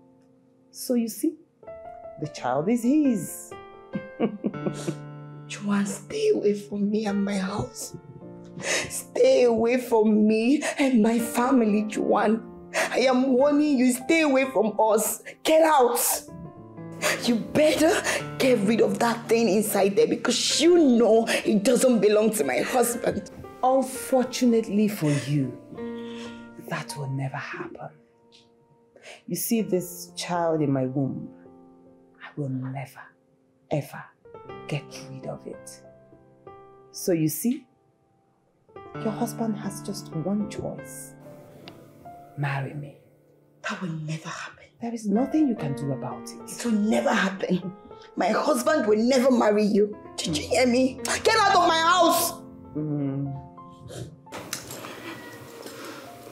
Speaker 17: So you see, the child is his.
Speaker 15: Joanne, stay away from me and my house. Stay away from me and my family, Joanne. I am warning you, stay away from us. Get out. You better get rid of that thing inside there because you know it doesn't belong to my husband.
Speaker 17: Unfortunately for you, that will never happen. You see this child in my womb, I will never, ever get rid of it. So you see, your husband has just one choice. Marry me.
Speaker 15: That will never happen.
Speaker 17: There is nothing you can do about it.
Speaker 15: It will never happen. My husband will never marry you. Did you hear me? Get out of my house!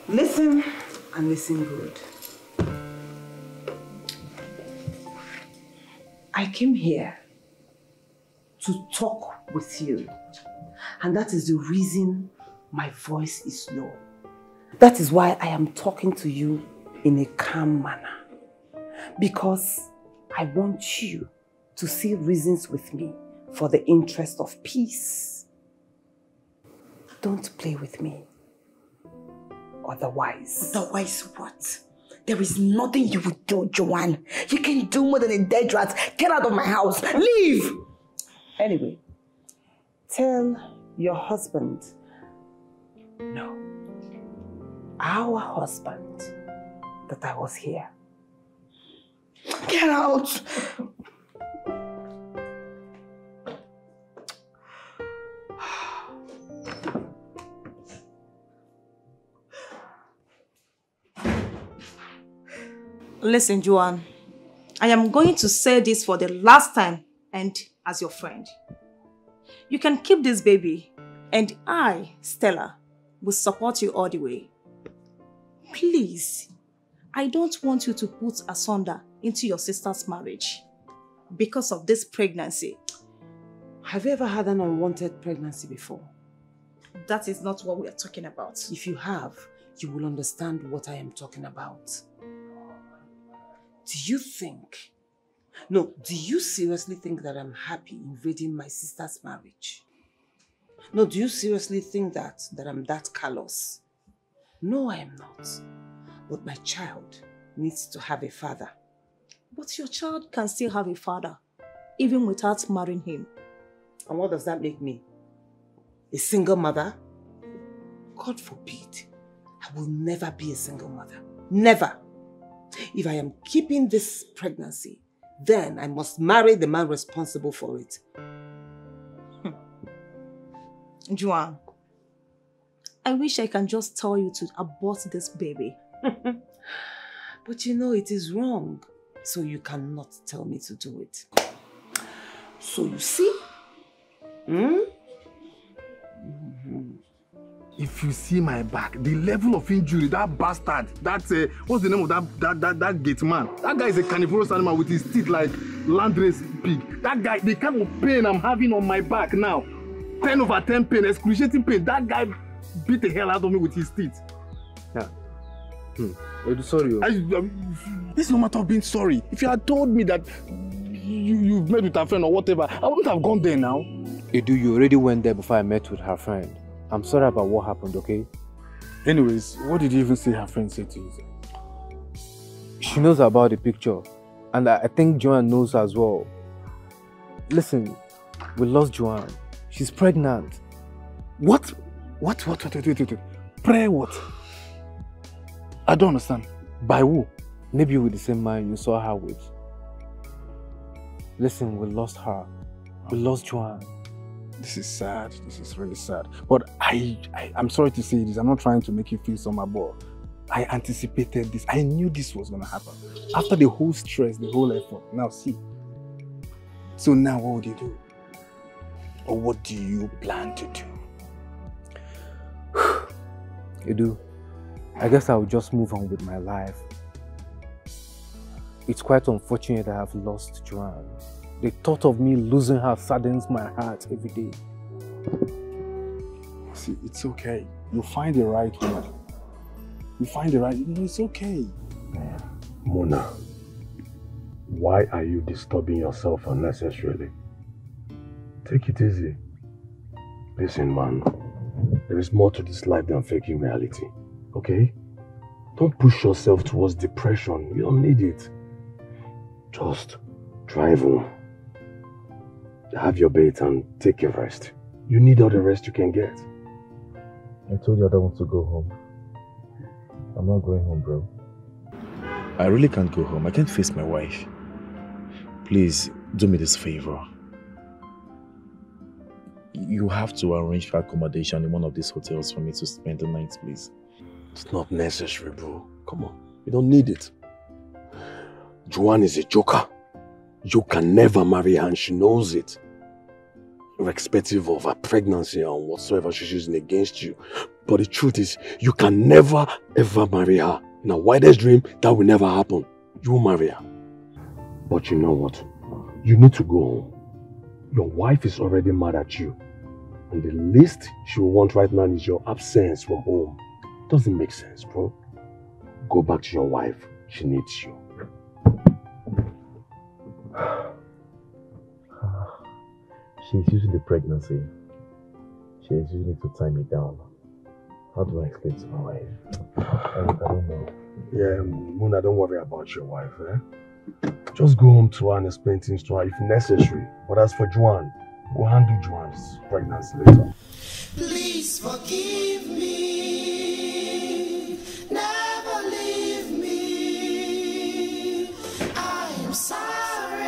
Speaker 17: Listen and listen good. I came here to talk with you. And that is the reason my voice is low. That is why I am talking to you in a calm manner. Because I want you to see reasons with me for the interest of peace. Don't play with me. Otherwise.
Speaker 7: Otherwise what? There is nothing you would do, Joanne. You can do more than a dead rat. Get out of my house. Leave!
Speaker 17: Anyway, tell your husband, no, our husband, that I was here.
Speaker 7: Get out!
Speaker 5: Listen, Joanne, I am going to say this for the last time and as your friend. You can keep this baby and I, Stella, will support you all the way. Please, I don't want you to put asunder into your sister's marriage because of this pregnancy.
Speaker 17: Have you ever had an unwanted pregnancy before?
Speaker 5: That is not what we are talking about.
Speaker 17: If you have, you will understand what I am talking about. Do you seriously think that I'm happy invading my sister's marriage? No, do you seriously think that I'm that callous? No, I am not. But my child needs to have a father.
Speaker 5: But your child can still have a father, even without marrying him.
Speaker 17: And what does that make me? A single mother? God forbid. I will never be a single mother. Never. If I am keeping this pregnancy, then I must marry the man responsible for it.
Speaker 5: Joanne, I wish I can just tell you to abort this baby.
Speaker 17: But you know it is wrong, so you cannot tell me to do it. So you see?
Speaker 13: If you see my back, the level of injury, that bastard, that's what's the name of that gate man? That guy is a carnivorous animal with his teeth like landrace pig. That guy, the kind of pain I'm having on my back now, 10 over 10 pain, excruciating pain. That guy beat the hell out of me with his teeth.
Speaker 6: Yeah. Sorry.
Speaker 13: This is no matter of being sorry. If you had told me that you've met with her friend or whatever, I wouldn't have gone there now.
Speaker 6: Edu, you already went there before I met with her friend. I'm sorry about what happened, okay?
Speaker 13: Anyways, what did you even say her friend said to you?
Speaker 6: She knows about the picture. And I think Joanne knows as well. Listen, we lost Joanne. She's pregnant.
Speaker 13: What? Wait. Pray what? I don't understand. By who?
Speaker 6: Maybe with the same man you saw her with. Listen, we lost her. We lost Joanne.
Speaker 13: This is sad. This is really sad. But I'm sorry to say this. I'm not trying to make you feel somehow, but I anticipated this. I knew this was going to happen. After the whole stress, the whole effort. Now see. So now what would you do? Or what do you plan to do?
Speaker 6: Edu, I guess I'll just move on with my life. It's quite unfortunate I have lost Joanne. The thought of me losing her saddens my heart every day.
Speaker 13: See, it's okay. You'll find the right woman. You find the right... it's okay.
Speaker 4: Mona, why are you disturbing yourself unnecessarily? Take it easy. Listen, man. There is more to this life than faking reality. Okay? Don't push yourself towards depression. You don't need it. Just drive home. Have your bait and take a rest. You need all the rest you can get.
Speaker 1: I told you I don't want to go home. I'm not going home, bro.
Speaker 3: I really can't go home. I can't face my wife. Please, do me this favor. You have to arrange for accommodation in one of these hotels for me to spend the night, please.
Speaker 4: It's not necessary, bro. Come on. You don't need it. Joanne is a joker. You can never marry her and she knows it. Irrespective of her pregnancy and whatsoever she's using against you. But the truth is, you can never ever marry her. In her wildest dream, that will never happen. You will marry her. But you know what? You need to go home. Your wife is already mad at you. And the least she will want right now is your absence from home. Doesn't make sense, bro. Go back to your wife. She needs you.
Speaker 3: She's using the pregnancy. She is using it to tie me down. How do I explain to my wife? I don't know.
Speaker 4: Yeah, Muna, don't worry about your wife, eh? Just go home to her and explain things to her if necessary. But as for Joanne, go handle Joanne's pregnancy later.
Speaker 14: Please forgive me. Never leave me. I am sorry.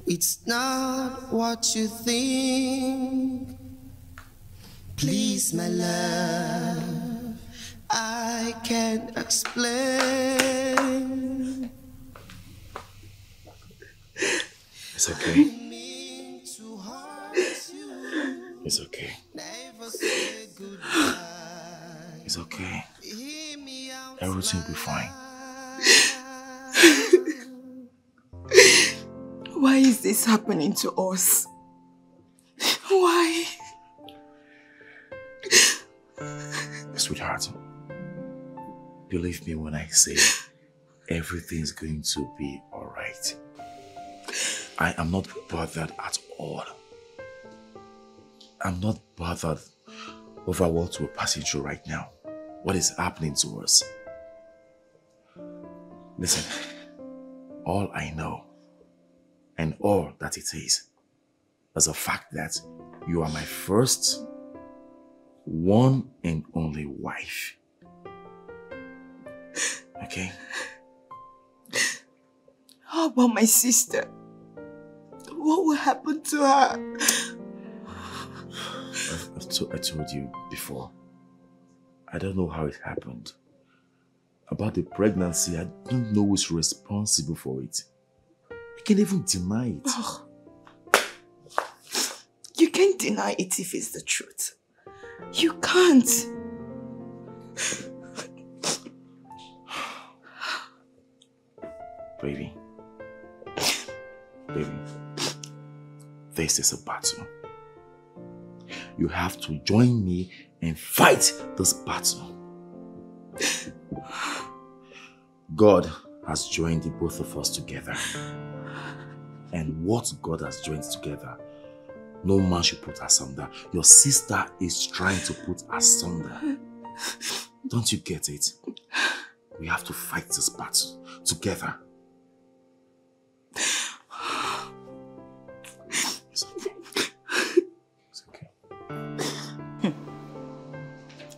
Speaker 14: It's not what you think. Please, my love, I can't explain.
Speaker 3: It's okay. It's okay. It's okay. Everything will be fine.
Speaker 15: Why is this happening to us? Why?
Speaker 3: Sweetheart, believe me when I say everything's going to be alright. I am not bothered at all. I'm not bothered over what we're passing through right now. What is happening to us? Listen, all I know and all that it is the fact that you are my first, one and only wife. Okay?
Speaker 15: How about my sister? What will happen to her?
Speaker 3: I told you before. I don't know how it happened. About the pregnancy, I don't know who's responsible for it. I can't even deny it.
Speaker 15: Oh. You can't deny it if it's the truth. You can't.
Speaker 3: Baby, this is a battle. You have to join me and fight this battle. God has joined the both of us together. And what God has joined together, no man should put asunder. Your sister is trying to put asunder. Don't you get it? We have to fight this battle together.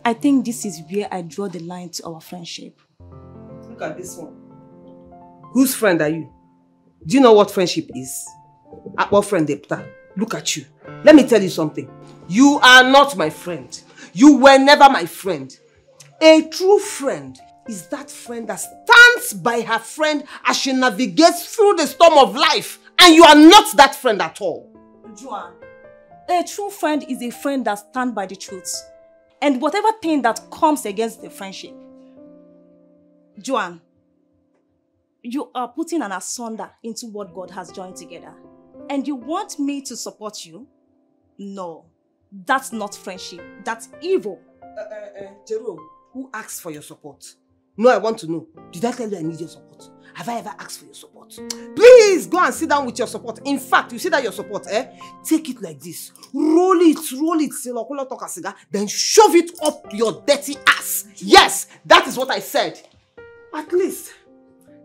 Speaker 5: I think this is where I draw the line to our friendship.
Speaker 2: Look at this one. Whose friend are you? Do you know what friendship is? What friend they put? Look at you. Let me tell you something. You are not my friend. You were never my friend. A true friend is that friend that stands by her friend as she navigates through the storm of life. And you are not that friend at all.
Speaker 5: Joanne, a true friend is a friend that stands by the truth. And whatever thing that comes against the friendship. Joanne, you are putting an asunder into what God has joined together. And you want me to support you? No, that's not friendship. That's evil.
Speaker 2: Jerome, who asked for your support? No, I want to know. Did I tell you I need your support? Have I ever asked for your support? Please go and sit down with your support. In fact, you see that your support, take it like this. Roll it, then shove it up your dirty ass. Yes, that is what I said. At least,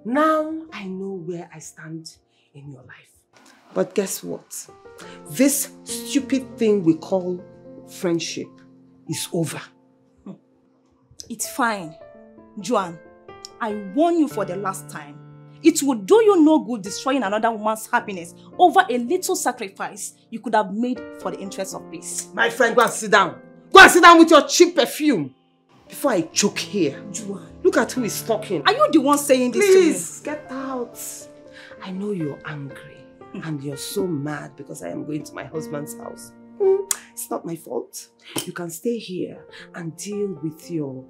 Speaker 2: now I know where I stand in your life. But guess what? This stupid thing we call friendship is over.
Speaker 5: It's fine. Joanne, I warn you for the last time. It would do you no good destroying another woman's happiness over a little sacrifice you could have made for the interest of peace.
Speaker 2: My friend, go and sit down. Go and sit down with your cheap perfume. Before I choke here.
Speaker 5: Joanne,
Speaker 2: look at who is talking.
Speaker 5: Are you the one saying this to me?
Speaker 2: Please, get out. I know you're angry. And you're so mad because I am going to my husband's house. It's not my fault. You can stay here and deal with your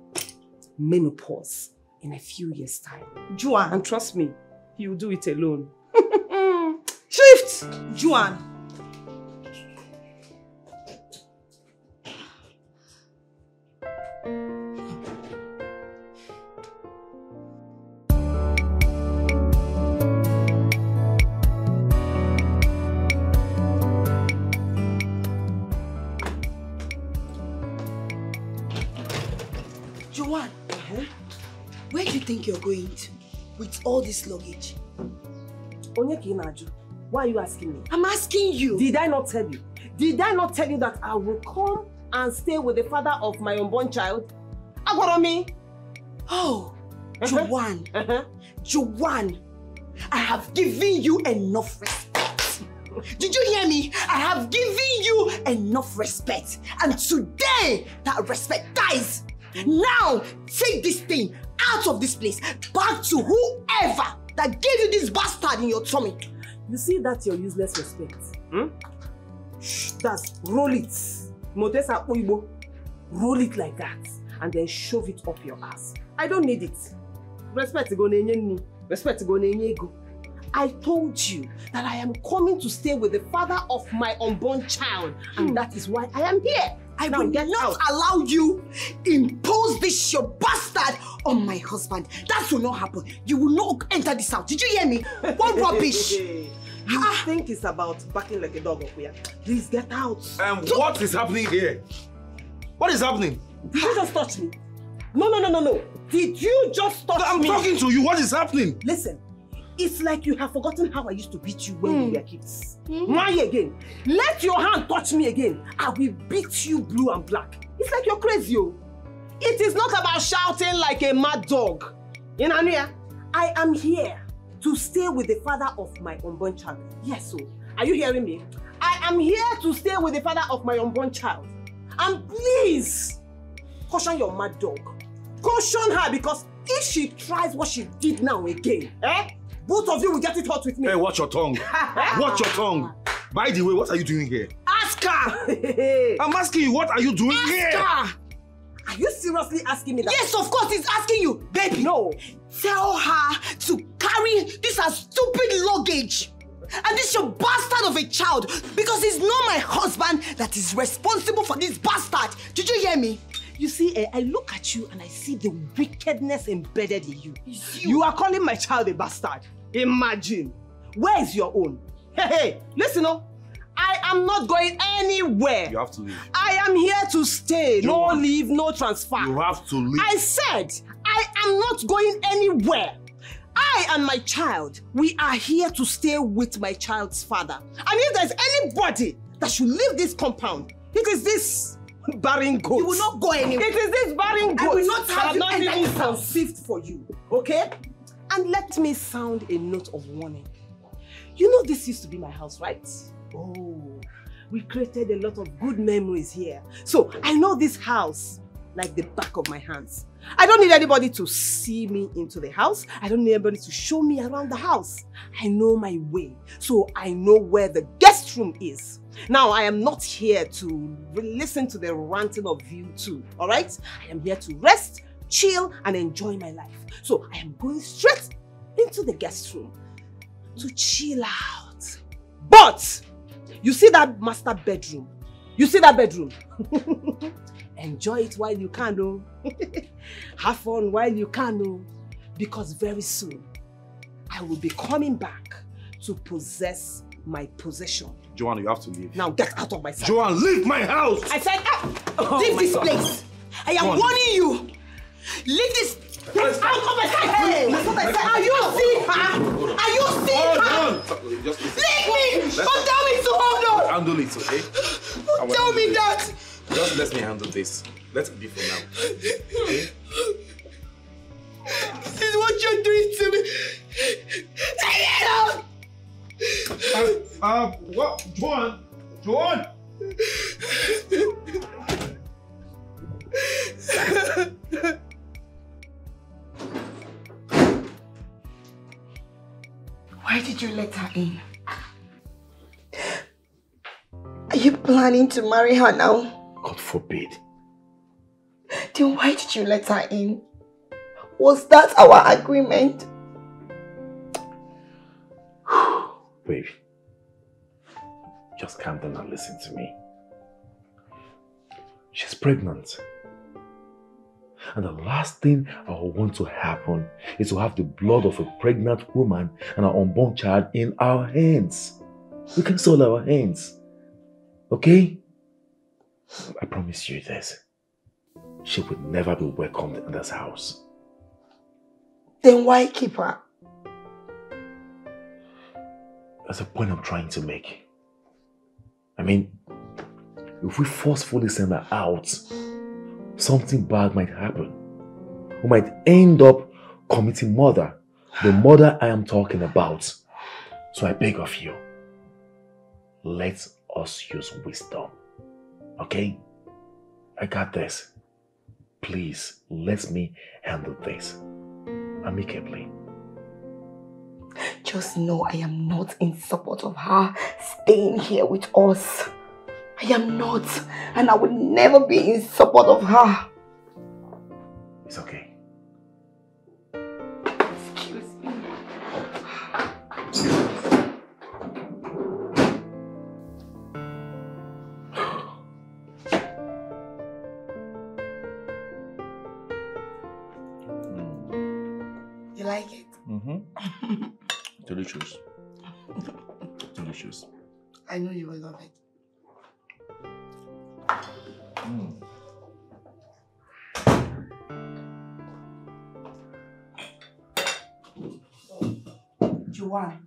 Speaker 2: menopause. in a few years' time.
Speaker 12: Joanne.
Speaker 2: And trust me, he will do it alone. Shift!
Speaker 12: Joanne.
Speaker 15: Joanne, where do you think you're going to with all this luggage?
Speaker 2: Onyeki Naju, why are you asking me?
Speaker 15: I'm asking you.
Speaker 2: Did I not tell you? Did I not tell you that I will come and stay with the father of my unborn child? Agoromi.
Speaker 15: Oh, Joanne. Joanne, I have given you enough respect. Did you hear me? I have given you enough respect. And today, that respect dies. Now, take this thing out of this place, back to whoever that gave you this bastard in your tummy.
Speaker 2: You see, that's your useless respect. That's roll it. Motesa Oibo. Roll it like that and then shove it up your ass. I don't need it. Respect go nenye. Respect go nenye ego. I told you that I am coming to stay with the father of my unborn child, and that is why I am here.
Speaker 15: I will not allow you impose this your bastard on my husband. That will not happen. You will not enter this house. Did you hear me? What rubbish?
Speaker 2: You think it's about barking like a dog up here? Please get out.
Speaker 3: What is happening here? What is happening?
Speaker 2: Did you just touch me? No. Did you just touch me?
Speaker 3: I'm talking to you. What is happening?
Speaker 2: Listen. It's like you have forgotten how I used to beat you when we were kids. Why again? Let your hand touch me again. I will beat you blue and black. It's like you're crazy, yo. It is not about shouting like a mad dog. In Ania, I am here to stay with the father of my unborn child. Yes, so. Are you hearing me? I am here to stay with the father of my unborn child. And please, caution your mad dog. Caution her, because if she tries what she did now again, both of you will get it hot with me.
Speaker 3: Hey, watch your tongue. Watch your tongue. By the way, what are you doing here?
Speaker 2: Ask her!
Speaker 3: I'm asking you, what are you doing here?
Speaker 2: Ask her! Are you seriously asking me that?
Speaker 15: Yes, of course, he's asking you. Baby,
Speaker 2: no.
Speaker 15: Tell her to carry this stupid luggage. And this your bastard of a child. Because it's not my husband that is responsible for this bastard. Did you hear me?
Speaker 2: You see, I look at you and I see the wickedness embedded in you. You are calling my child a bastard. Imagine. Where is your own? Hey, listen up. I am not going anywhere.
Speaker 3: You have to leave.
Speaker 2: I am here to stay. No leave, no transfer.
Speaker 3: You have to leave.
Speaker 2: I said, I am not going anywhere. I and my child, we are here to stay with my child's father. And if there's anybody that should leave this compound, it is this barren goat.
Speaker 15: You will not go anywhere.
Speaker 2: It is this barren goat.
Speaker 15: I will not have you enter
Speaker 2: even
Speaker 15: this house.
Speaker 2: conceived for you, okay? And let me sound a note of warning. You know this used to be my house, right? Oh, we created a lot of good memories here. So I know this house like the back of my hands. I don't need anybody to see me into the house. I don't need anybody to show me around the house. I know my way, so I know where the guest room is. Now, I am not here to listen to the ranting of you two, all right? I am here to rest, chill, and enjoy my life. So I am going straight into the guest room to chill out. But, you see that master bedroom? You see that bedroom? Enjoy it while you can, oh. Have fun while you can, oh. Because very soon, I will be coming back to possess my possession.
Speaker 3: Joanne, you have to leave.
Speaker 2: Now get out of my sight.
Speaker 3: Joanne, leave my house!
Speaker 2: I said
Speaker 15: leave this place. I am warning you. Leave this.
Speaker 2: Get out of my sight! Hey, that's what I said. Are you seeing her? Are you seeing her?
Speaker 3: Just listen.
Speaker 15: Leave me! Don't tell me to hold on!
Speaker 3: Handle it, okay?
Speaker 15: Don't tell me that!
Speaker 3: Just let me handle this. Let it be for now. Okay?
Speaker 15: This is what you're doing to me! Take it out!
Speaker 3: What? Joanne? Joanne?
Speaker 15: Why did you let her in? Are you planning to marry her now?
Speaker 3: God forbid.
Speaker 15: Then why did you let her in?
Speaker 7: Was that our agreement?
Speaker 3: Baby, just calm down and listen to me. She's pregnant. And the last thing I want to happen is to have the blood of a pregnant woman and an unborn child in our hands. We can soil our hands. Okay? I promise you this. She would never be welcomed in this house.
Speaker 7: Then why keep her?
Speaker 3: That's a point I'm trying to make. I mean, if we forcefully send her out, something bad might happen. We might end up committing murder. The murder I am talking about. So I beg of you, let us use wisdom. Okay? I got this. Please, let me handle this amicably.
Speaker 7: Just know I am not in support of her staying here with us. I am not, and I will never be in support of her.
Speaker 3: It's okay.
Speaker 7: Excuse me. You like it?
Speaker 3: Mm-hmm. Delicious. Delicious.
Speaker 7: I know you will love it. Joanne,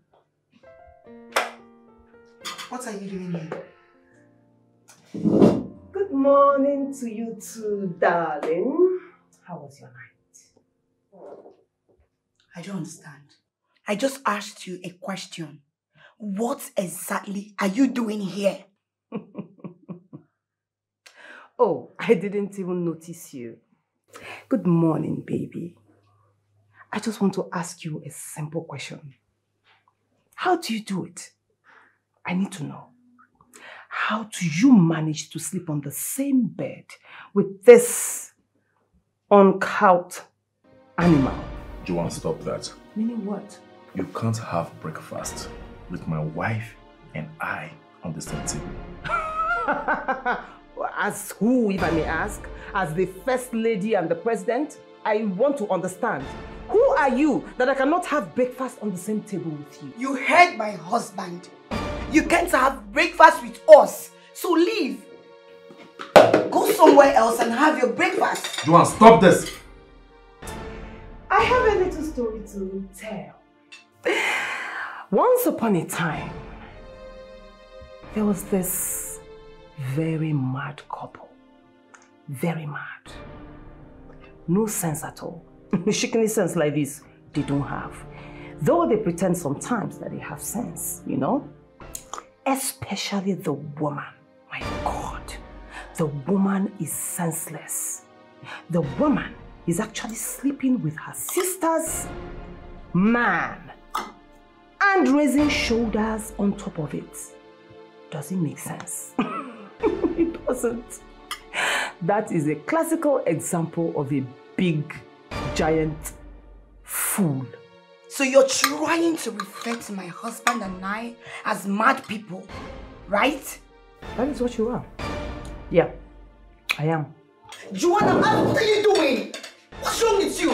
Speaker 7: what are you doing here?
Speaker 2: Good morning to you too, darling. How was your night?
Speaker 7: I don't understand. I just asked you a question. What exactly are you doing here?
Speaker 2: Oh, I didn't even notice you. Good morning, baby. I just want to ask you a simple question. How do you do it? I need to know. How do you manage to sleep on the same bed with this uncouth animal?
Speaker 3: Joanne, stop that.
Speaker 2: Meaning what?
Speaker 3: You can't have breakfast with my wife and I on the same table.
Speaker 2: As who, if I may ask? As the first lady and the president? I want to understand. Who are you that I cannot have breakfast on the same table with you?
Speaker 7: You heard my husband. You can't have breakfast with us. So leave. Go somewhere else and have your breakfast.
Speaker 3: Joanne, stop this!
Speaker 2: I have a little story to tell. Once upon a time, there was this very mad couple. Very mad. No sense at all. Shikini sense like this, they don't have. Though they pretend sometimes that they have sense, you know? Especially the woman. My God. The woman is senseless. The woman is actually sleeping with her sister's man and raising shoulders on top of it. Does it make sense? It doesn't. That is a classical example of a big, giant fool.
Speaker 7: So you're trying to refer to my husband and I as mad people, right?
Speaker 2: That is what you are. Yeah, I am.
Speaker 7: Joanna, what are you doing? What's wrong with you?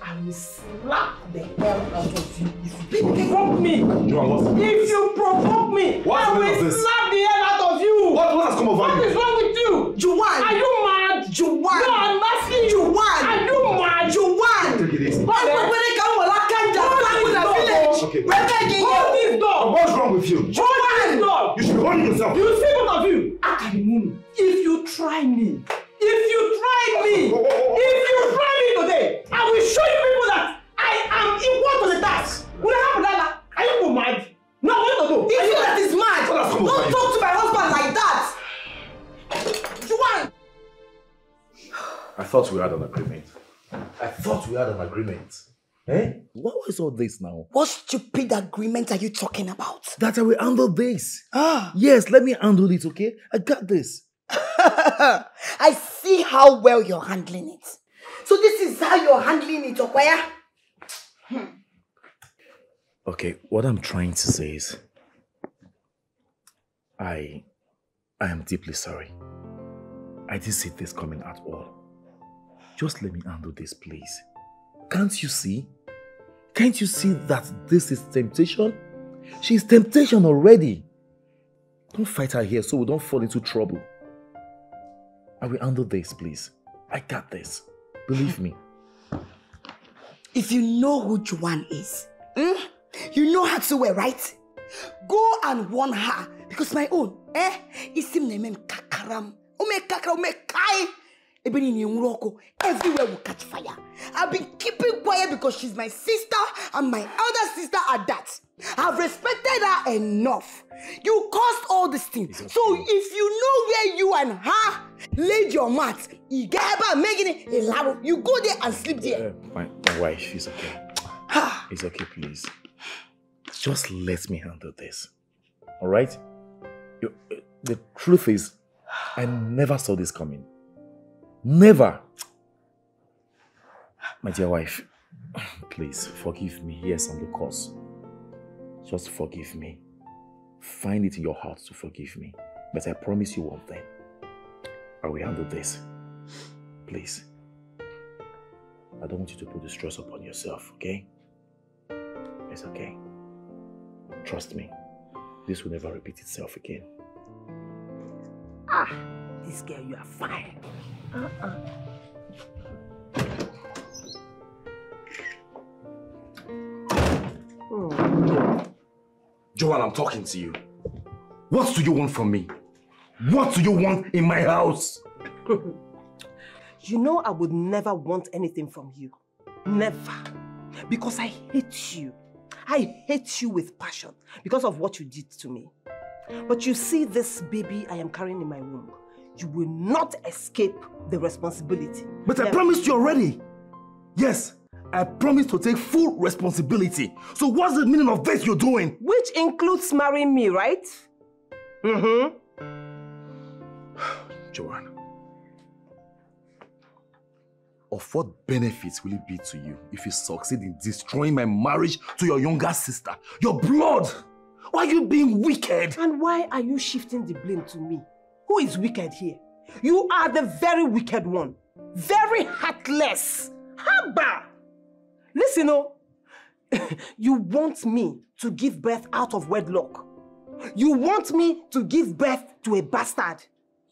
Speaker 2: I will slap the hell out of you if you provoke me. If you provoke me, I will slap the hell out of you.
Speaker 3: What has come over you?
Speaker 2: What is wrong with you?
Speaker 7: Joanne!
Speaker 2: Are you mad?
Speaker 7: Joanne!
Speaker 2: No, I'm asking you.
Speaker 7: Joanne!
Speaker 2: Are you mad?
Speaker 7: Joanne!
Speaker 3: Take it easy.
Speaker 7: Okay.
Speaker 2: Hold this dog!
Speaker 3: What's wrong with you?
Speaker 2: Hold this dog!
Speaker 3: You should be holding yourself.
Speaker 2: You see both of you? If you try me, today, I will show you people that I am equal to the task. Are you mad? No, what to do?
Speaker 7: If you that is mad, don't talk to my husband like that. Joanne!
Speaker 3: I thought we had an agreement. Eh? What was all this now?
Speaker 7: What stupid agreement are you talking about?
Speaker 3: That I will handle this. Yes, let me handle it, okay? I got this.
Speaker 7: I see how well you're handling it. So this is how you're handling it, Okwaya?
Speaker 3: Okay, what I'm trying to say is, I am deeply sorry. I didn't see this coming at all. Just let me handle this, please. Can't you see? Can't you see that this is temptation? She's temptation already. Don't fight her here so we don't fall into trouble. I will handle this, please. I got this. Believe me.
Speaker 7: If you know who Joanne is, you know her too well, right? Go and warn her. Because my own, isim name kakaram. Ome kakara, ome kai. Everywhere will catch fire. I've been keeping quiet because she's my sister and my elder sister at that. I've respected her enough. You caused all these things. Okay. So if you know where you and her laid your mat, you go there and sleep there.
Speaker 3: My wife, she's okay. It's okay, please. Just let me handle this. Alright? The truth is, I never saw this coming. Never. My dear wife, please forgive me. Yes, I'm the cause. Just forgive me. Find it in your heart to forgive me. But I promise you one thing. I will handle this. Please. I don't want you to put the stress upon yourself, okay? It's okay. Trust me. This will never repeat itself again.
Speaker 2: This girl, you are fine.
Speaker 3: Joanne, I'm talking to you. What do you want from me? What do you want in my house?
Speaker 2: You know I would never want anything from you. Never. Because I hate you. I hate you with passion because of what you did to me. But you see this baby I am carrying in my womb. You will not escape the responsibility.
Speaker 3: But I promised you already. Yes, I promised to take full responsibility. So what's the meaning of this you're doing?
Speaker 2: Which includes marrying me, right?
Speaker 3: Joanne, of what benefits will it be to you if you succeed in destroying my marriage to your younger sister? Your blood! Why are you being wicked?
Speaker 2: And why are you shifting the blame to me? Who is wicked here? You are the very wicked one. Very heartless. Haba! Listen, you want me to give birth out of wedlock. You want me to give birth to a bastard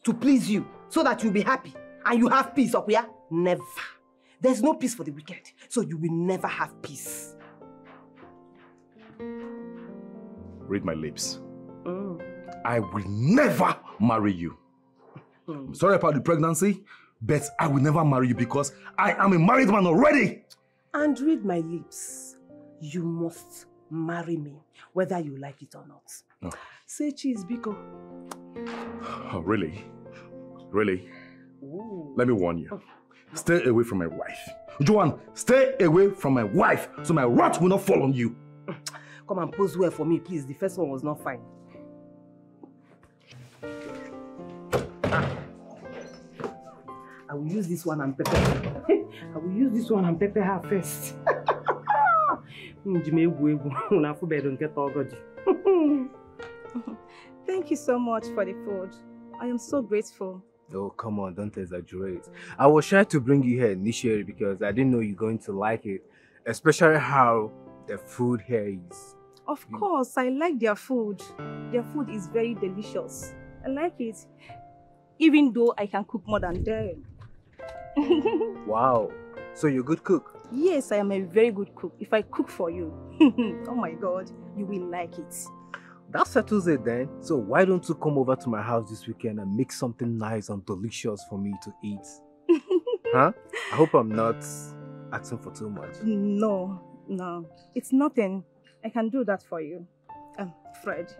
Speaker 2: to please you so that you'll be happy and you have peace, Okuya? Never. There's no peace for the wicked, so you will never have peace.
Speaker 3: Read my lips. I will never marry you. I'm sorry about the pregnancy, but I will never marry you because I am a married man already.
Speaker 2: And read my lips. You must marry me, whether you like it or not.
Speaker 3: Oh.
Speaker 2: Say cheese, Biko.
Speaker 3: Oh, really? Really?
Speaker 2: Ooh.
Speaker 3: Let me warn you. Stay away from my wife. Joanne, stay away from my wife so my wrath will not fall on you.
Speaker 2: Come and pose well for me, please. The first one was not fine. I will use this one and pepper her. I will use this one and pepper her first.
Speaker 5: Thank you so much for the food. I am so grateful.
Speaker 6: Oh, come on, don't exaggerate. I was trying to bring you here initially because I didn't know you're going to like it, especially how the food here is.
Speaker 5: Of course, I like their food. Their food is very delicious. I like it, even though I can cook more than them.
Speaker 6: Wow, so you're a good cook?
Speaker 5: Yes, I am a very good cook. If I cook for you, oh my God, you will like it.
Speaker 6: That settles it then. So why don't you come over to my house this weekend and make something nice and delicious for me to eat? Huh? I hope I'm not asking for too much.
Speaker 5: No, it's nothing. I can do that for you. Fred,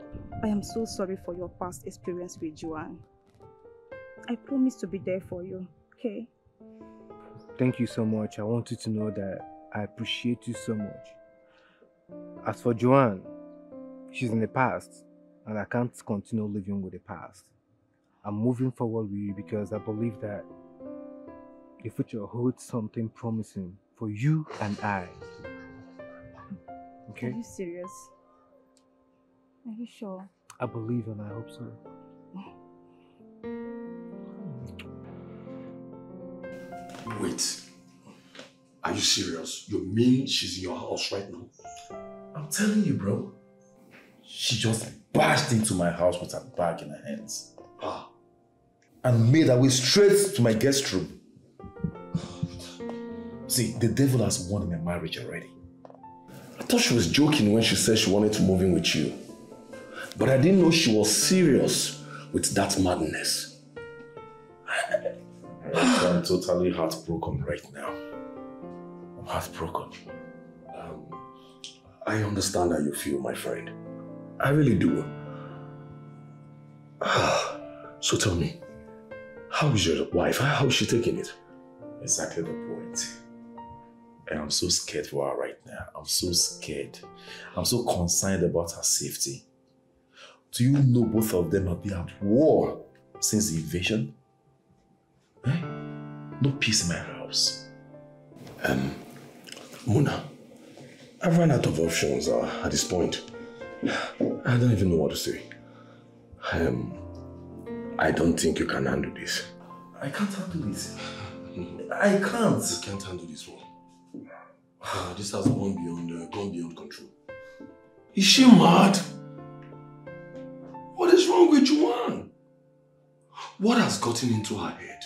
Speaker 5: I am so sorry for your past experience with Joanne. I promise to be there for you, okay?
Speaker 6: Thank you so much. I want you to know that I appreciate you so much. As for Joanne, she's in the past, and I can't continue living with the past. I'm moving forward with you because I believe that the future holds something promising for you and I. Okay?
Speaker 5: Are you serious? Are you sure?
Speaker 6: I believe and I hope so.
Speaker 4: Wait. Are you serious? You mean she's in your house right now?
Speaker 3: I'm telling you, bro. She just barged into my house with her bag in her hands. And made her way straight to my guest room. See, the devil has won in my marriage already.
Speaker 4: I thought she was joking when she said she wanted to move in with you. But I didn't know she was serious with that madness.
Speaker 3: I'm totally heartbroken right now. I'm heartbroken.
Speaker 4: I understand how you feel, my friend. I really do. So tell me, how is your wife? How is she taking it?
Speaker 3: Exactly the point. And I'm so scared for her right now. I'm so scared. I'm so concerned about her safety. Do you know both of them have been at war since the invasion? Eh? No peace in my house.
Speaker 4: Muna, I've run out of options at this point. I don't even know what to say. I don't think you can handle this.
Speaker 3: I can't handle this. I can't.
Speaker 4: You can't handle this one. This has gone beyond control. Is she mad? What is wrong with Juan? What has gotten into her head?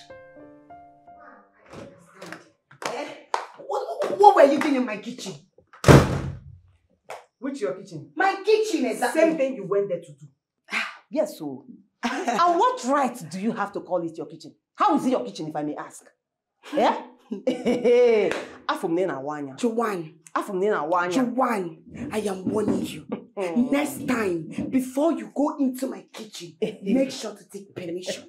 Speaker 2: What were you doing in my kitchen? Which your kitchen?
Speaker 12: My kitchen, exactly.
Speaker 2: Same thing you went there to do. Yes, so. And what right do you have to call it your kitchen? How is it your kitchen, if I may ask? Yeah?
Speaker 12: Joanne, I am warning you. Next time, before you go into my kitchen, make sure to take permission.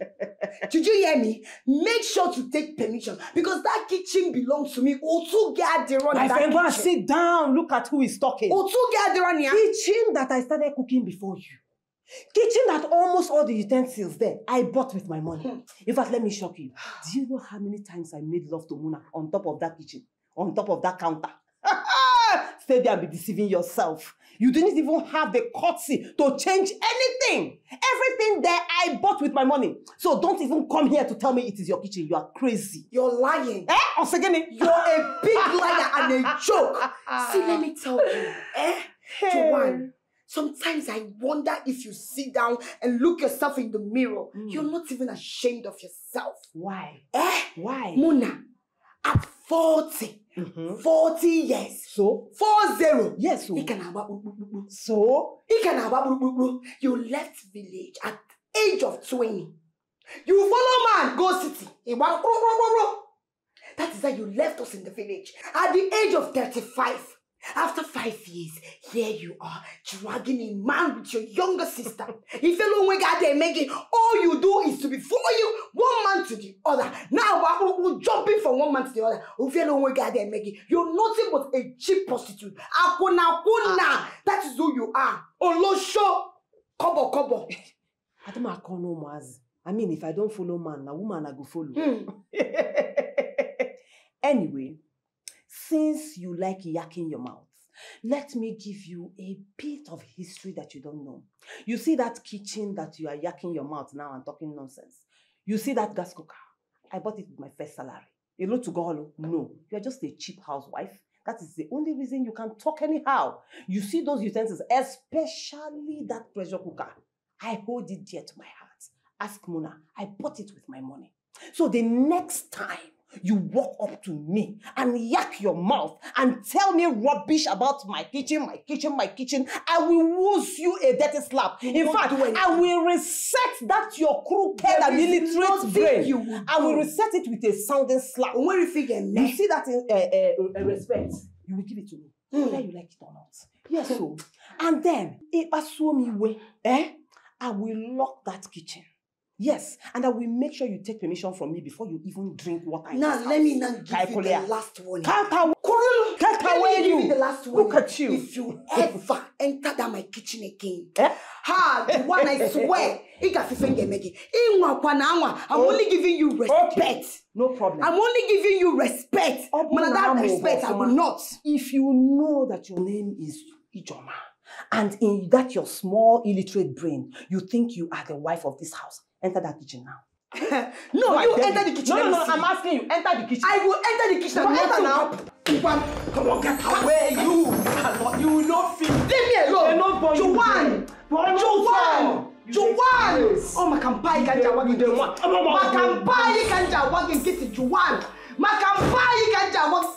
Speaker 12: Did you hear me? Make sure to take permission because that kitchen belongs to me.
Speaker 2: My friend, go and sit down. Look at who is talking. Kitchen that I started cooking before you. Kitchen that almost all the utensils there I bought with my money. In fact, let me shock you. Do you know how many times I made love to Muna on top of that kitchen? On top of that counter? Stay there and be deceiving yourself. You didn't even have the courtesy to change anything. Everything there I bought with my money. So don't even come here to tell me it is your kitchen. You are crazy.
Speaker 12: You're lying.
Speaker 2: Eh?
Speaker 12: You're a big liar and a joke. See, let me tell you. Joanne, sometimes I wonder if you sit down and look yourself in the mirror, you're not even ashamed of yourself.
Speaker 2: Why?
Speaker 12: Why? Muna, at 40, 40 years.
Speaker 2: So?
Speaker 12: 40.
Speaker 2: Yes, so.
Speaker 12: So? You left village at age of 20. You follow man, go city. That is why you left us in the village at the age of 35. After 5 years, here you are, dragging a man with your younger sister. If you don't wake up there making, all you do is to be following one man to the other. Now we're jumping from one man to the other. If you don't wake up there making, you're nothing but a cheap prostitute. Akuna. That is who you are. Olosho. Kobo.
Speaker 2: I mean, if I don't follow man, a woman I go follow. Anyway, since you like yakking your mouth, let me give you a bit of history that you don't know. You see that kitchen that you are yakking your mouth now and talking nonsense? You see that gas cooker? I bought it with my first salary. A lot to go. No, you are just a cheap housewife. That is the only reason you can talk anyhow. You see those utensils, especially that pressure cooker. I hold it dear to my heart. Ask Muna. I bought it with my money. So the next time you walk up to me and yak your mouth and tell me rubbish about my kitchen, I will woos you a dirty slap. In fact, I will reset that your crooked and illiterate brain. I will reset it with a sounding slap.
Speaker 12: When you see
Speaker 2: that in respect, you will give it to me, whether you like it or not. Yes, so. And then, if I saw me way, I will lock that kitchen. Yes, and I will make sure you take permission from me before you even drink water.
Speaker 12: Now, let me not give you the last one.
Speaker 2: Look
Speaker 12: at you. If you ever enter that my kitchen again,
Speaker 7: Ha, the one I swear. I'm only giving you respect.
Speaker 2: Okay. No problem.
Speaker 7: I'm only giving you respect. But that respect, I will not.
Speaker 2: If you know that your name is Ijoma, and in that your small illiterate brain, you think you are the wife of this house, enter that kitchen now.
Speaker 7: No, you enter the kitchen.
Speaker 2: No, I'm asking you, enter the kitchen.
Speaker 7: I will enter the kitchen.
Speaker 2: Enter now.
Speaker 7: Come on, get away, you. You will not fit. Leave me alone. Juwan. Oh, Makampai kanja wagin. Makampai kanja wagin. Get it, Juwan. Makampai kanja wagin.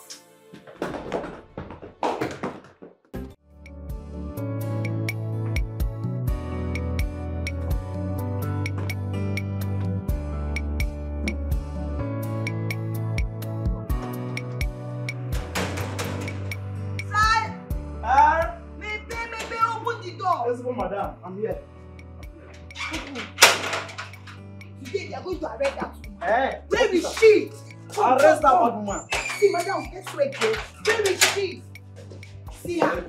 Speaker 18: Let's go, madam. I'm here.
Speaker 7: Today they are going to arrest that woman.
Speaker 18: Eh?
Speaker 7: Where is she?
Speaker 18: Arrest that woman.
Speaker 7: See, madam, get straight there. Where is she? See her.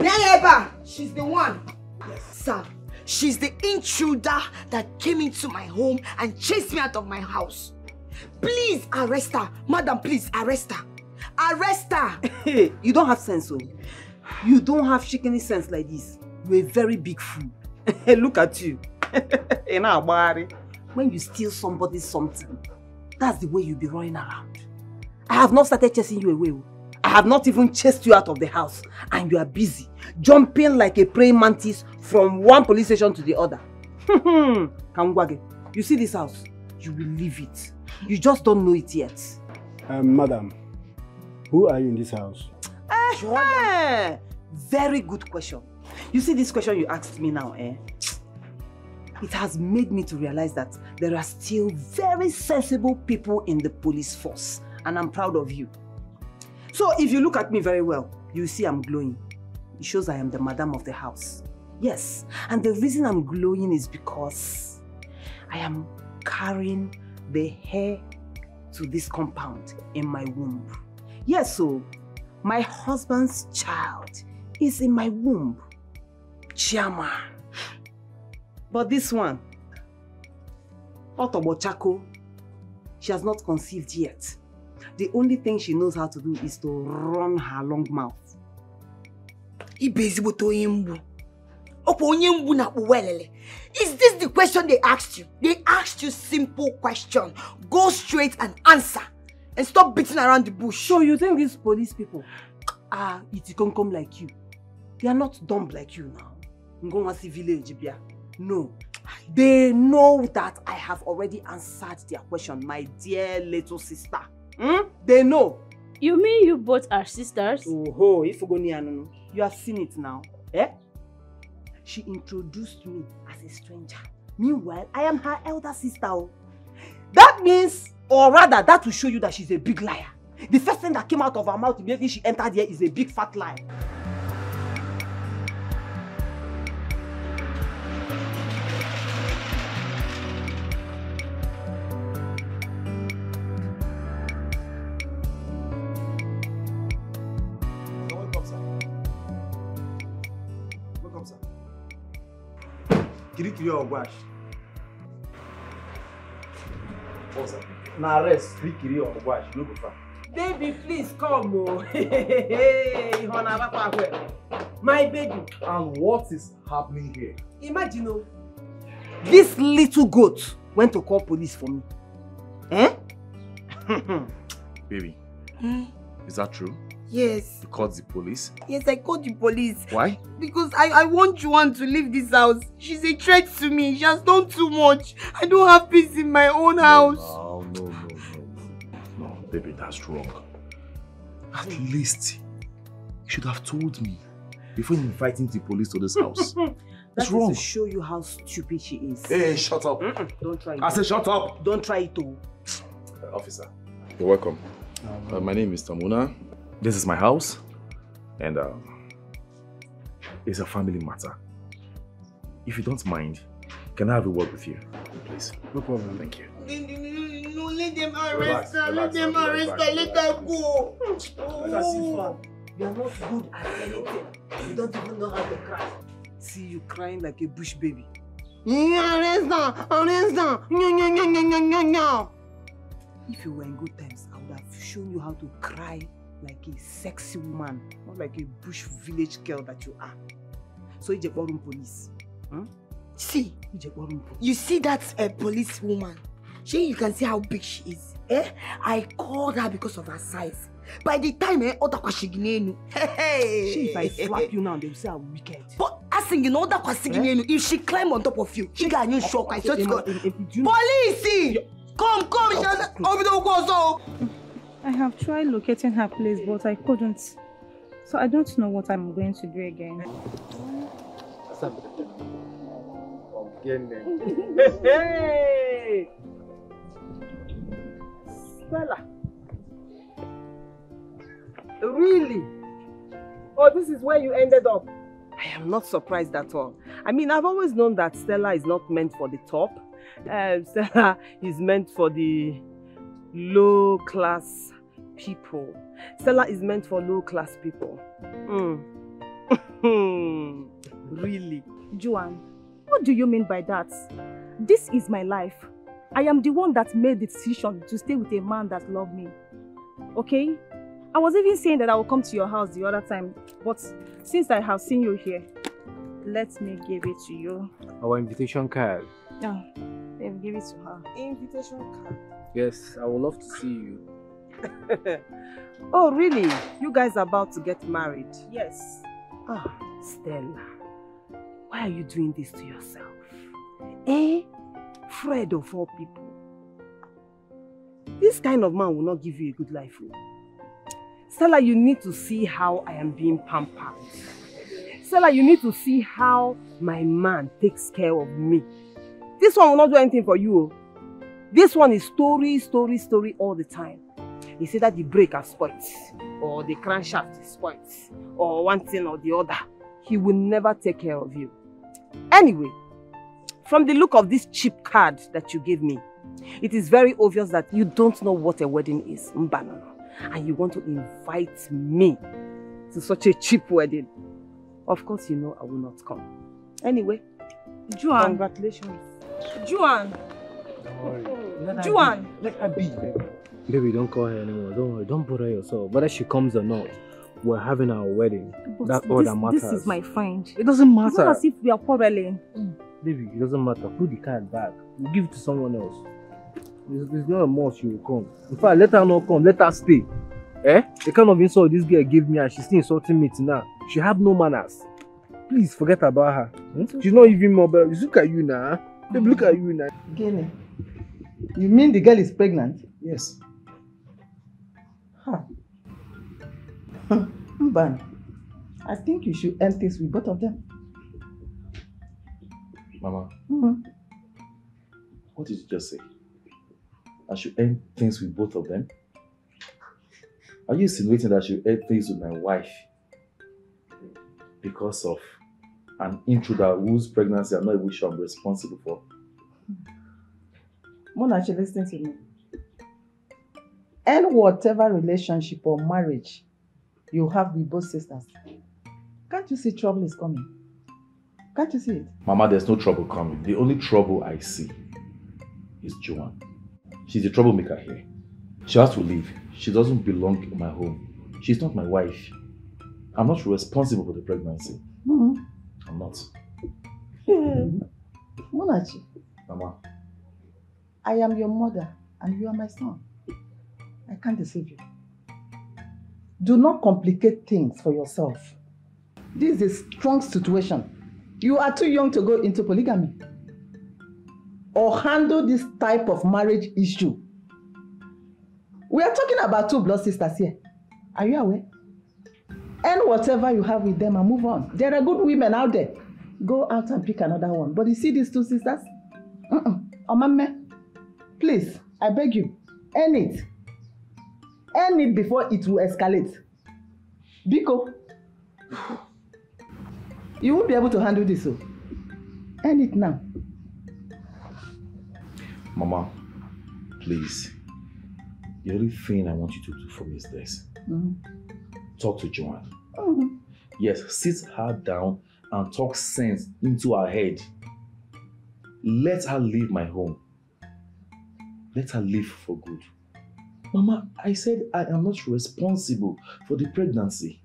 Speaker 7: Never. She's the one. Yes. Sir, she's the intruder that came into my home and chased me out of my house. Please arrest her. Madam, please arrest her. Arrest her.
Speaker 2: Hey, you don't have sense, oh. You don't have chickeny sense like this. You're a very big fool. Look at you. When you steal somebody's something, that's the way you'll be running around. I have not started chasing you away. I have not even chased you out of the house. And you are busy, jumping like a praying mantis from one police station to the other. Kangwage, you see this house? You will leave it. You just don't know it yet.
Speaker 18: Madam, who are you in this house?
Speaker 2: Very good question. You see this question you asked me now, it has made me to realize that there are still very sensible people in the police force, and I'm proud of you. So if you look at me very well, you see I'm glowing. It shows I am the madam of the house. Yes, and the reason I'm glowing is because I am carrying the heir to this compound in my womb. Yes, so my husband's child is in my womb. Chairman. But this one, Otobochako, she has not conceived yet. The only thing she knows how to do is to run her long mouth.
Speaker 7: Is this the question they asked you? They asked you simple question. Go straight and answer. And stop beating around the bush.
Speaker 2: So you think these police people are itikonkom like you? They are not dumb like you now. No. They know that I have already answered their question, my dear little sister. They know.
Speaker 19: You mean you both are sisters?
Speaker 2: Oh, if you have seen it now. Eh? She introduced me as a stranger. Meanwhile, I am her elder sister. That means, or rather, that will show you that she's a big liar. The first thing that came out of her mouth immediately she entered here is a big fat lie.
Speaker 18: Kirikiri Ogwash.
Speaker 3: What's that?
Speaker 18: Na arrest Kirikiri Ogwash, no go far.
Speaker 2: Baby, please come. My baby.
Speaker 3: And what is happening here?
Speaker 2: Imagine, this little goat went to call police for me. Eh?
Speaker 3: Baby, is that true?
Speaker 7: Yes.
Speaker 3: You called the police?
Speaker 7: Yes, I called the police.
Speaker 3: Why?
Speaker 7: Because I want Juwan to leave this house. She's a threat to me. She has done too much. I don't have peace in my own house.
Speaker 3: No, baby, that's wrong. At least you should have told me before inviting the police to this house. That's wrong.
Speaker 2: To show you how stupid she is.
Speaker 3: Hey, shut up.
Speaker 2: Don't try it.
Speaker 3: I said shut up.
Speaker 2: Don't try it too.
Speaker 3: Officer, you're welcome. My name is Tamuna. This is my house. And it's a family matter. If you don't mind, can I have a word with you, please?
Speaker 18: No problem.
Speaker 3: Thank you.
Speaker 7: No, let them arrest her. Let them arrest her. Let her go.
Speaker 2: You are not good at anything. You don't even know how to cry. see you crying like a bush baby. If you were in good times, I would have shown you how to cry like a sexy woman, not like a bush village girl that you are. So you just police.
Speaker 7: See, you see that police woman? You can see how big she is. I called her because of her size. By the time hey.
Speaker 2: If I slap you now, they will say I'm wicked.
Speaker 7: But asking you know that if she climb on top of you, she got you shock. I swear to God. Police! Come,
Speaker 16: I have tried locating her place, but I couldn't. So I don't know what I'm going to do again.
Speaker 2: Hey! Stella. Really? Oh, this is where you ended up. I am not surprised at all. I mean, I've always known that Stella is not meant for the top. Stella is meant for the low-class people. Stella is meant for low-class people. Really?
Speaker 5: Joanne, what do you mean by that? This is my life. I am the one that made the decision to stay with a man that loved me. Okay? I was even saying that I will come to your house the other time, but since I have seen you here, let me give it to you.
Speaker 6: Our invitation card.
Speaker 5: Yeah, then give it to her.
Speaker 2: Invitation card?
Speaker 6: Yes, I would love to see you.
Speaker 2: Oh, really? You guys are about to get married?
Speaker 5: Yes.
Speaker 2: Ah, Stella, why are you doing this to yourself? Fred of all people. This kind of man will not give you a good life. Stella, you need to see how I am being pampered. Stella, you need to see how my man takes care of me. This one will not do anything for you. This one is story all the time. He said that the brake has spoiled, or the crankshaft is spoiled, or one thing or the other. He will never take care of you. Anyway, from the look of this cheap card that you gave me, it is very obvious that you don't know what a wedding is, Mbana, and you want to invite me to such a cheap wedding. Of course, you know I will not come. Anyway,
Speaker 5: Joanne.
Speaker 2: Congratulations.
Speaker 5: Joanne.
Speaker 6: Joanne. Let her be. Baby, don't call her anymore. Don't worry. Don't bother yourself. Whether she comes or not, we're having our wedding.
Speaker 5: But
Speaker 6: that's all that matters.
Speaker 5: This is my friend.
Speaker 6: It doesn't matter.
Speaker 5: It's not as if we are quarreling.
Speaker 6: Baby, it doesn't matter. Put the card back. We'll give it to someone else. There's not a must she will come. In fact, let her not come. Let her stay. The kind of insult this girl gave me and she's still insulting me now. She have no manners. Please forget about her. She's not even more better. Look at you now. Baby, look at you now.
Speaker 11: Gene, you mean the girl is pregnant?
Speaker 3: Yes.
Speaker 11: Mban, I think you should end this with both of them.
Speaker 3: Mama, what did you just say? I should end things with both of them? Are you insinuating that I should end things with my wife because of an intruder whose pregnancy I'm not even sure I'm responsible for?
Speaker 11: Monachi, listen to me. End whatever relationship or marriage you have with both sisters. Can't you see trouble is coming? Can't you see it?
Speaker 3: Mama, there's no trouble coming. The only trouble I see is Joanne. She's the troublemaker here. She has to leave. She doesn't belong in my home. She's not my wife. I'm not responsible for the pregnancy. I'm not.
Speaker 11: Monachi.
Speaker 3: Mama.
Speaker 11: I am your mother and you are my son. I can't deceive you. Do not complicate things for yourself. This is a strong situation. You are too young to go into polygamy or handle this type of marriage issue. We are talking about two blood sisters here. Are you aware? And whatever you have with them and move on. There are good women out there. Go out and pick another one. But you see these two sisters? Omame, please, I beg you, end it. End it before it will escalate. Biko, you won't be able to handle this. So end it now.
Speaker 3: Mama, please. The only thing I want you to do for me is this. Talk to Joanne. Yes, sit her down and talk sense into her head. Let her leave my home. Let her leave for good. Mama, I said I am not responsible for the pregnancy.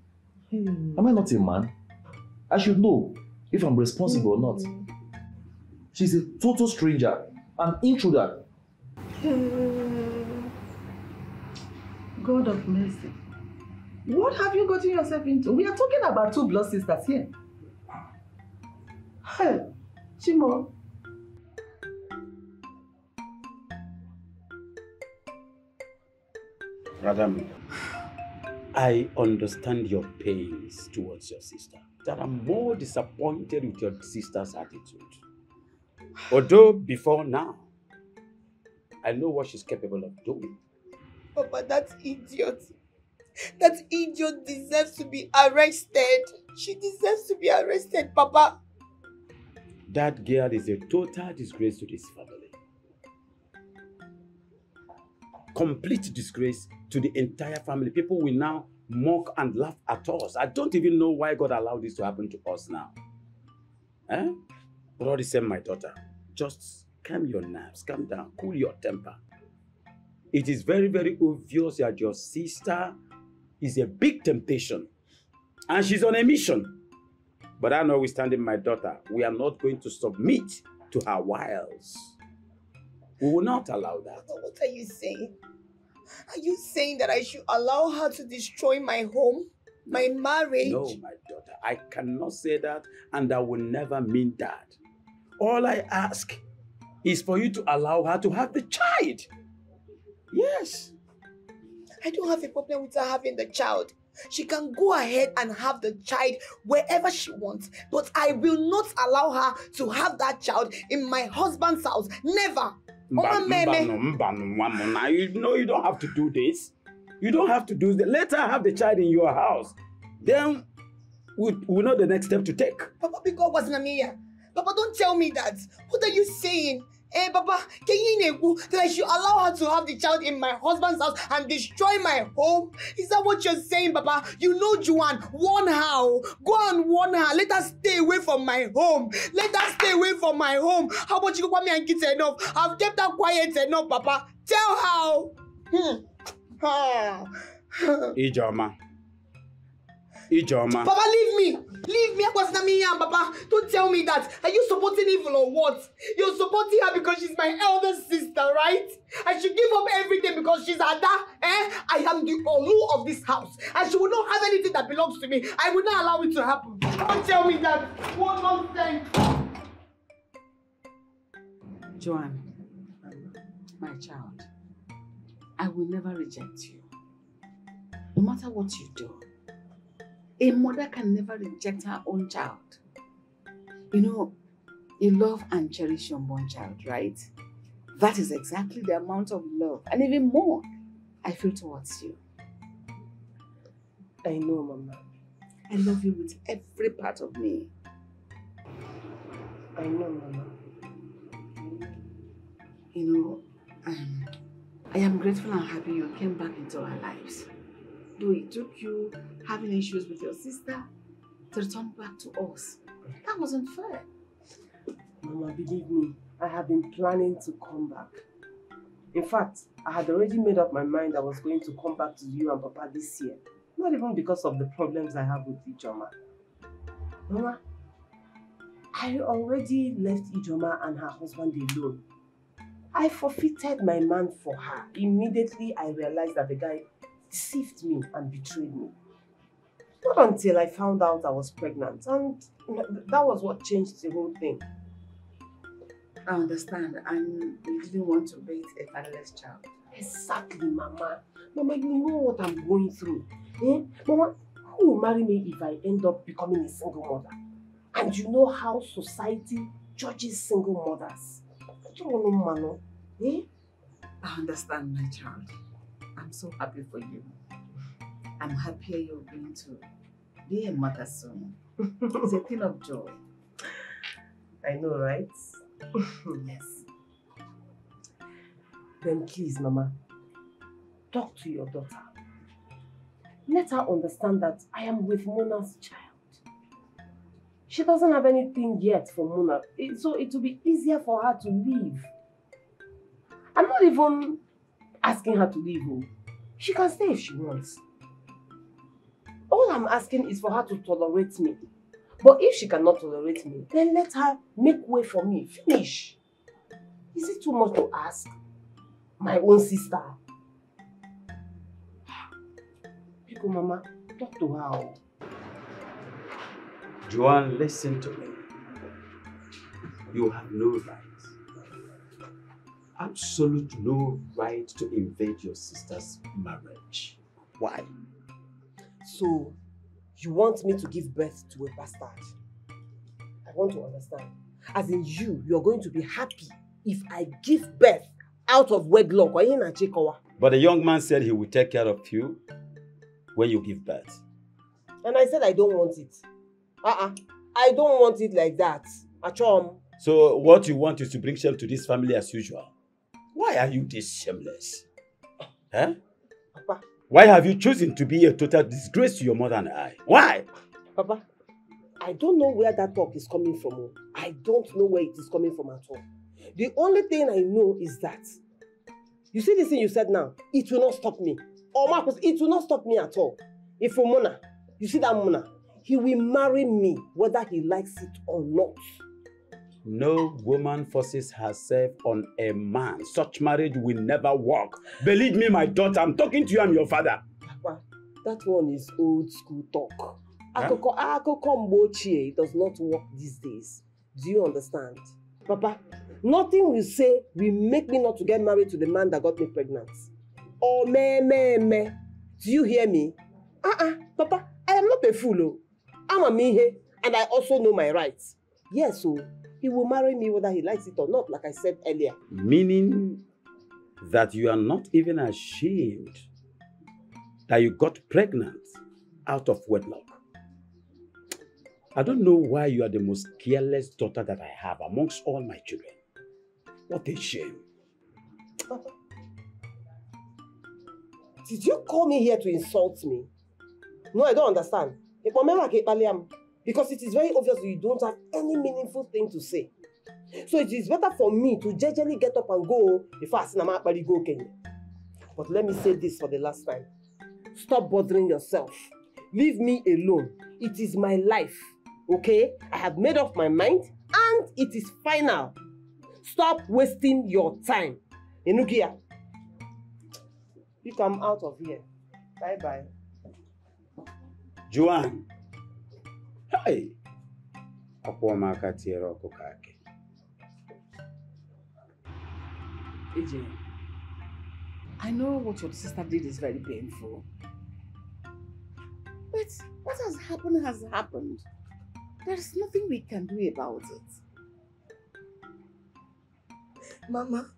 Speaker 3: Am I not a man? I should know if I'm responsible or not. She's a total stranger, an intruder.
Speaker 12: God of mercy. What have you gotten yourself into? We are talking about two blood sisters here. Hey, Chimo.
Speaker 10: Madam, I understand your pains towards your sister. That I'm more disappointed with your sister's attitude. Although before now, I know what she's capable of doing.
Speaker 15: Papa, that idiot deserves to be arrested. She deserves to be arrested, Papa.
Speaker 10: That girl is a total disgrace to this family. Complete disgrace to the entire family. People will now mock and laugh at us. I don't even know why God allowed this to happen to us now. Eh? But all the same, my daughter, just calm your nerves, calm down, cool your temper. It is very, very obvious that your sister is a big temptation. And she's on a mission. But I know, notwithstanding, my daughter, we are not going to submit to her wiles. We will not allow that.
Speaker 15: But what are you saying? Are you saying that I should allow her to destroy my home, my marriage?
Speaker 10: No, my daughter, I cannot say that, and I will never mean that. All I ask is for you to allow her to have the child. Yes.
Speaker 15: I don't have a problem with her having the child. She can go ahead and have the child wherever she wants. But I will not allow her to have that child in my husband's house. Never.
Speaker 10: You know you don't have to do this. You don't have to do this. Let her have the child in your house. Then we know the next step to take.
Speaker 15: Papa, because wasn't Amia. Papa, don't tell me that. What are you saying? Eh, Papa, can you that I should allow her to have the child in my husband's house and destroy my home? Is that what you're saying, Papa? You know, Juan, warn her. Go and warn her. Let her stay away from my home. Let her stay away from my home. How about you go me and kids enough? I've kept her quiet enough, Papa. Tell her.
Speaker 10: Ijoma.
Speaker 15: Papa, leave me. Leave me. Papa, don't tell me that. Are you supporting evil or what? You're supporting her because she's my elder sister, right? I should give up everything because she's Ada. I am the Olu of this house. And she will not have anything that belongs to me. I will not allow it to happen. Don't tell me that. What nonsense.
Speaker 12: Joanne, my child, I will never reject you. No matter what you do. A mother can never reject her own child. You know, you love and cherish your born child, right? That is exactly the amount of love, and even more, I feel towards you.
Speaker 2: I know, Mama.
Speaker 12: I love you with every part of me.
Speaker 2: I know, Mama.
Speaker 12: You know, I am grateful and happy you came back into our lives. Though it took you having issues with your sister to return back to us. That wasn't fair.
Speaker 2: Mama, believe me, I have been planning to come back. In fact, I had already made up my mind I was going to come back to you and Papa this year. Not even because of the problems I have with Ijoma. Mama, I already left Ijoma and her husband alone. I forfeited my man for her. Immediately I realized that the guy deceived me and betrayed me. Not until I found out I was pregnant, and that was what changed the whole thing.
Speaker 12: I understand, and you didn't want to raise a fatherless child.
Speaker 2: Exactly, Mama. Mama, you know what I'm going through. Mama, who will marry me if I end up becoming a single mother? And you know how society judges single mothers.
Speaker 12: I understand, my child. I'm so happy for you. I'm happier you're going to be a mother soon. It's a thing of joy.
Speaker 2: I know, right?
Speaker 12: Yes.
Speaker 2: Then please, Mama, talk to your daughter. Let her understand that I am with Mona's child.
Speaker 17: She doesn't have anything yet for Mona, so it will be easier for her to leave. I'm not even asking her to leave home. She can stay if she wants. All I'm asking is for her to tolerate me. But if she cannot tolerate me, then let her make way for me. Finish. Is it too much to ask? My own sister. People, Mama, talk to her.
Speaker 10: Joanne, listen to me. You have no right. Absolute no right to invade your sister's marriage. Why?
Speaker 17: So, you want me to give birth to a bastard? I want to understand. As in you're going to be happy if I give birth out of wedlock.
Speaker 10: But the young man said he will take care of you when you give birth.
Speaker 17: And I said I don't want it. I don't want it like that. Achom.
Speaker 10: So what you want is to bring shame to this family as usual. Why are you this shameless? Huh?
Speaker 17: Papa.
Speaker 10: Why have you chosen to be a total disgrace to your mother and I? Why?
Speaker 17: Papa, I don't know where that talk is coming from. I don't know where it is coming from at all. The only thing I know is that, you see this thing you said now, it will not stop me. Oh Marcus, it will not stop me at all. If for Mona, you see that Mona, he will marry me whether he likes it or not.
Speaker 10: No woman forces herself on a man. Such marriage will never work. Believe me, my daughter, I'm talking to you, I'm your father.
Speaker 17: Papa, that one is old school talk.
Speaker 10: Huh?
Speaker 17: It does not work these days. Do you understand? Papa, nothing will say will make me not to get married to the man that got me pregnant. Oh, me. Do you hear me? Papa, I am not a fool. I'm a mihe, and I also know my rights. Yes, so he will marry me whether he likes it or not, like I said earlier.
Speaker 10: Meaning that you are not even ashamed that you got pregnant out of wedlock. I don't know why you are the most careless daughter that I have amongst all my children. What a shame.
Speaker 17: Papa, did you call me here to insult me? No, I don't understand. Because it is very obvious you don't have any meaningful thing to say. So it is better for me to gingerly get up and go if I go Kenya. But let me say this for the last time. Stop bothering yourself. Leave me alone. It is my life. Okay? I have made up my mind and it is final. Stop wasting your time. Enukia, you come out of here. Bye-bye.
Speaker 10: Joanne. Hey.
Speaker 12: AJ, I know what your sister did is very painful. But what has happened has happened. There's nothing we can do about it.
Speaker 7: Mama,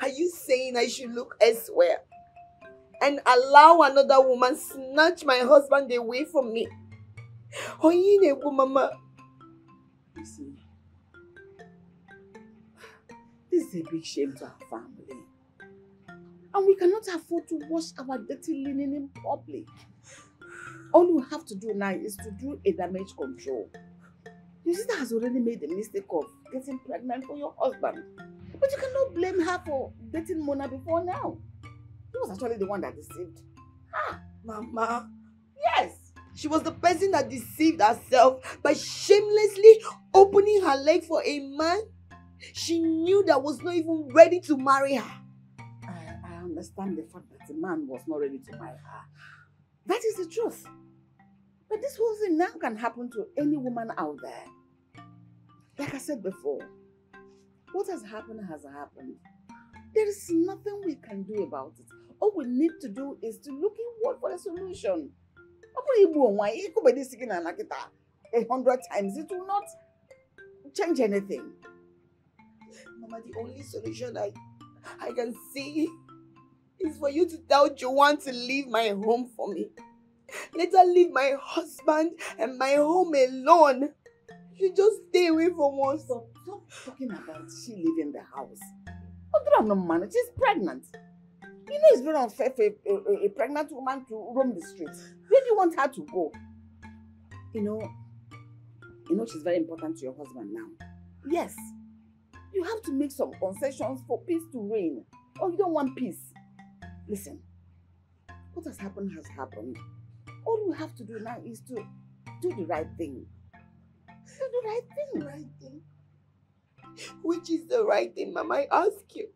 Speaker 7: are you saying I should look elsewhere and allow another woman snatch my husband away from me? Oh, you know, Mama.
Speaker 12: You see, this is a big shame to our family. And we cannot afford to wash our dirty linen in public. All we have to do now is to do a damage control. Your sister has already made the mistake of getting pregnant for your husband. But you cannot blame her for dating Mona before now. He was actually the one that deceived.
Speaker 7: Mama.
Speaker 12: Yes.
Speaker 7: She was the person that deceived herself by shamelessly opening her leg for a man she knew that was not even ready to marry her.
Speaker 12: I understand the fact that the man was not ready to marry her. That is the truth. But this whole thing now can happen to any woman out there. Like I said before, what has happened has happened. There is nothing we can do about it. All we need to do is to look inward for a solution. 100 times, it will not change anything.
Speaker 7: Mama, the only solution I can see is for you to tell Joanne to leave my home for me. Let her leave my husband and my home alone. You just stay away from us.
Speaker 12: Stop talking about she leaving the house. She's pregnant. You know it's very unfair for a pregnant woman to roam the streets. Where do you want her to go? You know, You know she's very important to your husband now. Yes. You have to make some concessions for peace to reign. Or you don't want peace. Listen, what has happened has happened. All we have to do now is to do the right thing. Do the right thing.
Speaker 7: Right thing? Which is the right thing, Mama? I ask you.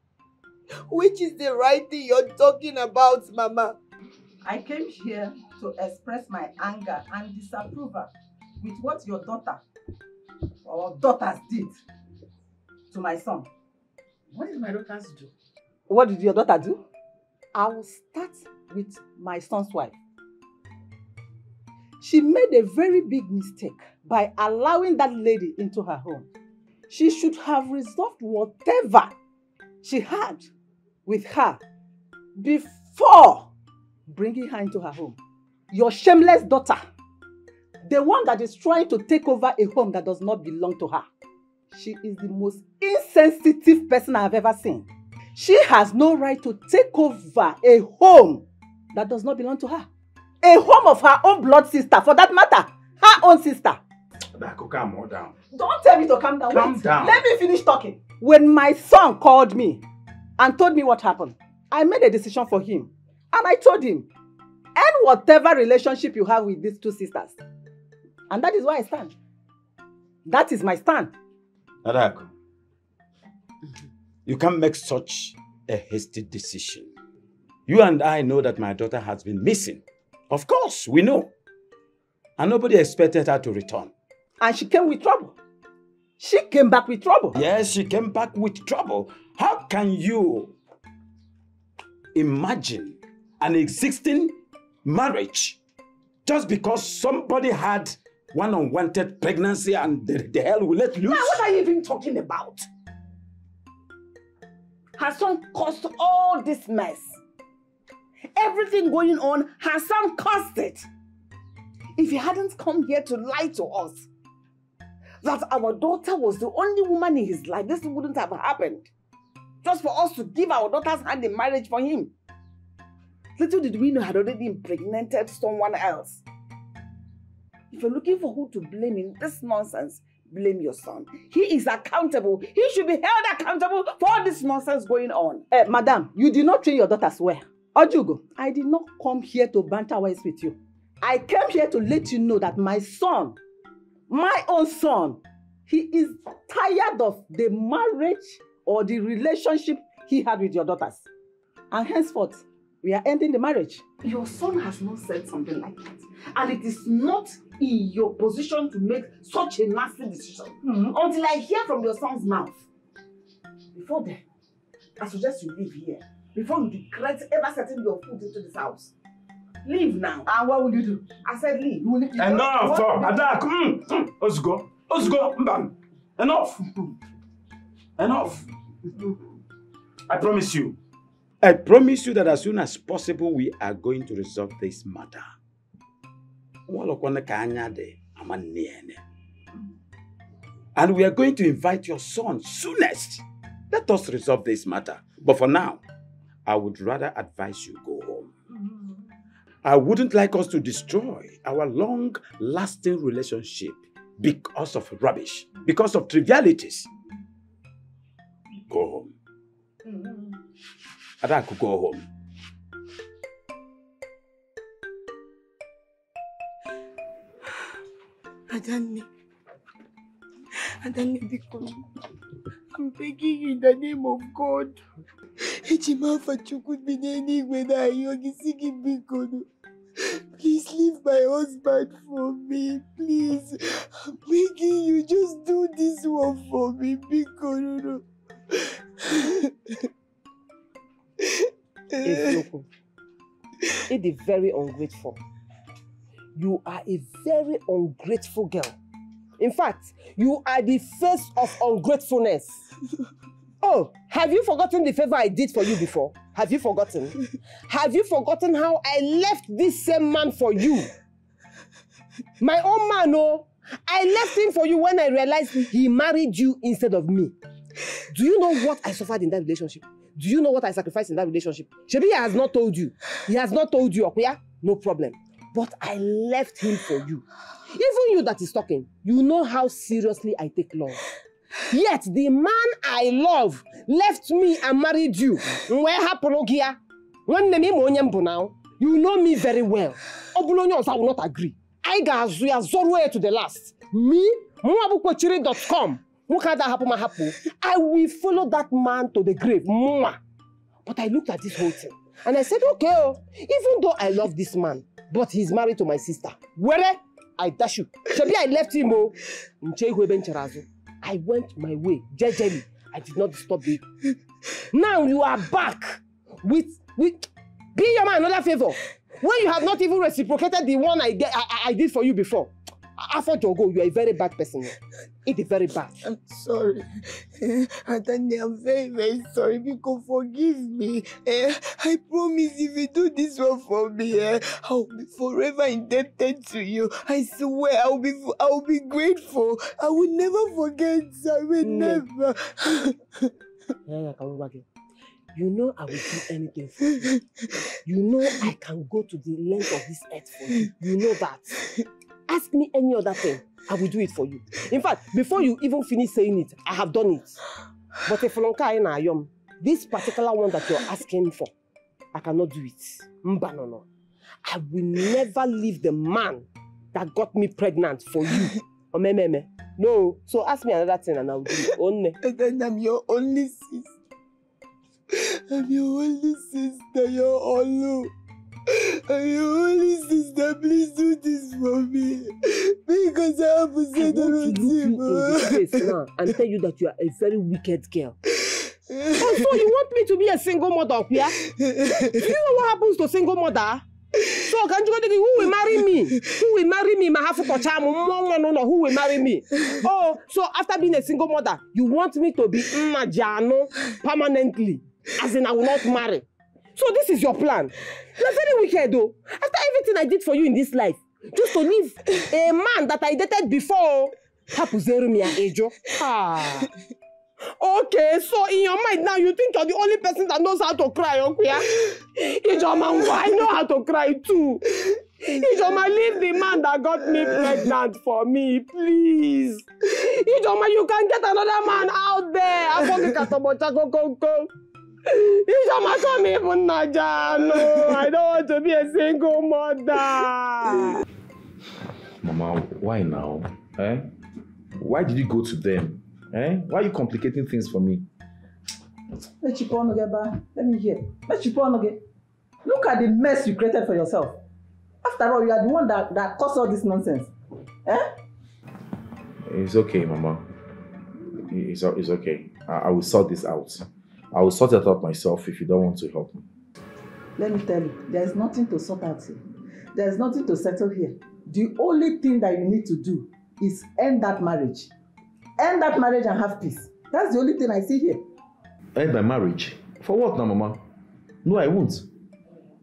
Speaker 7: Which is the right thing you're talking about, Mama?
Speaker 11: I came here to express my anger and disapproval with what your daughter or daughters did to my son.
Speaker 12: What did my daughters do?
Speaker 11: What did your daughter do? I will start with my son's wife. She made a very big mistake by allowing that lady into her home. She should have resolved whatever she had with her before bringing her into her home. Your shameless daughter, the one that is trying to take over a home that does not belong to her. She is the most insensitive person I have ever seen. She has no right to take over a home that does not belong to her. A home of her own blood sister, for that matter, her own sister.
Speaker 10: Calm down.
Speaker 11: Don't tell me to calm down.
Speaker 10: Calm down.
Speaker 11: Let me finish talking. When my son called me and told me what happened, I made a decision for him. And I told him, end whatever relationship you have with these two sisters. And that is why I stand. That is my stand.
Speaker 10: Adaku, you can't make such a hasty decision. You and I know that my daughter has been missing. Of course, we know. And nobody expected her to return.
Speaker 11: And she came with trouble. She came back with trouble.
Speaker 10: Yes, she came back with trouble. How can you imagine an existing marriage just because somebody had one unwanted pregnancy and the hell will let loose?
Speaker 12: Now, what are you even talking about? Her son caused all this mess. Everything going on, her son caused it. If he hadn't come here to lie to us that our daughter was the only woman in his life, this wouldn't have happened. Just for us to give our daughter's hand in marriage for him. Little did we know he had already impregnated someone else. If you're looking for who to blame in this nonsense, blame your son. He is accountable. He should be held accountable for all this nonsense going on.
Speaker 11: Madam, you did not train your daughters well. Ojugo, I did not come here to banter words with you. I came here to let you know that my son, my own son, he is tired of the marriage or the relationship he had with your daughters. And henceforth, we are ending the marriage.
Speaker 12: Your son has not said something like that. And it is not in your position to make such a nasty decision until I hear from your son's mouth. Before then, I suggest you leave here before you regret ever setting your foot into this house. Leave now. And what will you do? I said leave. You will leave.
Speaker 10: Enough! Adak! Let's go. Let's go. Enough! Enough! I promise you. I promise you that as soon as possible, we are going to resolve this matter. And we are going to invite your son soonest. Let us resolve this matter. But for now, I would rather advise you go home. I wouldn't like us to destroy our long-lasting relationship because of rubbish, because of trivialities. Go home. Adaku, go home.
Speaker 7: Adanne, because I'm begging you in the name of God. Please leave my husband for me, please. I'm begging you, just do this one for me, because
Speaker 2: It is very ungrateful. You are a very ungrateful girl. In fact, you are the face of ungratefulness. Oh, have you forgotten the favor I did for you before? Have you forgotten? Have you forgotten how I left this same man for you? My own man, oh. I left him for you when I realized he married you instead of me. Do you know what I suffered in that relationship? Do you know what I sacrificed in that relationship? Shebi has not told you. He has not told you, Okuya? No problem. But I left him for you. Even you that is talking, you know how seriously I take love. Yet the man I love left me and married you. You know me very well. I will not agree. I got Zoro to the last. Me, muabukwechiri.com. I will follow that man to the grave. But I looked at this whole thing and I said, okay, even though I love this man, but he's married to my sister. Where I dash you. Shabi, I left him. I went my way, jejely. I did not disturb you. Now you are back with be your man another favor. When you have not even reciprocated the one I did for you before. After Jogo, you are a very bad person. It is very bad.
Speaker 7: I'm sorry. Atani, I'm very, very sorry. Because forgive me. I promise if you do this one for me, I'll be forever indebted to you. I swear I'll be grateful. I will never forget. I will never.
Speaker 2: You know I will do anything for you. You know I can go to the length of this earth for you. You know that. Ask me any other thing. I will do it for you. In fact, before you even finish saying it, I have done it. But if this particular one that you're asking for, I cannot do it. No. I will never leave the man that got me pregnant for you. No. So ask me another thing and I will do it. Only.
Speaker 7: And then I'm your only sister. I'm your only sister, your Olu. I'm your only sister, please do this for me. Because I have to say the
Speaker 2: routine. I want to look you in the face now and tell you that you are a very wicked girl. So you want me to be a single mother up here? Do you know what happens to single mother? So can you go to who will marry me? Who will marry me? No, who will marry me? Oh, so after being a single mother, you want me to be Majano permanently? As in I will not marry. So this is your plan. You're very wicked though. After everything I did for you in this life, just to leave a man that I dated before. Okay, so in your mind now, you think you're the only person that knows how to cry, okay? Ijoma, I know how to cry too. Ijoma, leave the man that got me pregnant for me, please. Ijoma, you can get another man out there. Ijoma, come even Najano. I don't want to be a single mother.
Speaker 3: Mama, why now? Why did you go to them? Why are you complicating things for me?
Speaker 11: Let me hear. Look at the mess you created for yourself. After all, you are the one that caused all this nonsense.
Speaker 3: It's okay, Mama. It's okay. I will sort this out. I will sort it out myself if you don't want to help me.
Speaker 11: Let me tell you, there is nothing to sort out here. There is nothing to settle here. The only thing that you need to do is end that marriage. End that marriage and have peace. That's the only thing I see here.
Speaker 3: End my marriage? For what now, Mama? No, I won't.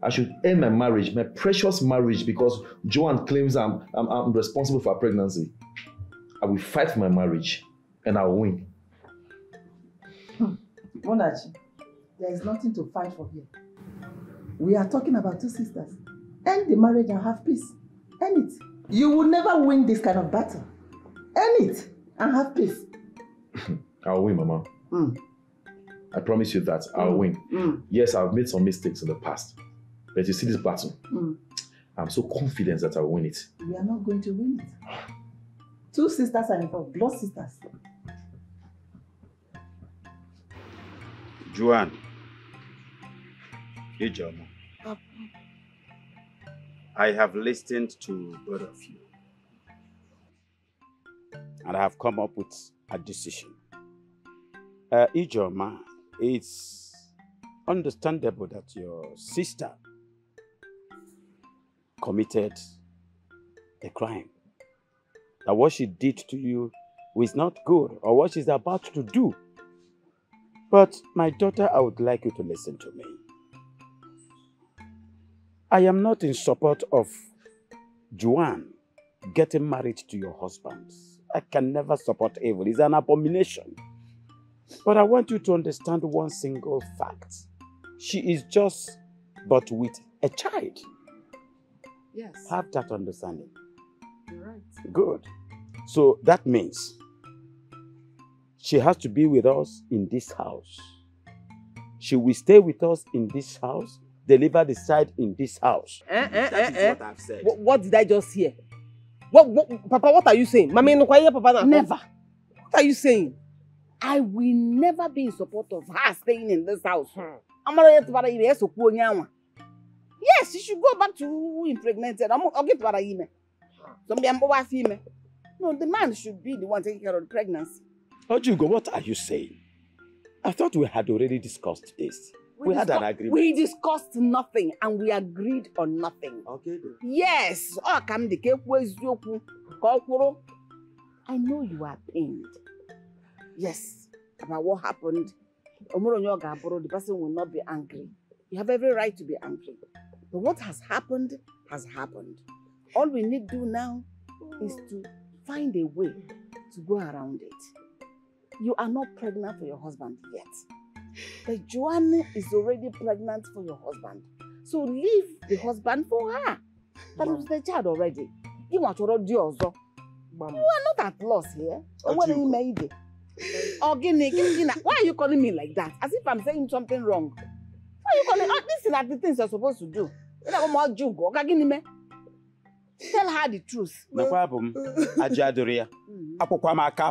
Speaker 3: I should end my marriage, my precious marriage, because Joanne claims I'm responsible for her pregnancy. I will fight for my marriage and I will win.
Speaker 11: Monachi, there is nothing to fight for here. We are talking about two sisters. End the marriage and have peace. End it. You will never win this kind of battle. End it and have peace.
Speaker 3: I'll win, Mama. I promise you that I'll win. Yes, I've made some mistakes in the past. But you see this battle, I'm so confident that I'll win it.
Speaker 11: We are not going to win it. Two sisters are involved, blood sisters.
Speaker 10: Joanne. Ijoma. I have listened to both of you. And I have come up with a decision. Ijoma, it's understandable that your sister committed a crime. That what she did to you was not good, or what she's about to do. But my daughter, I would like you to listen to me. I am not in support of Joanne getting married to your husband. I can never support evil. It's an abomination. But I want you to understand one single fact. She is just but with a child.
Speaker 12: Yes.
Speaker 10: Have that understanding.
Speaker 12: You're right.
Speaker 10: Good. So that means she has to be with us in this house. She will stay with us in this house, deliver the child in this house. That is what I've said.
Speaker 2: What did I just hear? Papa, what are you saying? Mama, Papa,
Speaker 12: never.
Speaker 2: What are you saying?
Speaker 12: I will never be in support of her staying in this house. Yes, she should go back to who impregnated. I'll get what I mean. No, the man should be the one taking care of the pregnancy.
Speaker 10: Ojugo, what are you saying? I thought we had already discussed this. We had an agreement.
Speaker 12: We discussed nothing and we agreed on nothing.
Speaker 10: Okay, then.
Speaker 12: Yes. I know you are pained. Yes. About what happened. The person will not be angry. You have every right to be angry. But what has happened has happened. All we need to do now is to find a way to go around it. You are not pregnant for your husband yet. But Joanne is already pregnant for your husband. So leave the husband for her. That is the child already. You are not at loss here. And what do you made it? Why are you calling me like that? As if I'm saying something wrong. Why are you calling? These are the things you're supposed to do. Tell her the truth.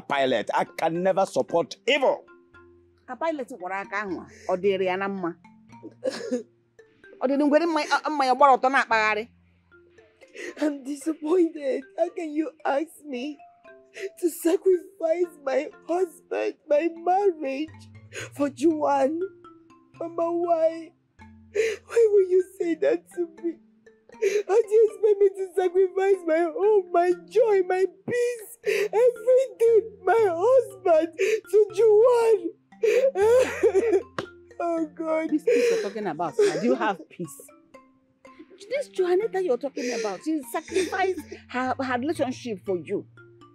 Speaker 10: Pilot. I can never support evil.
Speaker 12: Pilot or the Rianama. Or the Nugget
Speaker 7: I'm disappointed. How can you ask me to sacrifice my husband, my marriage for Joanne? Mama, why? Why will you say that to me? How do you expect me to sacrifice my home, my joy, my peace, everything, my husband to Joanne? Oh God.
Speaker 12: This peace you're talking about, do you have peace? This Joanne that you're talking about, she sacrificed her relationship for you.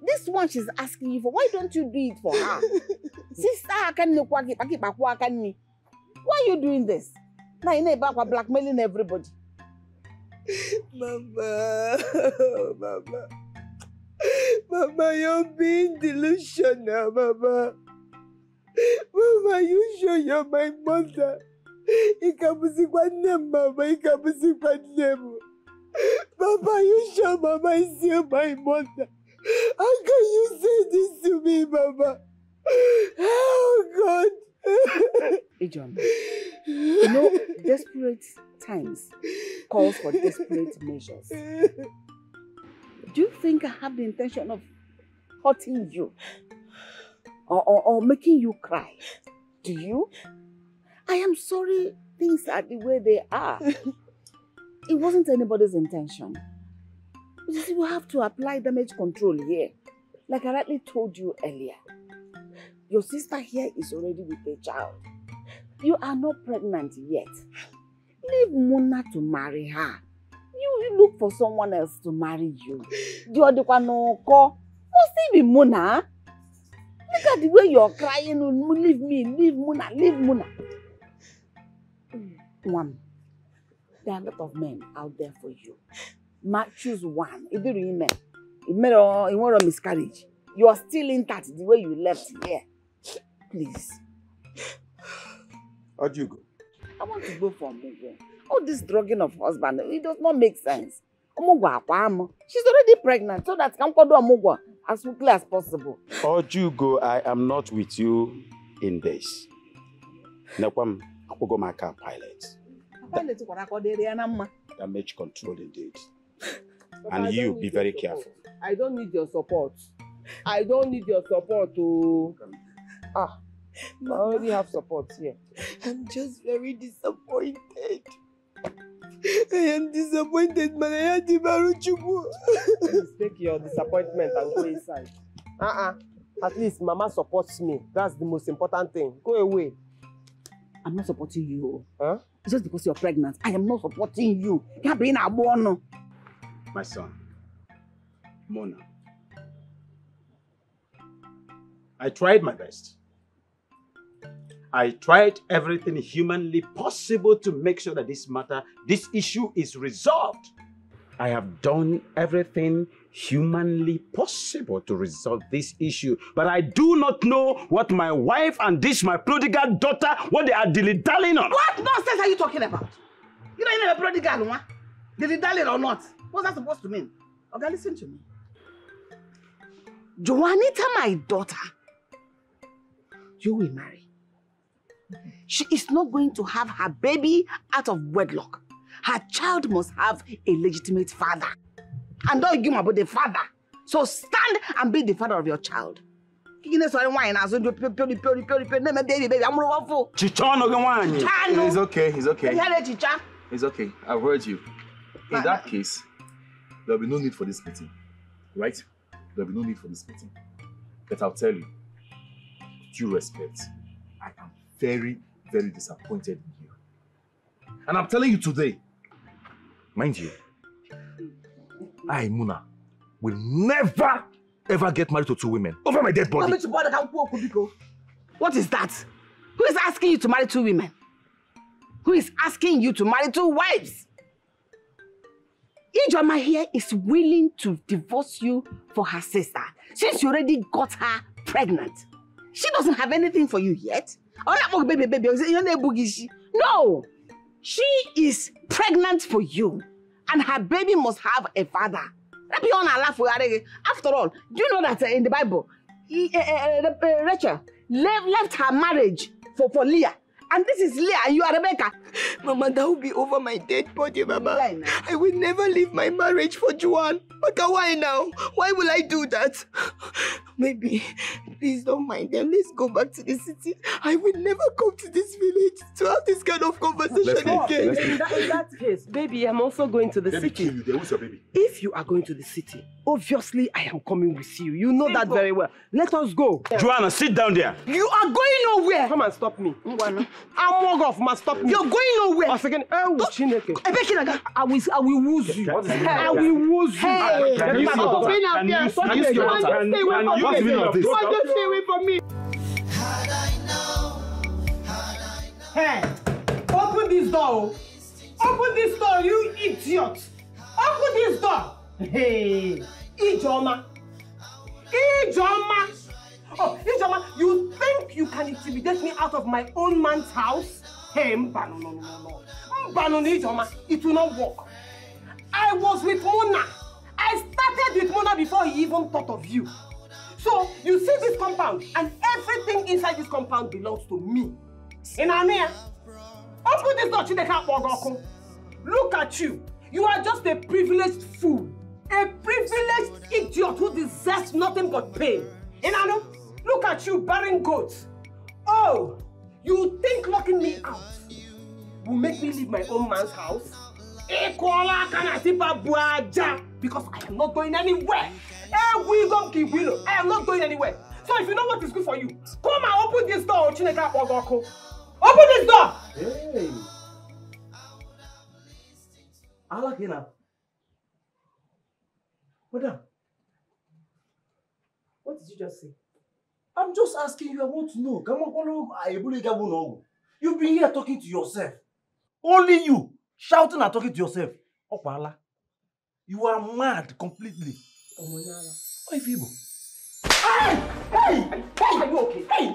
Speaker 12: This one she's asking you for, why don't you do it for her? Sister, why are you doing this? Now you know about blackmailing everybody.
Speaker 7: Mama, Mama, you're being delusional, Mama. Mama, you sure you're my mother? Mama, you sure Mama is still my mother? How can you say this to me, Mama? Oh God.
Speaker 12: Hey John, you know, desperate times calls for desperate measures. Do you think I have the intention of hurting you? Or making you cry? Do you? I am sorry things are the way they are. It wasn't anybody's intention. But you see, we have to apply damage control here. Like I rightly told you earlier. Your sister here is already with a child. You are not pregnant yet. Leave Mona to marry her. You look for someone else to marry you. Must it be Mona? Look at the way you're crying. Leave me, leave Mona, leave Mona. One, there are a lot of men out there for you. Choose one. If you made a miscarriage, you are still intact the way you left here. Please.
Speaker 10: How do you go?
Speaker 12: I want to go for Mugo. All this drugging of husband, it does not make sense. She's already pregnant, so that can do Mugo as quickly as possible.
Speaker 10: Ojugo, I am not with you in this. Nakwam, I'll go my car pilot. Damage control indeed. And you be very careful.
Speaker 2: I don't need your support. I don't need your support to... I already have support here.
Speaker 7: I'm just very disappointed. I am disappointed, Manayati Baruchuku.
Speaker 2: Please take your disappointment and go inside. At least Mama supports me. That's the most important thing. Go away.
Speaker 12: I'm not supporting you.
Speaker 2: Huh?
Speaker 12: Just because you're pregnant, I am not supporting you. You're being a bono.
Speaker 10: My son, Mona. I tried my best. I tried everything humanly possible to make sure that this issue is resolved. I have done everything humanly possible to resolve this issue. But I do not know what my wife and this my prodigal daughter, what they are dilly-dallying on.
Speaker 12: What nonsense are you talking about? You know you're a prodigal, huh? Dilly-dallying or not? What's that supposed to mean? Okay, listen to me. Juanita, my daughter, you will marry. She is not going to have her baby out of wedlock. Her child must have a legitimate father. And don't give me about the father. So stand and be the father of your child. It's
Speaker 3: okay, it's okay. It's okay. I've heard you. In that case, there'll be no need for this meeting. Right? There'll be no need for this meeting. But I'll tell you, with due respect, I am very, very disappointed in you. And I'm telling you today, mind you, I, Muna, will never, ever get married to 2 women over my dead body.
Speaker 12: What is that? Who is asking you to marry 2 women? Who is asking you to marry 2 wives? Ijoma here is willing to divorce you for her sister since you already got her pregnant. She doesn't have anything for you yet. No! She is pregnant for you and her baby must have a father. After all, do you know that in the Bible, Rachel left her marriage for Leah? And this is Leah and you are Rebecca.
Speaker 7: Mama, that will be over my dead body, Mama. I will never leave my marriage for Juan. But why now? Why will I do that? Maybe, please don't mind them. Let's go back to the city. I will never come to this village to have this kind of conversation again.
Speaker 17: In that case, baby, I'm also going to the city.
Speaker 3: Who's your baby?
Speaker 17: If you are going to the city, obviously I am coming with you. You know that very well. Let us go.
Speaker 10: Joanna, sit down there.
Speaker 17: You are going nowhere. Come and stop me. Amogov must stop me.
Speaker 12: You're going nowhere.
Speaker 17: I will wooz you. I will wooz you.
Speaker 10: Can you
Speaker 17: stay away from me? Hey, open this door. Open this door, you idiot. Open this door. Hey, Ijoma. Ijoma. Oh, Ijoma, you think you can intimidate me out of my own man's house? Hey, Mbano, no. Mbano, Ijoma, it will not work. I was with Mona. I started with Mona before he even thought of you. So, you see this compound, and everything inside this compound belongs to me. In Ania, open this door, Chineka Bogoko. Look at you. You are just a privileged fool. A privileged idiot who deserves nothing but pain. In Anu, look at you bearing goats. Oh, you think locking me out will make me leave my own man's house? Because I am not going anywhere. I am not going anywhere. So if you know what is good for you, come and open this door, Chineka Ogoko. Open this door!
Speaker 9: Hey! I like it now. Madam, what did you just say? I'm just asking you, I want to know. You've been here talking to yourself. Only you, shouting and talking to yourself. Opala, you are mad completely. Why people?
Speaker 17: Hey! Are you okay? Hey!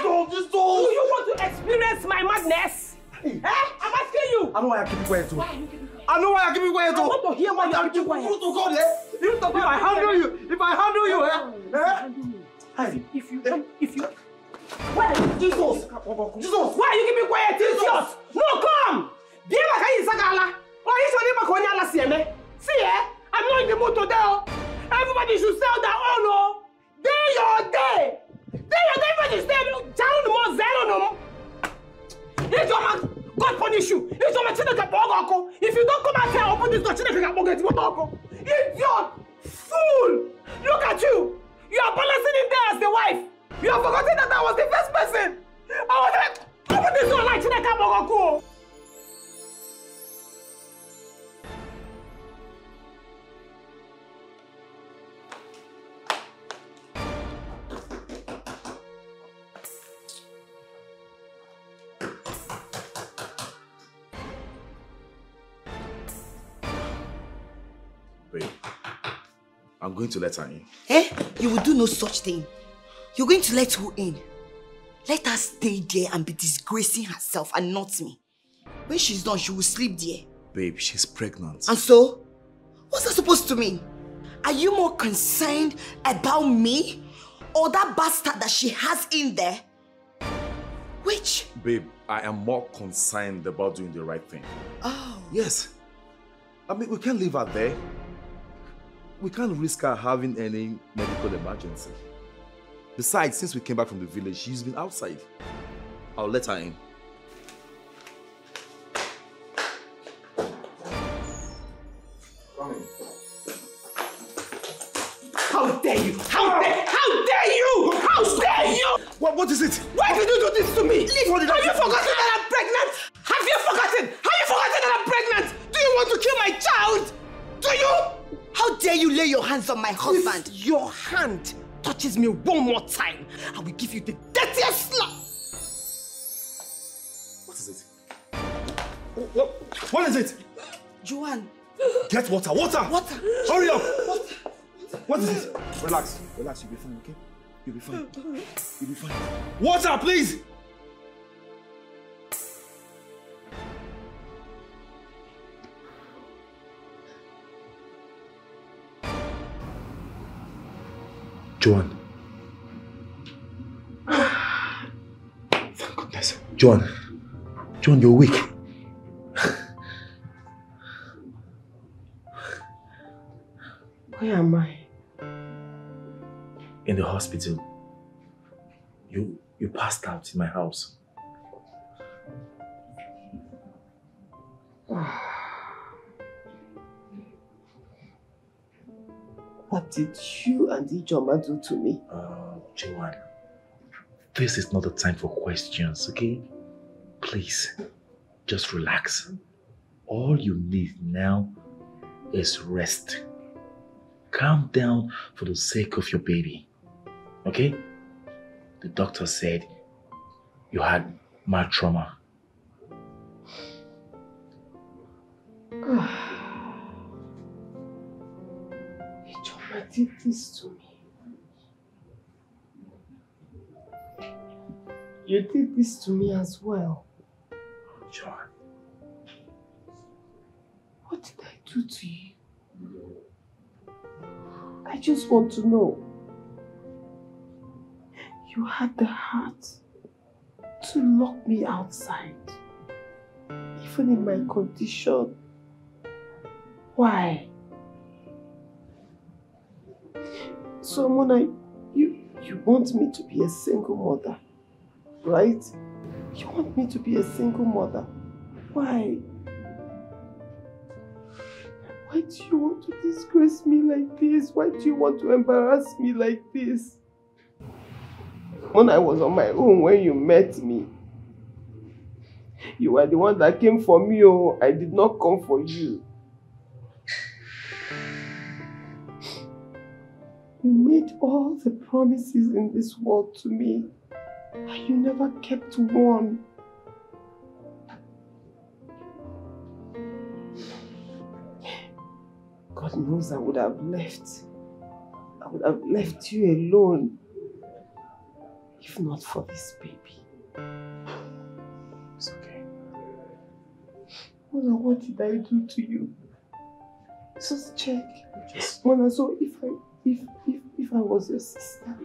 Speaker 17: Oh,
Speaker 9: this door!
Speaker 17: Do you want to experience my madness? I'm asking you!
Speaker 9: I know why I keep it quiet too.
Speaker 17: Why are you keeping quiet?
Speaker 9: I know why I keep it quiet too.
Speaker 17: I want to hear why you keep quiet.
Speaker 9: You to go there. You to go. If I handle you,
Speaker 17: If you where Jesus! Why are you keeping quiet? Jesus! No, come! See, I'm not in the mood today. Everybody should sell their own. Day your day. Everybody stay down the most zero. God punish you. If you don't come out here, open this door. Idiot! Fool! Look at you. You are balancing in there as the wife. You have forgotten that I was the first person. I was like, open this door like Chineka Bogoko.
Speaker 3: I'm going to let her in.
Speaker 15: Eh? You will do no such thing. You're going to let who in? Let her stay there and be disgracing herself and not me. When she's done, she will sleep there.
Speaker 3: Babe, she's pregnant.
Speaker 15: And so? What's that supposed to mean? Are you more concerned about me or that bastard that she has in there? Which?
Speaker 3: Babe, I am more concerned about doing the right thing.
Speaker 15: Oh.
Speaker 3: Yes. I mean, we can't leave her there. We can't risk her having any medical emergency. Besides, since we came back from the village, she's been outside. I'll let her in. Come in.
Speaker 2: How dare you? How dare you? How dare you?
Speaker 3: What is it?
Speaker 2: Why did you do this to me?
Speaker 3: What did I
Speaker 2: Have
Speaker 3: do?
Speaker 2: you forgotten that I'm pregnant? Have you forgotten? Have you forgotten that I'm pregnant? Do you want to kill my child? Do you?
Speaker 15: How dare you lay your hands on my husband?
Speaker 2: If your hand touches me one more time, I will give you the dirtiest slap.
Speaker 3: What is it? What is it?
Speaker 15: Joanne.
Speaker 3: Get water, water!
Speaker 15: Water!
Speaker 3: Hurry up!
Speaker 15: Water.
Speaker 3: What is it? Relax, relax, you'll be fine, okay? You'll be fine. You'll be fine. Water, please! Joanne. Thank goodness. Joanne. Joanne, you're weak.
Speaker 2: Where am I?
Speaker 3: In the hospital. You passed out in my house.
Speaker 2: What did you and Ijoma do to me?
Speaker 3: Joanne, this is not the time for questions, okay? Please, just relax. All you need now is rest. Calm down for the sake of your baby, okay? The doctor said you had mild trauma.
Speaker 2: Ijoma did this to me. You did this to me as well.
Speaker 3: Joanne.
Speaker 2: What did I do to you? I just want to know. You had the heart to lock me outside, even in my condition. Why? So, Mona, you want me to be a single mother, right? You want me to be a single mother. Why? Why do you want to disgrace me like this? Why do you want to embarrass me like this? When I was on my own, when you met me, you were the one that came for me, oh, I did not come for you. You made all the promises in this world to me, and you never kept one. God knows I would have left. I would have left you alone if not for this baby.
Speaker 3: It's okay.
Speaker 2: Mona, what did I do to you? Just check. Mona, so if I was your sister,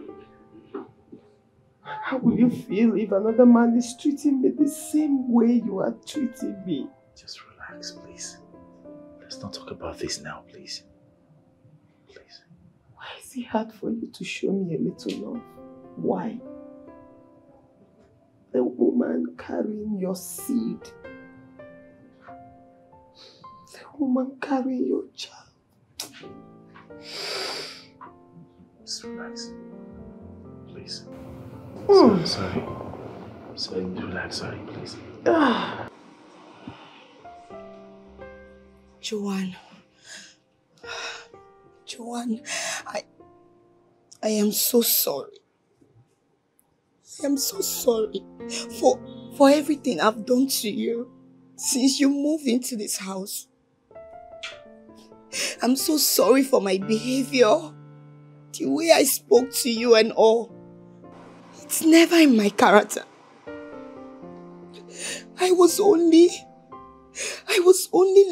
Speaker 2: how will you feel if another man is treating me the same way you are treating me?
Speaker 3: Just relax, please. Let's not talk about this now, please. Please.
Speaker 2: Why is it hard for you to show me a little love? Why? The woman carrying your seed. The woman carrying your child.
Speaker 3: Just relax. Please.
Speaker 2: Mm.
Speaker 3: Sorry. Sorry, relax, sorry, please.
Speaker 15: Joanne, I am so sorry. I am so sorry for everything I've done to you since you moved into this house. I'm so sorry for my behavior. The way I spoke to you and all. It's never in my character. I was only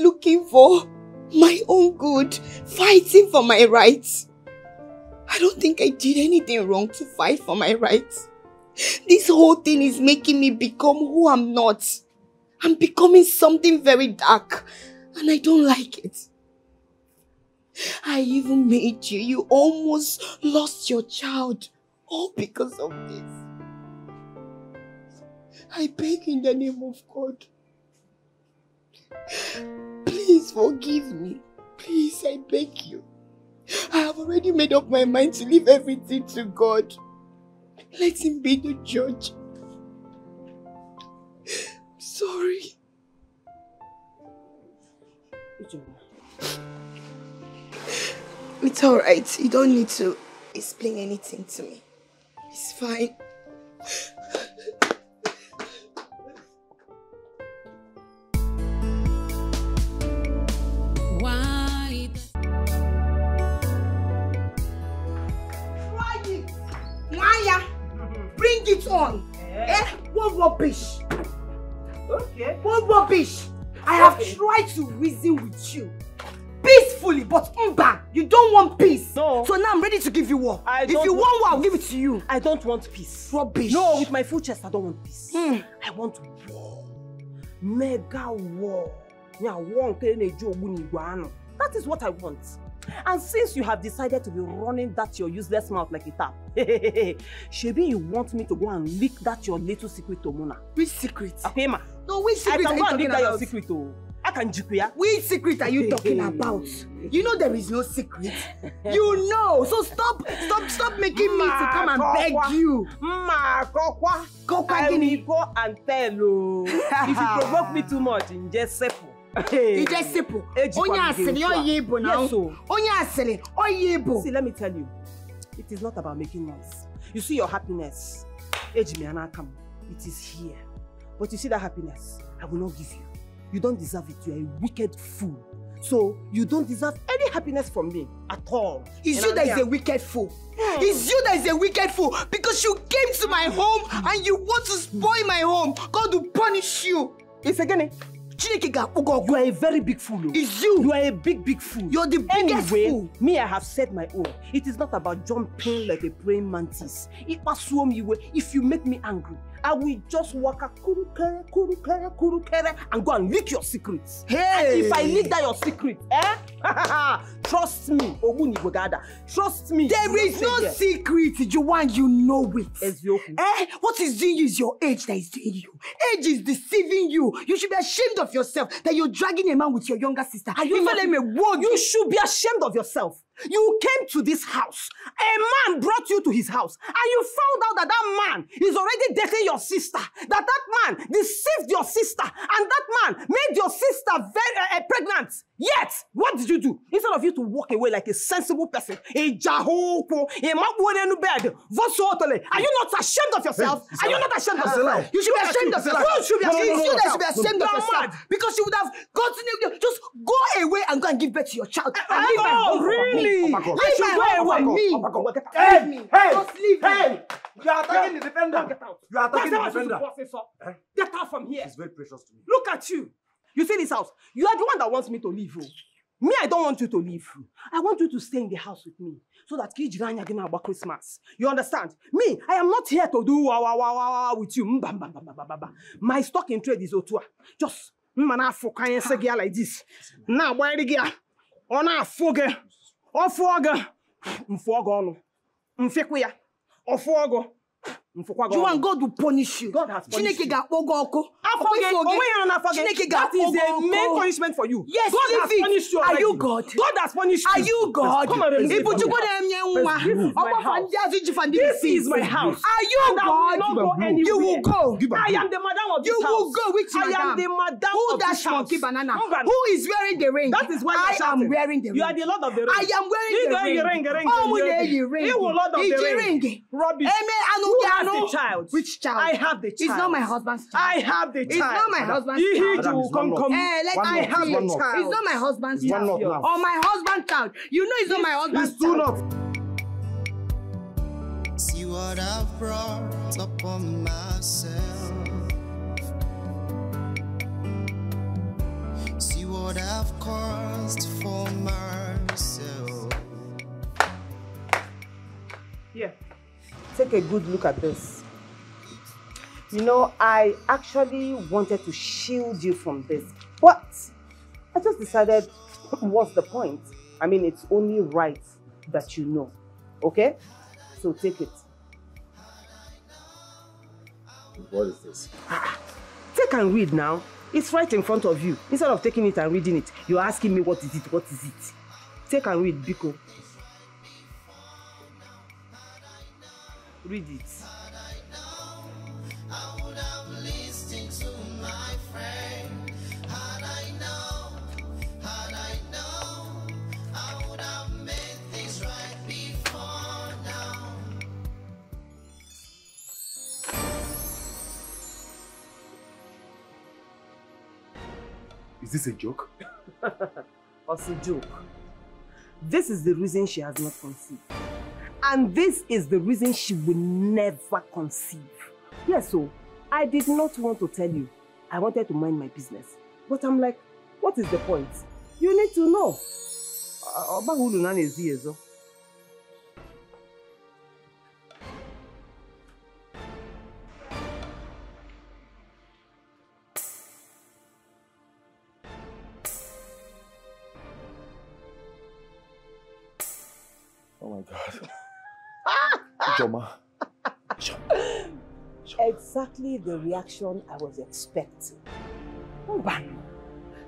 Speaker 15: looking for my own good, fighting for my rights. I don't think I did anything wrong to fight for my rights. This whole thing is making me become who I'm not. I'm becoming something very dark, and I don't like it. I even made you. You almost lost your child, all because of this. I beg in the name of God. Please forgive me. Please, I beg you. I have already made up my mind to leave everything to God. Let him be the judge. Sorry. It's alright. You don't need to explain anything to me. It's fine. Bring it on. What rubbish?
Speaker 2: Okay.
Speaker 15: What rubbish? I have tried to reason with you peacefully, but you don't want peace.
Speaker 2: No.
Speaker 15: So now I'm ready to give you war. If you want war, I'll give it to you.
Speaker 2: I don't want peace.
Speaker 15: Rubbish.
Speaker 2: No, with my full chest, I don't want peace. I want war. Mega war. That is what I want. And since you have decided to be running that your useless mouth like a tap, Shebi, you want me to go and leak that your little secret to Mona?
Speaker 15: Which secret?
Speaker 2: Akema.
Speaker 15: No, which secret
Speaker 2: are you talking about?
Speaker 15: your
Speaker 2: secret to. I can jikuya.
Speaker 15: Which secret are you talking about? You know there is no secret. You know. So stop making me to come and beg you.
Speaker 2: I will go and tell you. If you provoke me too much, in just simple.
Speaker 15: You just simple.
Speaker 2: See, let me tell you, it is not about making noise. You see your happiness, it is here. But you see that happiness, I will not give you. You don't deserve it. You are a wicked fool. So you don't deserve any happiness from me at all.
Speaker 15: It's you that is a wicked fool. It's you that is a wicked fool because you came to my home and you want to spoil my home. God will punish you.
Speaker 2: It's again. You are a very big fool.
Speaker 15: It's you.
Speaker 2: You are a big fool.
Speaker 15: You're the biggest fool.
Speaker 2: Me, I have said my own. It is not about jumping like a praying mantis. If you make me angry, I will just walk a kuru-kere and go and leak your secrets.
Speaker 15: Hey!
Speaker 2: And if I leak that your secret, trust me, trust me.
Speaker 15: There is no secret, Juwan, you know it. What is doing you is your age that is doing you. Age is deceiving you. You should be ashamed of yourself that you're dragging a man with your younger sister.
Speaker 2: You should be ashamed of yourself. You came to this house. A man brought you to his house. And you found out that that man is already dating your sister. That man deceived your sister. And that man made your sister very pregnant. Yet, what did you do? Instead of you to walk away like a sensible person, are you not ashamed of yourself? Are you not ashamed of yourself?
Speaker 15: You should be ashamed of yourself. You should be ashamed of yourself. Because you would have gotten, just go away and go and give birth to your child.
Speaker 2: Oh, really?
Speaker 15: Leave my home for me.
Speaker 18: Just leave me. You are attacking the defender.
Speaker 2: Get out.
Speaker 18: You are attacking the defender.
Speaker 2: Get out from here.
Speaker 18: It's very precious to me.
Speaker 2: Look at you. You see this house? You are the one that wants me to leave. Me, I don't want you to leave. I want you to stay in the house with me. So that Kijiranya can about Christmas. You understand? Me, I am not here to do with you. My stock in trade is Otua. Just man for kind of like this. Now, why the gear? On a fogger. Or fogger. Mfogo. Mfequia. Or fogo.
Speaker 15: Juwan, God will punish you.
Speaker 2: God has punished you.
Speaker 15: That
Speaker 2: is the main punishment for you.
Speaker 15: Yes,
Speaker 2: God has punished you already.
Speaker 15: Are you God?
Speaker 2: God has punished you.
Speaker 15: Are you God?
Speaker 2: Come on, this is my house.
Speaker 15: Are you God? You will go.
Speaker 2: I am the madam of this house.
Speaker 15: You will go. Which madam?
Speaker 2: I am the madam of this house.
Speaker 15: Who is wearing the ring?
Speaker 2: That is why
Speaker 15: I am wearing the ring.
Speaker 2: You are the Lord of the ring.
Speaker 15: I am wearing the ring.
Speaker 2: You are the Lord of the ring.
Speaker 15: Rubbish.
Speaker 2: child.
Speaker 7: Which child?
Speaker 2: I have the child.
Speaker 7: It's not my husband's child.
Speaker 2: I have the child.
Speaker 7: It's not my husband's child.
Speaker 2: I have the child.
Speaker 7: It's not my husband's
Speaker 2: It's
Speaker 7: child.
Speaker 2: one not now.
Speaker 7: Or my husband's child. You know it's not my husband's child.
Speaker 14: See what I've brought upon myself. See what I've caused for myself.
Speaker 2: Here, take a good look at this. You know, I actually wanted to shield you from this, but I just decided, what's the point? I mean, it's only right that you know, okay? So take it.
Speaker 3: What is this?
Speaker 2: Take and read now. It's right in front of you. Instead of taking it and reading it, you're asking me what is it, what is it? Take and read, Biko. Read it.
Speaker 3: Is this a joke?
Speaker 2: What's a joke? This is the reason she has not conceived. And this is the reason she will never conceive. Yes, so I did not want to tell you. I wanted to mind my business. But I'm like, what is the point? You need to know.
Speaker 3: Oh my God. Joma.
Speaker 2: Exactly the reaction I was expecting. Oh,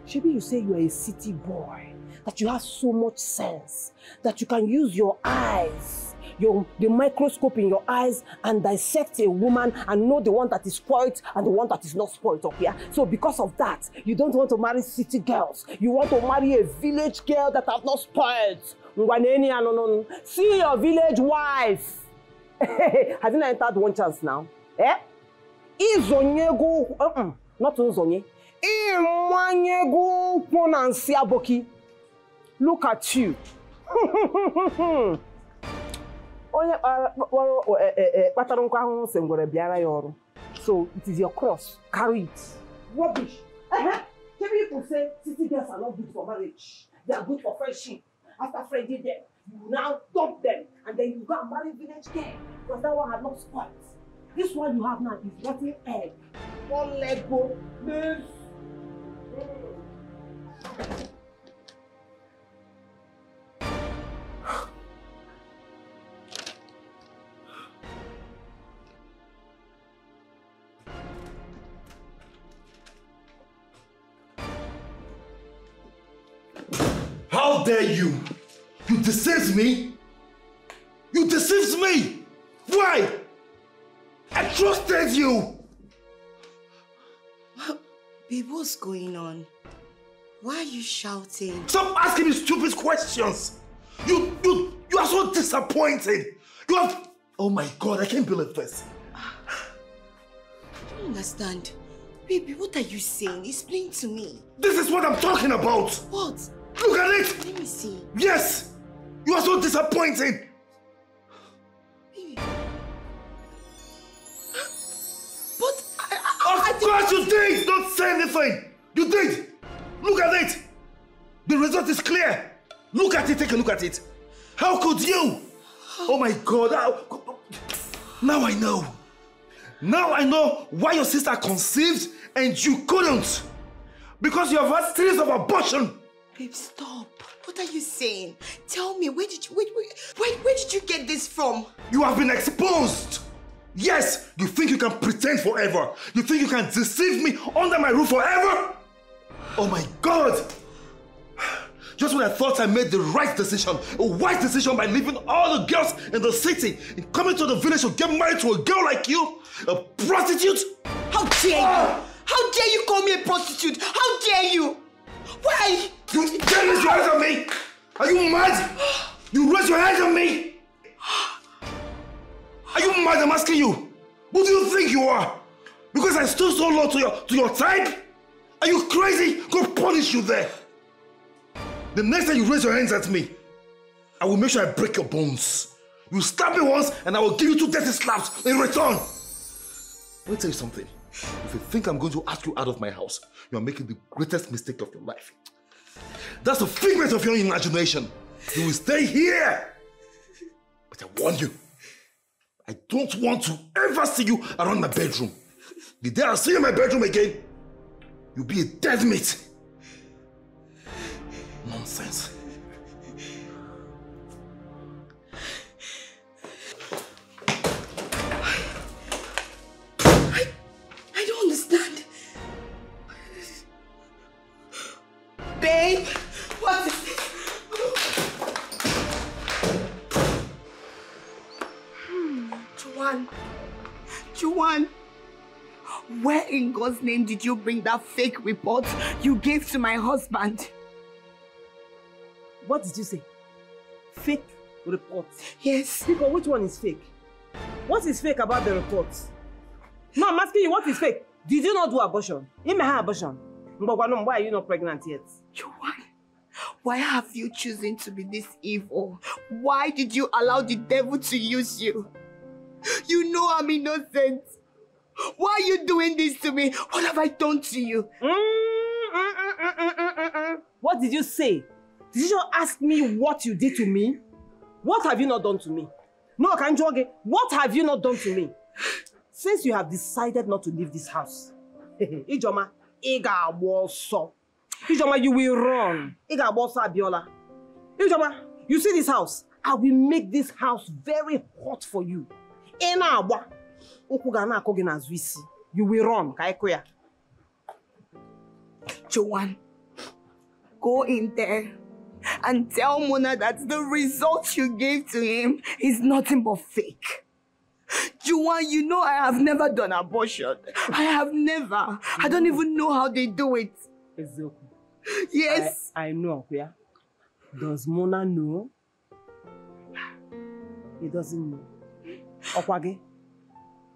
Speaker 2: Shebi, you say you are a city boy, that you have so much sense, that you can use your eyes, the microscope in your eyes and dissect a woman and know the one that is spoiled and the one that is not spoiled up here. So because of that, you don't want to marry city girls. You want to marry a village girl that have not spoiled. See your village wife. Have you not entered one chance now? Eh? Izonyego, not Uzonye. Imwanyego Ponansiaboki. Look at you. So it is your cross. Carry it. Rubbish. People say city girls are not good for marriage. They are good for friendship. After friending them, you now dump them and then you go and marry village girl because that one had not spoiled. This one you have now is rotten egg. One leg go. This.
Speaker 3: How dare you? You deceived me? You deceived me! Why? I trusted you!
Speaker 15: Babe, what's going on? Why are you shouting?
Speaker 3: Stop asking me stupid questions! You are so disappointed! You have... Oh my God, I can't believe this.
Speaker 15: I don't understand. Baby, what are you saying? Explain to me.
Speaker 3: This is what I'm talking about!
Speaker 15: What?
Speaker 3: Look at it!
Speaker 15: Let me see.
Speaker 3: Yes! You are so disappointing!
Speaker 15: Baby. But
Speaker 3: Of course you did! Don't say anything! You did! Look at it! The result is clear! Look at it, take a look at it! How could you? Oh my God! Now I know! Now I know why your sister conceived and you couldn't! Because you have had series of abortion!
Speaker 15: Babe, stop. What are you saying? Tell me, where did you get this from?
Speaker 3: You have been exposed! Yes! You think you can pretend forever? You think you can deceive me under my roof forever? Oh my God! Just when I thought I made the right decision, a wise decision by leaving all the girls in the city and coming to the village to get married to a girl like you, a prostitute?
Speaker 15: How dare you? How dare you call me a prostitute? How dare you? Why?
Speaker 3: You dare raise your hands on me? Are you mad? You raise your hands on me? Are you mad? I'm asking you. Who do you think you are? Because I stood so low to your type? Are you crazy? God punish you there. The next time you raise your hands at me, I will make sure I break your bones. You slap me once and I will give you 2 dirty slaps in return. Let me tell you something. If you think I'm going to ask you out of my house, you are making the greatest mistake of your life. That's a figment of your imagination. You will stay here. But I warn you, I don't want to ever see you around my bedroom. The day I see you in my bedroom again, you'll be a dead meat. Nonsense.
Speaker 7: I don't understand. Babe, what is this? Juwan, where in God's name did you bring that fake report you gave to my husband?
Speaker 2: What did you say? Fake report?
Speaker 7: Yes.
Speaker 2: Because which one is fake? What is fake about the report? No, I'm asking you, what is fake? Did you not do abortion? You may have abortion. Why are you not pregnant yet?
Speaker 7: Juwan, why have you chosen to be this evil? Why did you allow the devil to use you? You know I'm innocent. Why are you doing this to me? What have I done to you?
Speaker 2: What did you say? Did you not ask me what you did to me? What have you not done to me? No, Kanjoge, what have you not done to me? Since you have decided not to leave this house, Ijoma, Iga Woso. Ijoma, you will run. Iga Woso Abiola. Ijoma, you see this house? I will make this house very hot for you. Ena you will run.
Speaker 7: Juwan, go in there and tell Mona that the result you gave to him is nothing but fake. Juwan, you know I have never done abortion. I have never. I don't even know how they do it. Yes.
Speaker 2: I know, yeah. Does Mona know? He doesn't know. Okwage,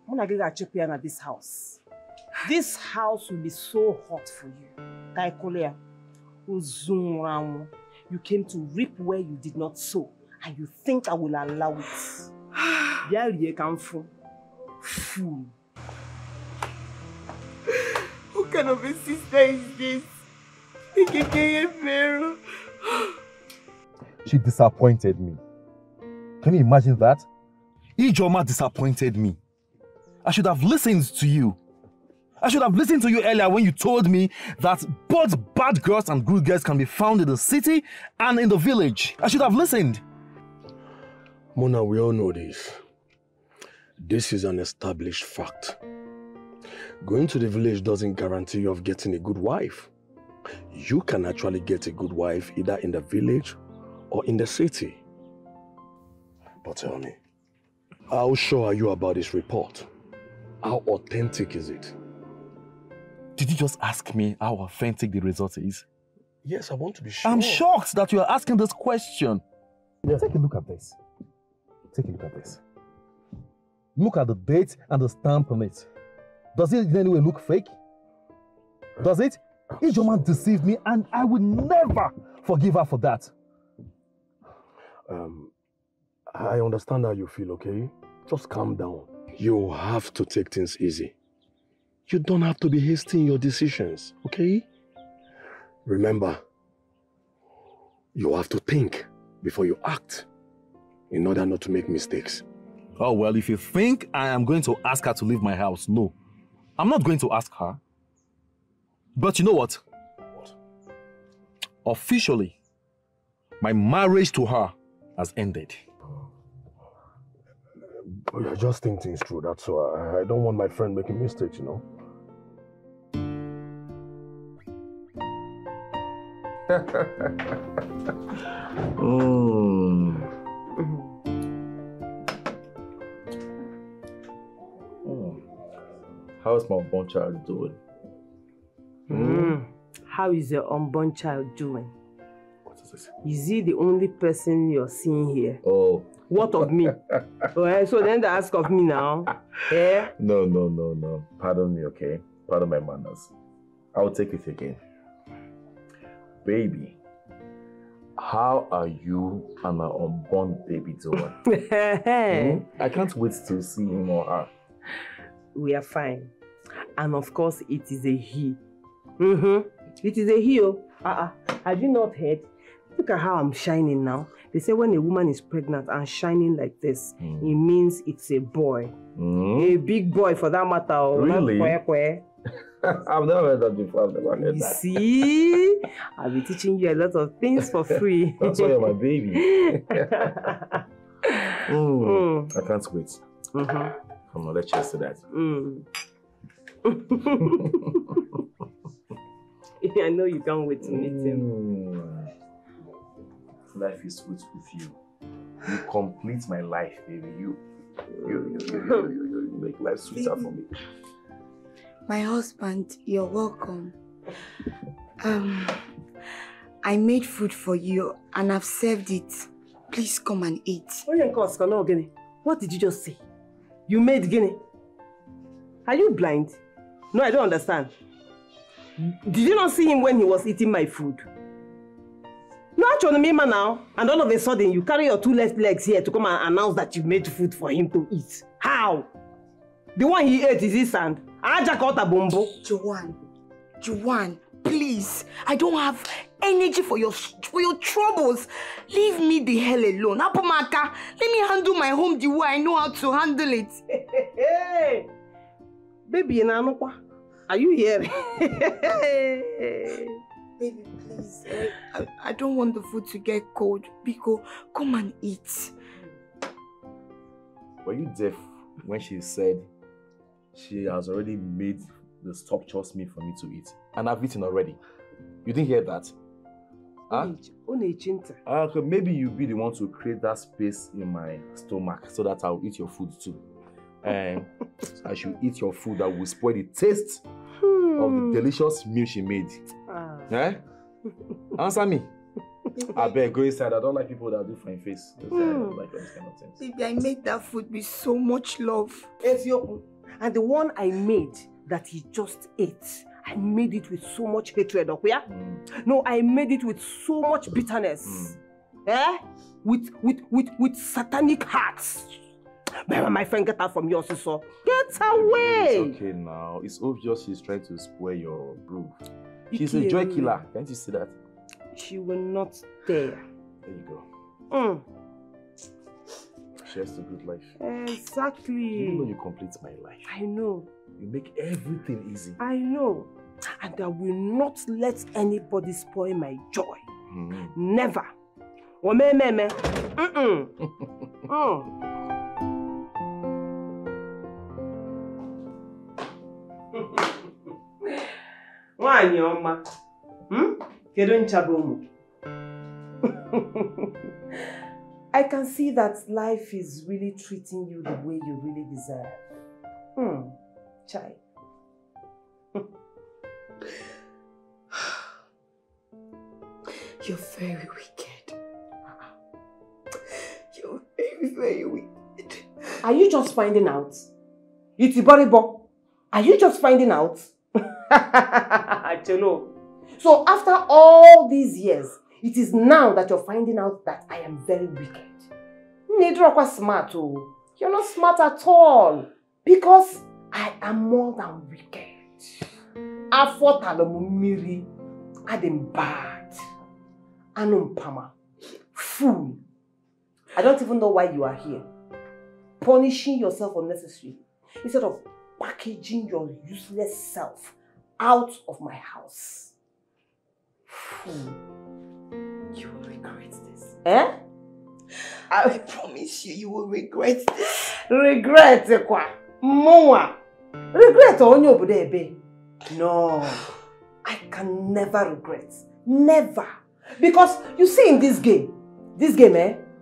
Speaker 2: Mona get a champion at this house. This house will be so hot for you. You came to reap where you did not sow, and you think I will allow it. There you come from. Fool.
Speaker 7: What kind of a sister is this?
Speaker 1: She disappointed me. Can you imagine that? Ijoma disappointed me. I should have listened to you. I should have listened to you earlier when you told me that both bad girls and good girls can be found in the city and in the village. I should have listened.
Speaker 4: Mona, we all know this. This is an established fact. Going to the village doesn't guarantee you of getting a good wife. You can actually get a good wife either in the village or in the city. But tell me, how sure are you about this report? How authentic is it?
Speaker 1: Did you just ask me how authentic the result is?
Speaker 4: Yes, I want to be sure.
Speaker 1: I'm shocked that you are asking this question. Yeah. Take a look at this. Take a look at this. Look at the date and the stamp on it. Does it in any way look fake? Does it? Ijoma deceived me and I will never forgive her for that.
Speaker 4: I understand how you feel, okay? Just calm down. You have to take things easy. You don't have to be hasty in your decisions, okay? Remember, you have to think before you act in order not to make mistakes.
Speaker 1: Oh, well, if you think I am going to ask her to leave my house, no. I'm not going to ask her. But you know what?
Speaker 4: What?
Speaker 1: Officially, my marriage to her has ended.
Speaker 4: I just think things through, that's all. I don't want my friend making mistakes, you know?
Speaker 3: How is my unborn child doing?
Speaker 2: How is your unborn child doing?
Speaker 3: What is this?
Speaker 2: Is he the only person you're seeing here?
Speaker 3: Oh,
Speaker 2: What of me? So then they ask of me now. Eh?
Speaker 3: No. Pardon me, okay? Pardon my manners. I'll take it again. Baby, how are you and our unborn baby doing? I can't wait to see him or her.
Speaker 2: We are fine. And of course, it is a he. It is a he. Have you not heard? Look at how I'm shining now. They say when a woman is pregnant and shining like this, it means it's a boy. A big boy for that matter.
Speaker 3: Really? I've never heard that before. I've never heard that.
Speaker 2: See? I'll be teaching you a lot of things for free.
Speaker 3: That's why you're my baby. I can't wait. Come on, let's cheers to that.
Speaker 2: I know you can't wait to meet him.
Speaker 3: Life is sweet with you. You complete my life, baby. You make life sweeter for me.
Speaker 15: My husband, you're welcome. I made food for you and I've served it. Please come and eat.
Speaker 2: What did you just say? You made guinea? Are you blind? No, I don't understand. Did you not see him when he was eating my food? No, actually, Mima now, and all of a sudden you carry your two left legs here to come and announce that you made food for him to eat. How? The one he ate is his hand.
Speaker 15: Joanne, please. I don't have energy for your troubles. Leave me the hell alone. Apumaka, let me handle my home the way I know how to handle it.
Speaker 2: Hey, baby, are you here?
Speaker 15: Baby, please. I don't want the food to get cold. Biko, come and eat.
Speaker 3: Were you deaf when she said she has already made the stop trust me for me to eat? And I've eaten already. You didn't hear that? Huh? Okay, maybe you'll be the one to create that space in my stomach so that I'll eat your food too. And I should eat your food that will spoil the taste of the delicious meal she made. Eh? Answer me. I beg, go inside. I don't like people that do fine face. I don't like this kind of things.
Speaker 15: Baby, I made that food with so much love.
Speaker 2: And the one I made that he just ate, I made it with so much hatred. No, I made it with so much bitterness. Eh? With satanic hearts. My friend, get out from your sister. Get away!
Speaker 3: It's okay now. It's obvious she's trying to spoil your groove. She's a joy killer. Can't you see that?
Speaker 2: She will not stay.
Speaker 3: There you go. Cheers to good life.
Speaker 2: Exactly.
Speaker 3: You know you complete my life.
Speaker 2: I know.
Speaker 3: You make everything easy.
Speaker 2: I know. And I will not let anybody spoil my joy. Never. Why, Yoma? I can see that life is really treating you the way you really deserve. Chai.
Speaker 15: You're very wicked. You're very, very wicked.
Speaker 2: Are you just finding out? Itibaribo, are you just finding out? So after all these years, it is now that you're finding out that I am very wicked. Neither smart. You're not smart at all. Because I am more than wicked. Afotalomumiri, Adam bad. Anumpama, fool. I don't even know why you are here. Punishing yourself unnecessarily. Instead of packaging your useless self out of my house. Fool.
Speaker 15: You will regret this.
Speaker 2: Eh?
Speaker 15: I promise you will regret this.
Speaker 2: Regret kwa? Mwa. Regret only obudebe. No. I can never regret. Never. Because you see in this game,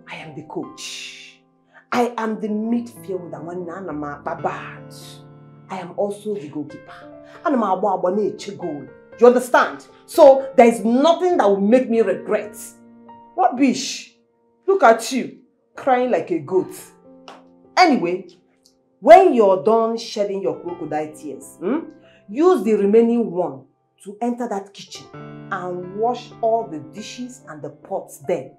Speaker 2: I am the coach. I am the midfielder. I am also the goalkeeper. You understand? So there is nothing that will make me regret. Rubbish. Look at you. crying like a goat. Anyway, when you're done shedding your crocodile tears, use the remaining one to enter that kitchen and wash all the dishes and the pots there.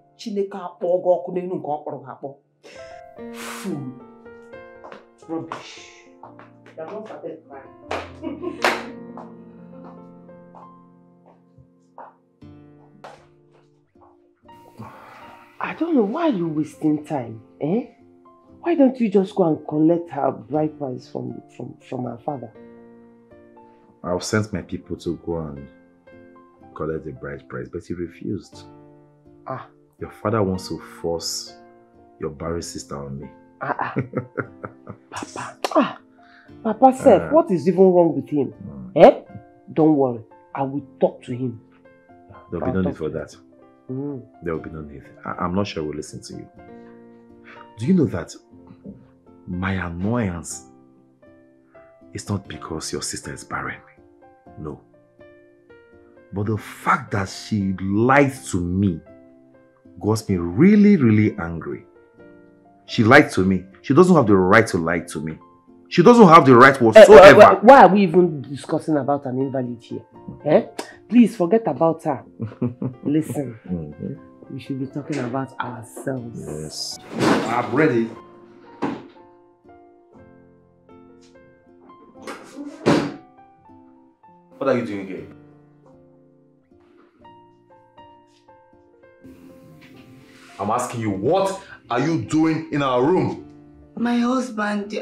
Speaker 2: Fool. Rubbish. You're not started crying. I don't know why you're wasting time, eh? Why don't you just go and collect her bride price from her father?
Speaker 3: I've sent my people to go and collect the bride price, but he refused.
Speaker 2: Ah.
Speaker 3: Your father wants to force your Barry sister on me.
Speaker 2: Papa. Papa said, what is even wrong with him? Eh? Don't worry. I will talk to him.
Speaker 3: There'll be no need for that. There will be no need. I'm not sure we'll listen to you. Do you know that my annoyance is not because your sister is barren? No. But the fact that she lied to me got me really, really angry. She lied to me. She doesn't have the right to lie to me. She doesn't have the right whatsoever.
Speaker 2: Why are we even discussing about an invalid here? Eh? Please forget about her. Listen, we should be talking about ourselves.
Speaker 3: Yes. I'm ready. What are you doing here? I'm asking you, what are you doing in our room?
Speaker 15: My husband,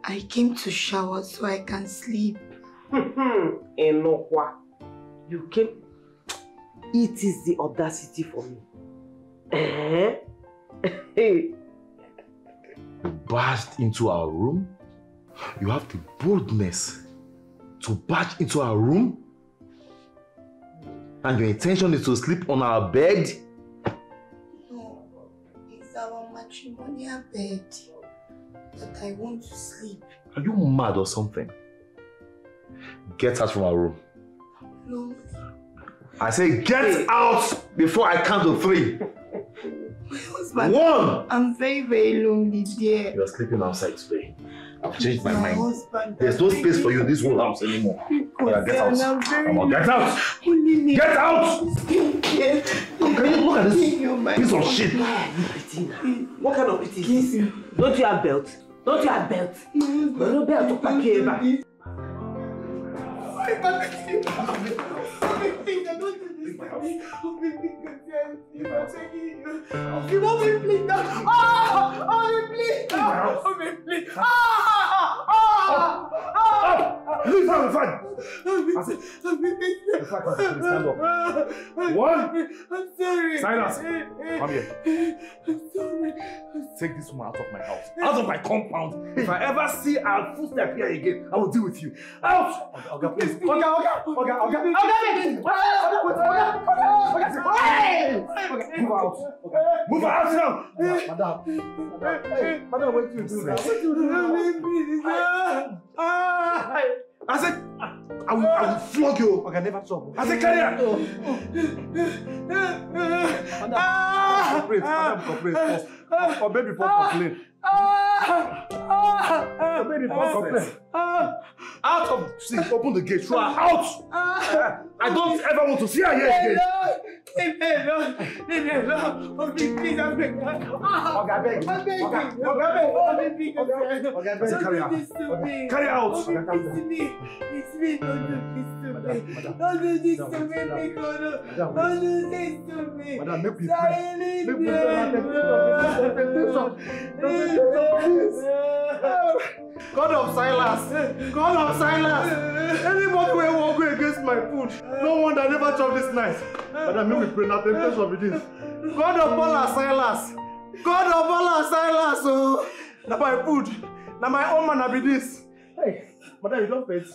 Speaker 15: I came to shower so I can sleep.
Speaker 2: Enokwa, you came. It is the audacity for me. Hey.
Speaker 3: You barged into our room? You have the boldness to barge into our room? And your intention is to sleep on our bed?
Speaker 15: No, it's our matrimonial bed that I want to sleep.
Speaker 3: Are you mad or something? Get out from our room.
Speaker 15: No.
Speaker 3: I say get out before I count to 3.
Speaker 15: My husband.
Speaker 3: 1.
Speaker 15: I'm very, very lonely there.
Speaker 3: You are sleeping outside today. I've changed my mind. There's no space for you in this whole house anymore. Yeah, get out. Come on, get out. Get out. Look at this piece of shit.
Speaker 2: What kind of pity is this? Don't you have belt? Don't you have belt? No belt to pack here.
Speaker 3: Leave her, fine. That's it. Stand up. 1.
Speaker 15: I'm sorry.
Speaker 3: Silence. Come here.
Speaker 15: I'm sorry.
Speaker 3: Take this woman out of my house. Out of my compound. If I ever see her footstep here again, I will deal with you. Out! Oga, please. Oga. Move out. Move out now.
Speaker 18: Madam, what do you do now?
Speaker 3: I said, I will flog you.
Speaker 18: I can never talk.
Speaker 3: I said, carry her.
Speaker 18: Madam, cooperate. Or baby, complain. Baby, complain.
Speaker 3: Out of, see, open the gate, throw her out. I don't ever want to see her here again.
Speaker 15: Leave me alone. Please, I beg.
Speaker 18: Oga, beg.
Speaker 3: Carry out.
Speaker 15: It's me. Don't do this to me. Don't do this to me.
Speaker 18: Madam, make me God of Silas! God of Silas! Anybody will walk against my food. No one that never chop this night. Madam, make me pray now. Temptation with this. God of Paul Silas! God of Paul Silas! Oh, now my food. Now my own man be this. Hey, madam, you don't face.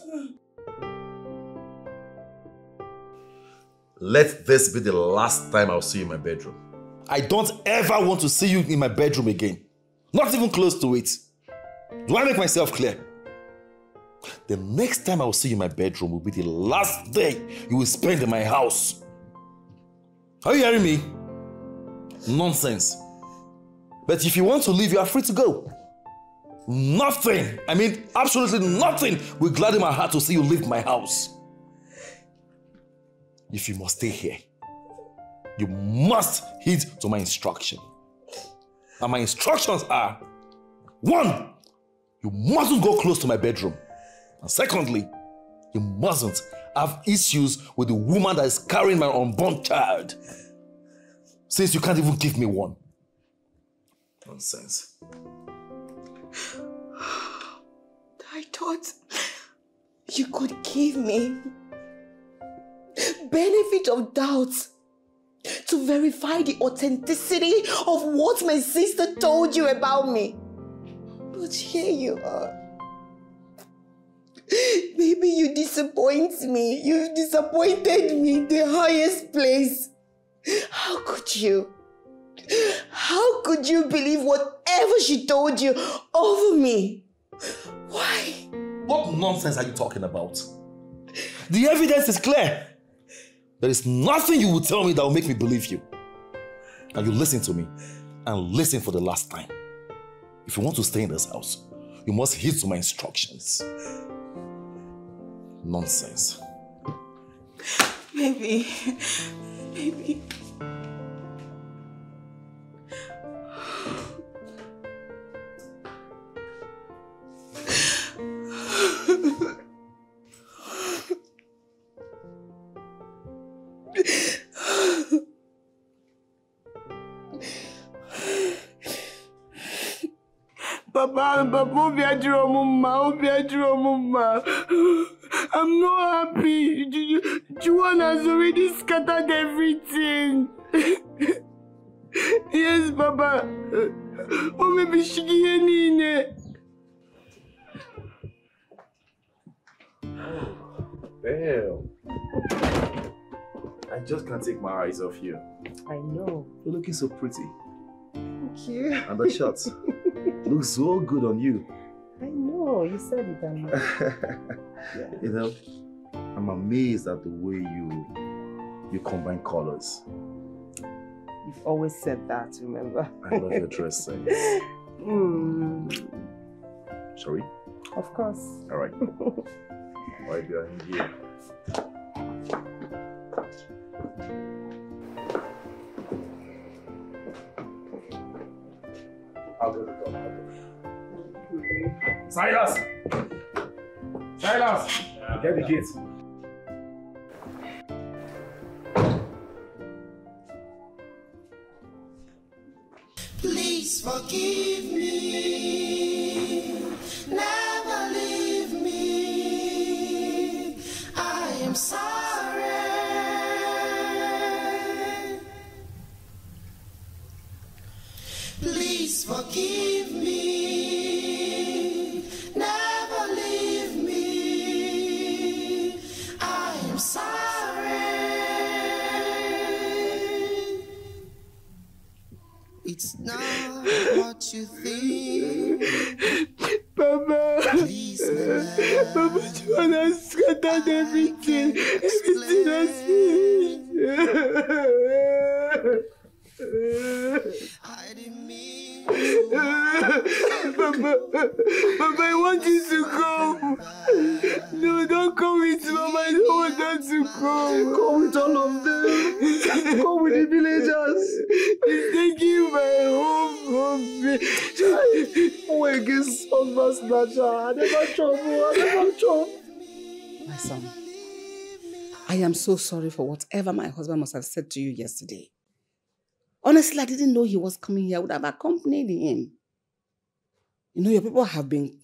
Speaker 3: Let this be the last time I'll see you in my bedroom. I don't ever want to see you in my bedroom again. Not even close to it. Do I make myself clear? The next time I will see you in my bedroom will be the last day you will spend in my house. Are you hearing me? Nonsense. But if you want to leave, you are free to go. Nothing, I mean absolutely nothing will gladden my heart to see you leave my house. If you must stay here, you must heed to my instruction. And my instructions are, 1, you mustn't go close to my bedroom. And secondly, you mustn't have issues with the woman that is carrying my unborn child, since you can't even give me one. Nonsense.
Speaker 15: I thought you could give me benefit of doubt to verify the authenticity of what my sister told you about me. But here you are. Baby, you disappoint me. You've disappointed me in the highest place. How could you? How could you believe whatever she told you over me? Why?
Speaker 3: What nonsense are you talking about? The evidence is clear. There is nothing you will tell me that will make me believe you. And you listen to me, and listen for the last time. If you want to stay in this house, you must heed to my instructions. Nonsense.
Speaker 15: Baby.
Speaker 18: Papa, I'm not happy. Juan has already scattered everything. Yes, Papa. Oh, maybe she can't.
Speaker 3: Damn. I just can't take my eyes off you.
Speaker 2: I know.
Speaker 3: You're looking so pretty.
Speaker 2: Thank you.
Speaker 3: And the shot looks so good on you.
Speaker 2: I know. You said it, Anna.
Speaker 3: Yeah. You know, I'm amazed at the way you combine colors.
Speaker 2: You've always said that, remember?
Speaker 3: I love your dress sense. Shall we?
Speaker 2: Of course.
Speaker 3: All right. Why be in here? I'll go to the door. Silas! Silas! Get the kids.
Speaker 14: Please forgive me, never leave me, I am sorry. Please forgive me, never leave me, I am sorry. It's not what you think.
Speaker 18: Papa,
Speaker 14: please,
Speaker 18: Papa, Juan has scattered everything. Everything has finished.
Speaker 14: I didn't mean
Speaker 18: Papa, I want you to go. No, don't come with Mama. I don't want them to come.
Speaker 9: Come with all of them. Come with the villagers.
Speaker 18: He's taking my home from me.
Speaker 9: Oh, against husband snatcher. I never chop.
Speaker 12: My son, I am so sorry for whatever my husband must have said to you yesterday. Honestly, I didn't know he was coming here. I would have accompanied him. You know, your people have been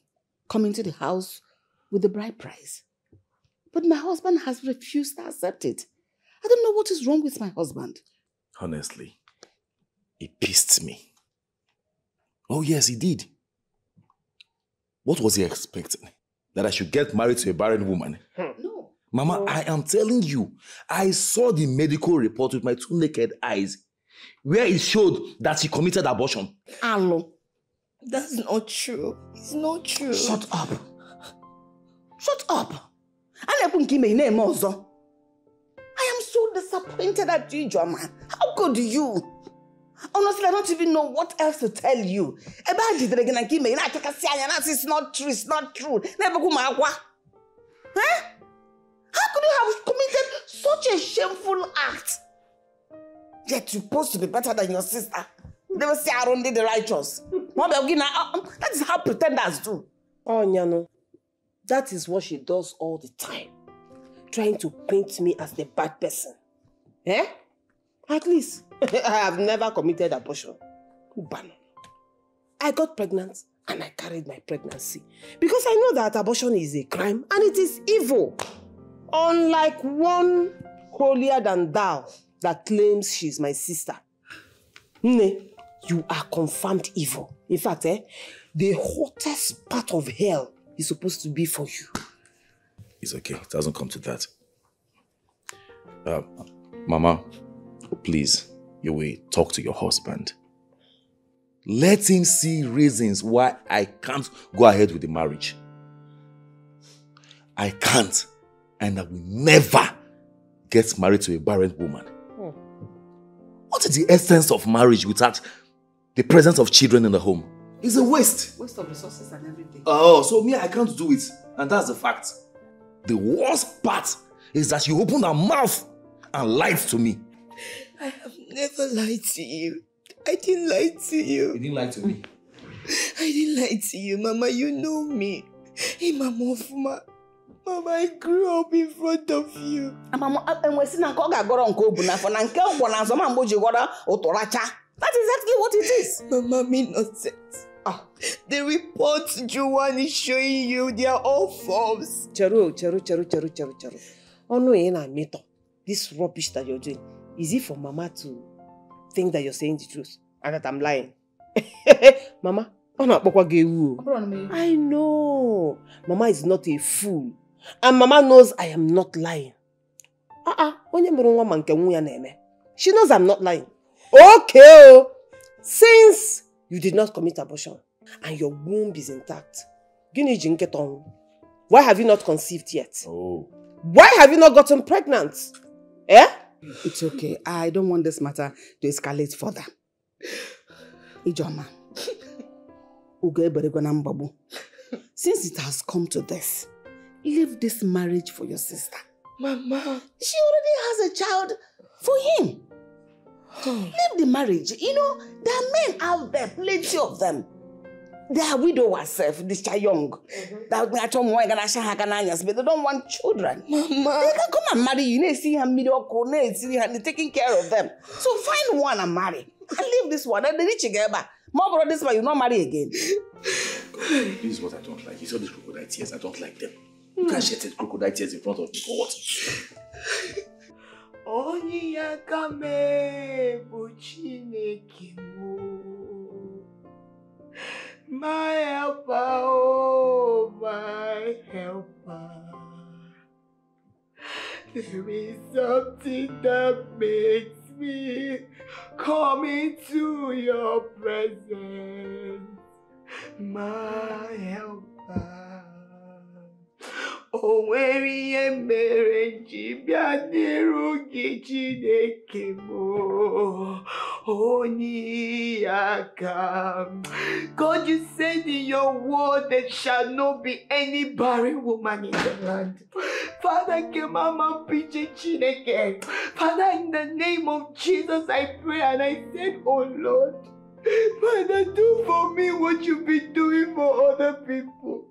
Speaker 12: coming to the house with the bride price. But my husband has refused to accept it. I don't know what is wrong with my husband.
Speaker 3: Honestly, he pissed me. Oh yes, he did. What was he expecting? That I should get married to a barren woman?
Speaker 12: No.
Speaker 3: Mama, I am telling you, I saw the medical report with my 2 naked eyes, where it showed that she committed abortion.
Speaker 12: Alo, that's not true. It's not true.
Speaker 3: Shut up.
Speaker 12: Shut up. I am so disappointed at you, Joma. How could you? Honestly, I don't even know what else to tell you. About it again, it's not true, it's not true. Huh? How could you have committed such a shameful act? Yet you're supposed to be better than your sister. They will say I only the righteous. That is how pretenders do.
Speaker 17: Oh, Nyano. That is what she does all the time. Trying to paint me as the bad person. Eh? At least, I have never committed abortion. I got pregnant and I carried my pregnancy. Because I know that abortion is a crime and it is evil. Unlike one holier than thou that claims she's my sister. Nne, you are confirmed evil. In fact, the hottest part of hell is supposed to be for you.
Speaker 3: It's okay. It doesn't come to that. Mama, please, you will talk to your husband. Let him see reasons why I can't go ahead with the marriage. I can't, and I will never get married to a barren woman. What is the essence of marriage without the presence of children in the home? It's a waste.
Speaker 12: Waste of resources and everything.
Speaker 3: Oh, so me, I can't do it. And that's the fact. The worst part is that you opened her mouth and lied to me.
Speaker 7: I have never lied to you. I didn't lie to you.
Speaker 3: You didn't lie to me?
Speaker 7: I didn't lie to you, Mama. You know me. Hey, Mama, Mama, I grew up in front of you.
Speaker 12: That is exactly what it is.
Speaker 7: Mama, me nonsense. The reports Joanne is showing you, they are all false.
Speaker 17: Cheru. Oh no, this rubbish that you're doing, is it for Mama to think that you're saying the truth and that I'm lying? Mama, I know. Mama is not a fool. And Mama knows I am not lying. She knows I'm not lying. Okay. Since you did not commit abortion and your womb is intact, why have you not conceived yet?
Speaker 3: Oh.
Speaker 17: Why have you not gotten pregnant? Eh?
Speaker 12: It's okay. I don't want this matter to escalate further. Ijoma. Since it has come to this, leave this marriage for your sister.
Speaker 7: Mama.
Speaker 12: She already has a child for him. Leave the marriage. You know, there are men out there, plenty of them. They are widowers, this child young. But they don't want children.
Speaker 7: Mama.
Speaker 12: They can come and marry you. They see her mediocre, they see her taking care of them. So find one and marry. And leave this one. And the rich girl, more brother, this one you not marry again.
Speaker 3: This is what I don't like. You saw these crocodile tears. I don't like them. You can't shed crocodile tears in front of me. For what?
Speaker 7: My helper, oh my helper. There is something that makes me come into your presence. My helper. Oh, where you marriage, Bianiru Gichinekimo. Oh, Niaka. God, you said in your word there shall not be any barren woman in the land. Father, Kemama Piche Chineke. Father, in the name of Jesus, I pray and I said, oh Lord, Father, do for me what you've been doing for other people.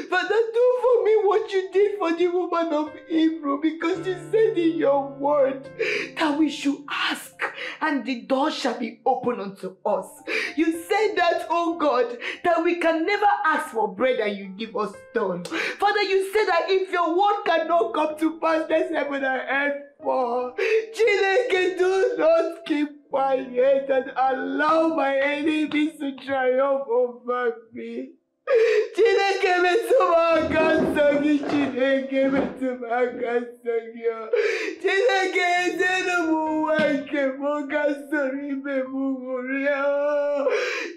Speaker 7: Father, do for me what you did for the woman of Hebrew, because you said in your word that we should ask and the door shall be open unto us. You said that, oh God, that we can never ask for bread and you give us stone. Father, you said that if your word cannot come to pass, there's heaven and earth for. Chineke, do not keep quiet and allow my enemies to triumph over me. Chineke metumakansangi, Chineke metumakansangi. Chineke ezenubuwake mogasori memuria.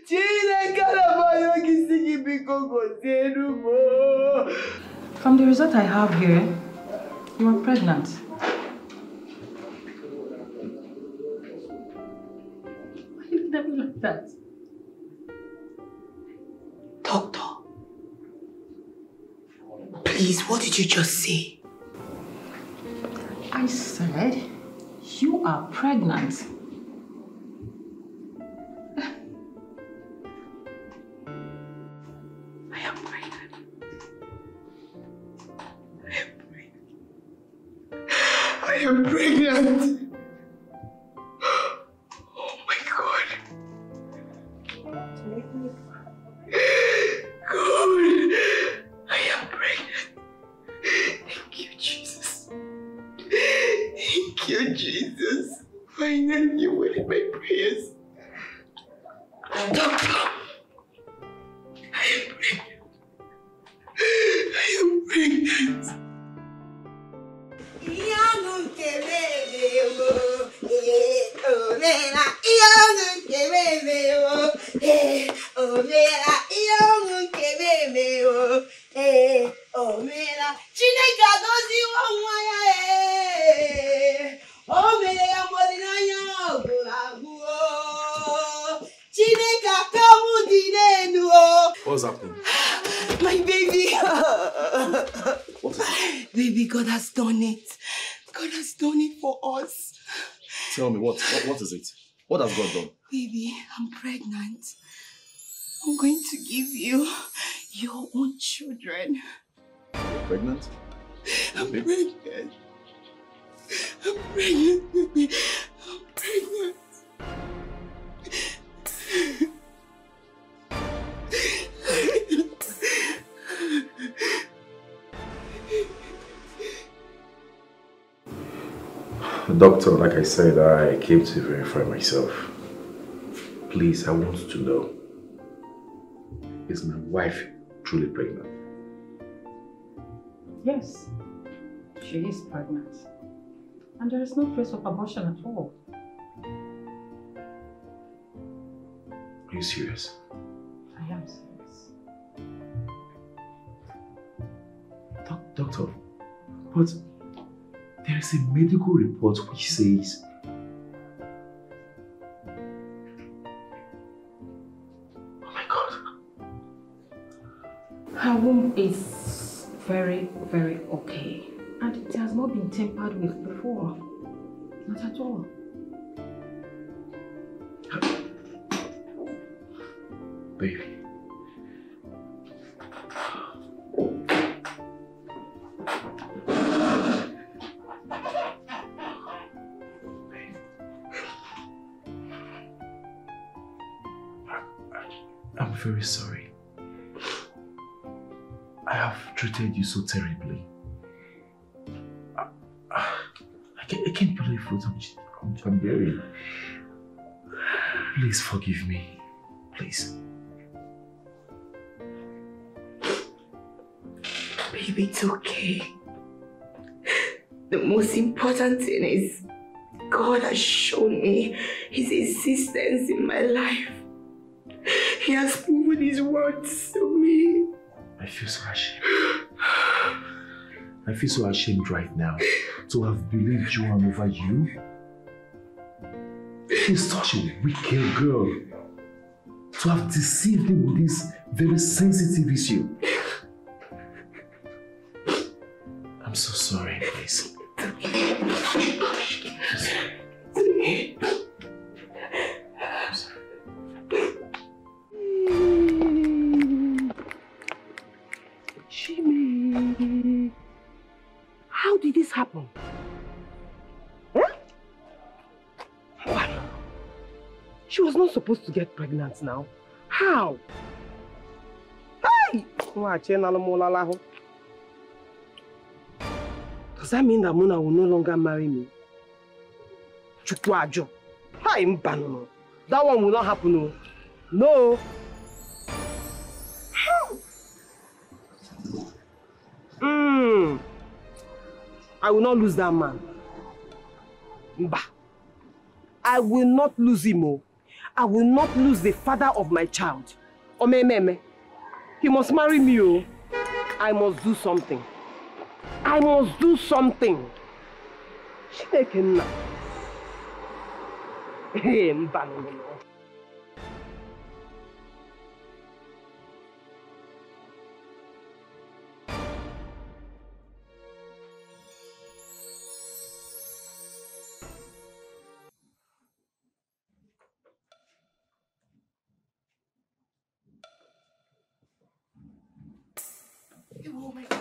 Speaker 7: Chineke labayo kisigi bikoko zenubo.
Speaker 16: From the result I have here, you are pregnant.
Speaker 15: Please, what did you just say?
Speaker 16: I said you are pregnant.
Speaker 15: I am pregnant. I am pregnant. Oh my God. God, I am pregnant. Thank you, Jesus. Thank you, Jesus. Finally, you heard my prayers. Doctor, I am pregnant. I am pregnant.
Speaker 3: What's happening?
Speaker 15: My baby.
Speaker 3: What is it?
Speaker 15: Baby, God has done it. God has done it for us.
Speaker 3: Tell me, what is it? What has God done?
Speaker 15: Baby, I'm pregnant. I'm going to give you your own children.
Speaker 3: You're pregnant?
Speaker 15: I'm pregnant. I'm pregnant, baby. I'm pregnant.
Speaker 3: Doctor, like I said, I came to verify myself. Please, I want to know, is my wife truly pregnant?
Speaker 16: Yes, she is pregnant. And there is no trace of abortion at all.
Speaker 3: Are you serious?
Speaker 16: I am serious.
Speaker 3: Doctor, but there is a medical report which says
Speaker 16: her womb is very, very okay. And it has not been tampered with before. Not at all.
Speaker 3: Baby. I'm very sorry. I have treated you so terribly. I can't believe what I'm hearing. Please forgive me. Please.
Speaker 15: Baby, it's okay. The most important thing is God has shown me His existence in my life. He has proven His words to me.
Speaker 3: I feel so ashamed. I feel so ashamed right now to have believed Joanne over you. She's such a wicked girl. To have deceived me with this very sensitive issue. I'm so sorry, please.
Speaker 2: Jimmy, how did this happen? Huh? Why? She was not supposed to get pregnant now. How? Hey! Does that mean that Muna will no longer marry me? Chukwajo. Hi, Mbano. That one will not happen. No. I will not lose that man. Mba. I will not lose him. I will not lose the father of my child. Omememe. He must marry me. I must do something. I must do something. Hey, Mbano.
Speaker 7: Oh my God.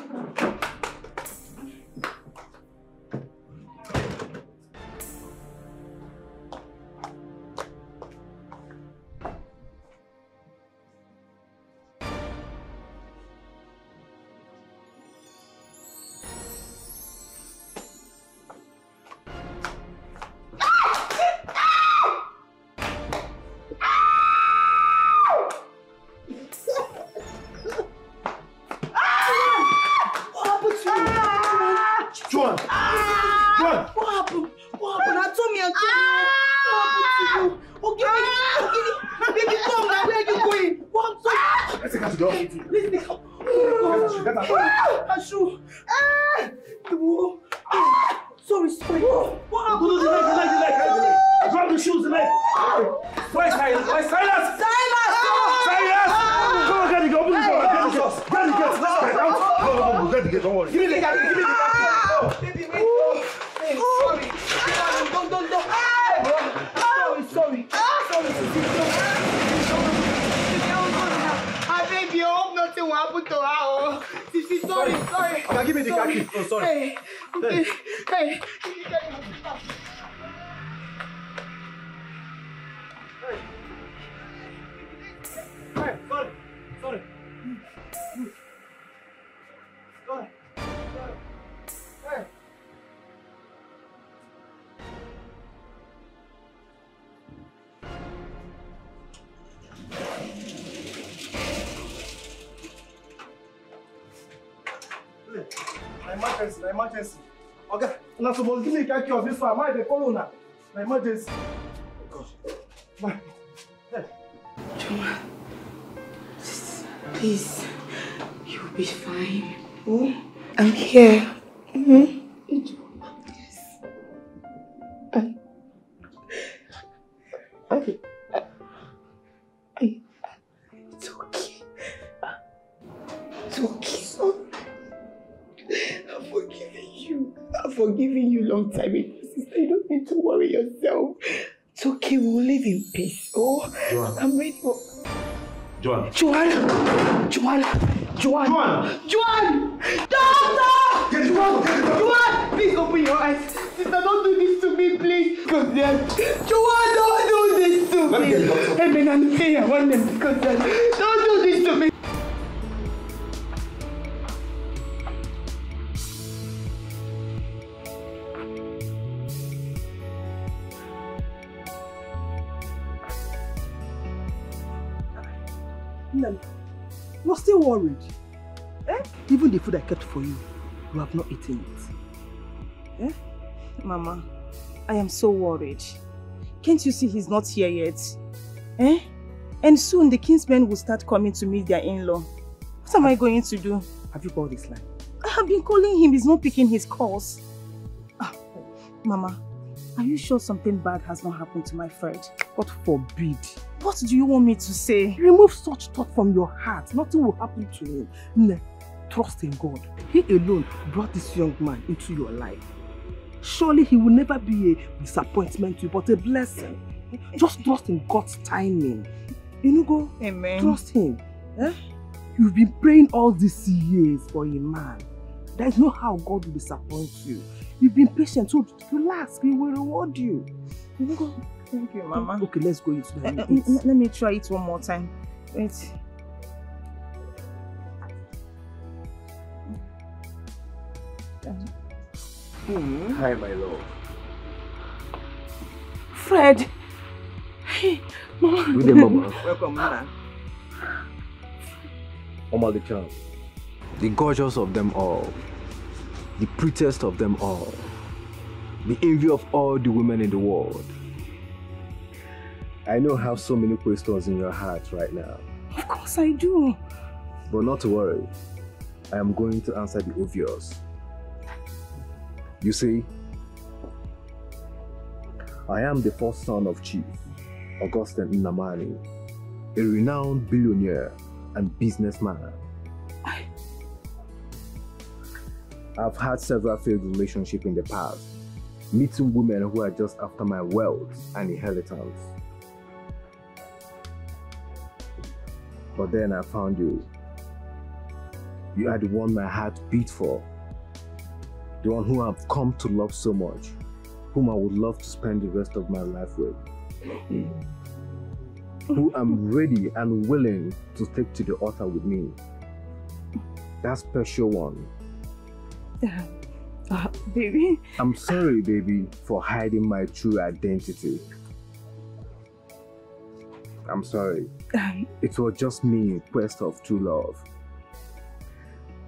Speaker 18: Emergency. Okay, now suppose give me a key of this one. Why they follow now? Emergency. Bye. Hey.
Speaker 7: Joma, please, you'll be fine. Oh, I'm here. Yes. It's okay. It's okay. I've forgiven you long time ago, sister. You don't need to worry yourself. It's okay, we'll live in peace. Oh, Joanna. I'm ready for...
Speaker 3: Joanna!
Speaker 18: Doctor! Joanna! Please open your eyes. Sister, don't do this to me, please. Because Joanna, don't do this to me. Hey, I want them because don't do this to me. You're still worried. Eh? Even the food I kept for you, you have not eaten it.
Speaker 5: Eh? Mama, I am so worried. Can't you see he's not here yet? Eh? And soon the kinsmen will start coming to meet their in-law. What am I going to do?
Speaker 18: Have you called this line?
Speaker 5: I have been calling him. He's not picking his calls. Mama, are you sure something bad has not happened to my friend?
Speaker 18: God forbid.
Speaker 5: What do you want me to say?
Speaker 18: Remove such thought from your heart. Nothing will happen to him. No, trust in God. He alone brought this young man into your life. Surely he will never be a disappointment to you, but a blessing. Just trust in God's timing. Go.
Speaker 5: Amen.
Speaker 18: Trust him. Eh? You've been praying all these years for a man. There is no how God will disappoint you. You've been patient, so relax. He will reward you.
Speaker 5: Go. Thank you, Mama.
Speaker 18: Okay, let's go into the
Speaker 5: let me try it one more time. Wait.
Speaker 8: Hi, my love.
Speaker 5: Fred. Hey, Mama.
Speaker 8: Good day, Mama.
Speaker 5: Welcome, Mama.
Speaker 8: Mama the charm. The gorgeous of them all. The prettiest of them all. The envy of all the women in the world. I know you have so many questions in your heart right now.
Speaker 5: Of course I do.
Speaker 8: But not to worry. I am going to answer the obvious. You see, I am the first son of Chief Augustine Nnamani, a renowned billionaire and businessman. I've had several failed relationships in the past, meeting women who are just after my wealth and inheritance. But then I found you. You are the one my heart beats for. The one who I've come to love so much. Whom I would love to spend the rest of my life with. Who I'm ready and willing to take to the altar with me. That special one.
Speaker 5: Baby.
Speaker 8: I'm sorry, baby, for hiding my true identity. I'm sorry. It was just me in quest of true love.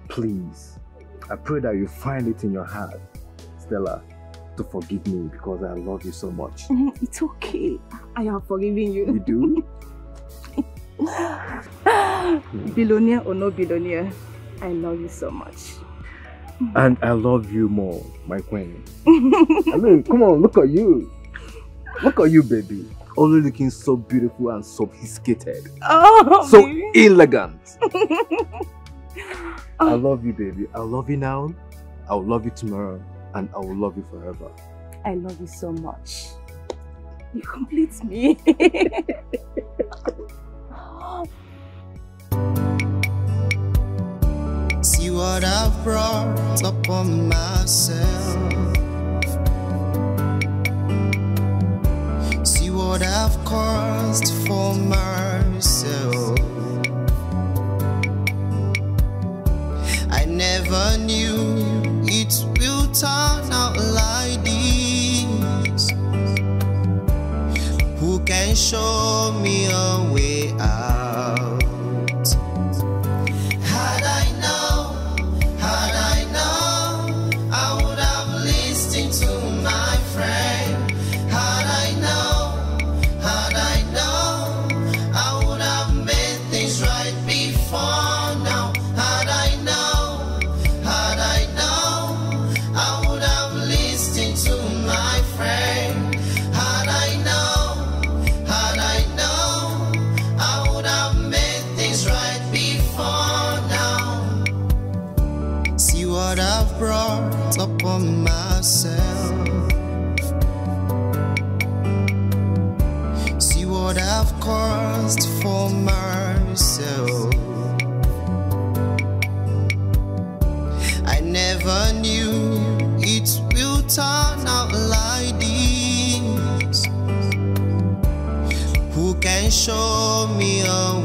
Speaker 8: Please, I pray that you find it in your heart, Stella, to forgive me because I love you so much.
Speaker 5: It's okay. I am forgiving you.
Speaker 8: You do?
Speaker 5: Billionaire or no billionaire, I love you so much.
Speaker 8: And I love you more, my queen. I mean, come on, look at you. Look at you, baby. Only looking so beautiful and sophisticated.
Speaker 5: Oh,
Speaker 8: so
Speaker 5: baby.
Speaker 8: elegant. I love you, baby. I love you now. I will love you tomorrow. And I will love you forever.
Speaker 5: I love you so much. You complete me.
Speaker 14: See what I've brought upon myself. See what I've caused for myself. I never knew it will turn out like this. Who can show me a way out? Had I known, I would have listened to my friend. Had I known, I would have made things right before now. Had I known, I would have listened to my friend. Had I known, I would have made things right before now. See what I've brought upon myself. See what I've caused for myself. I never knew it will turn out like this. Who can show me a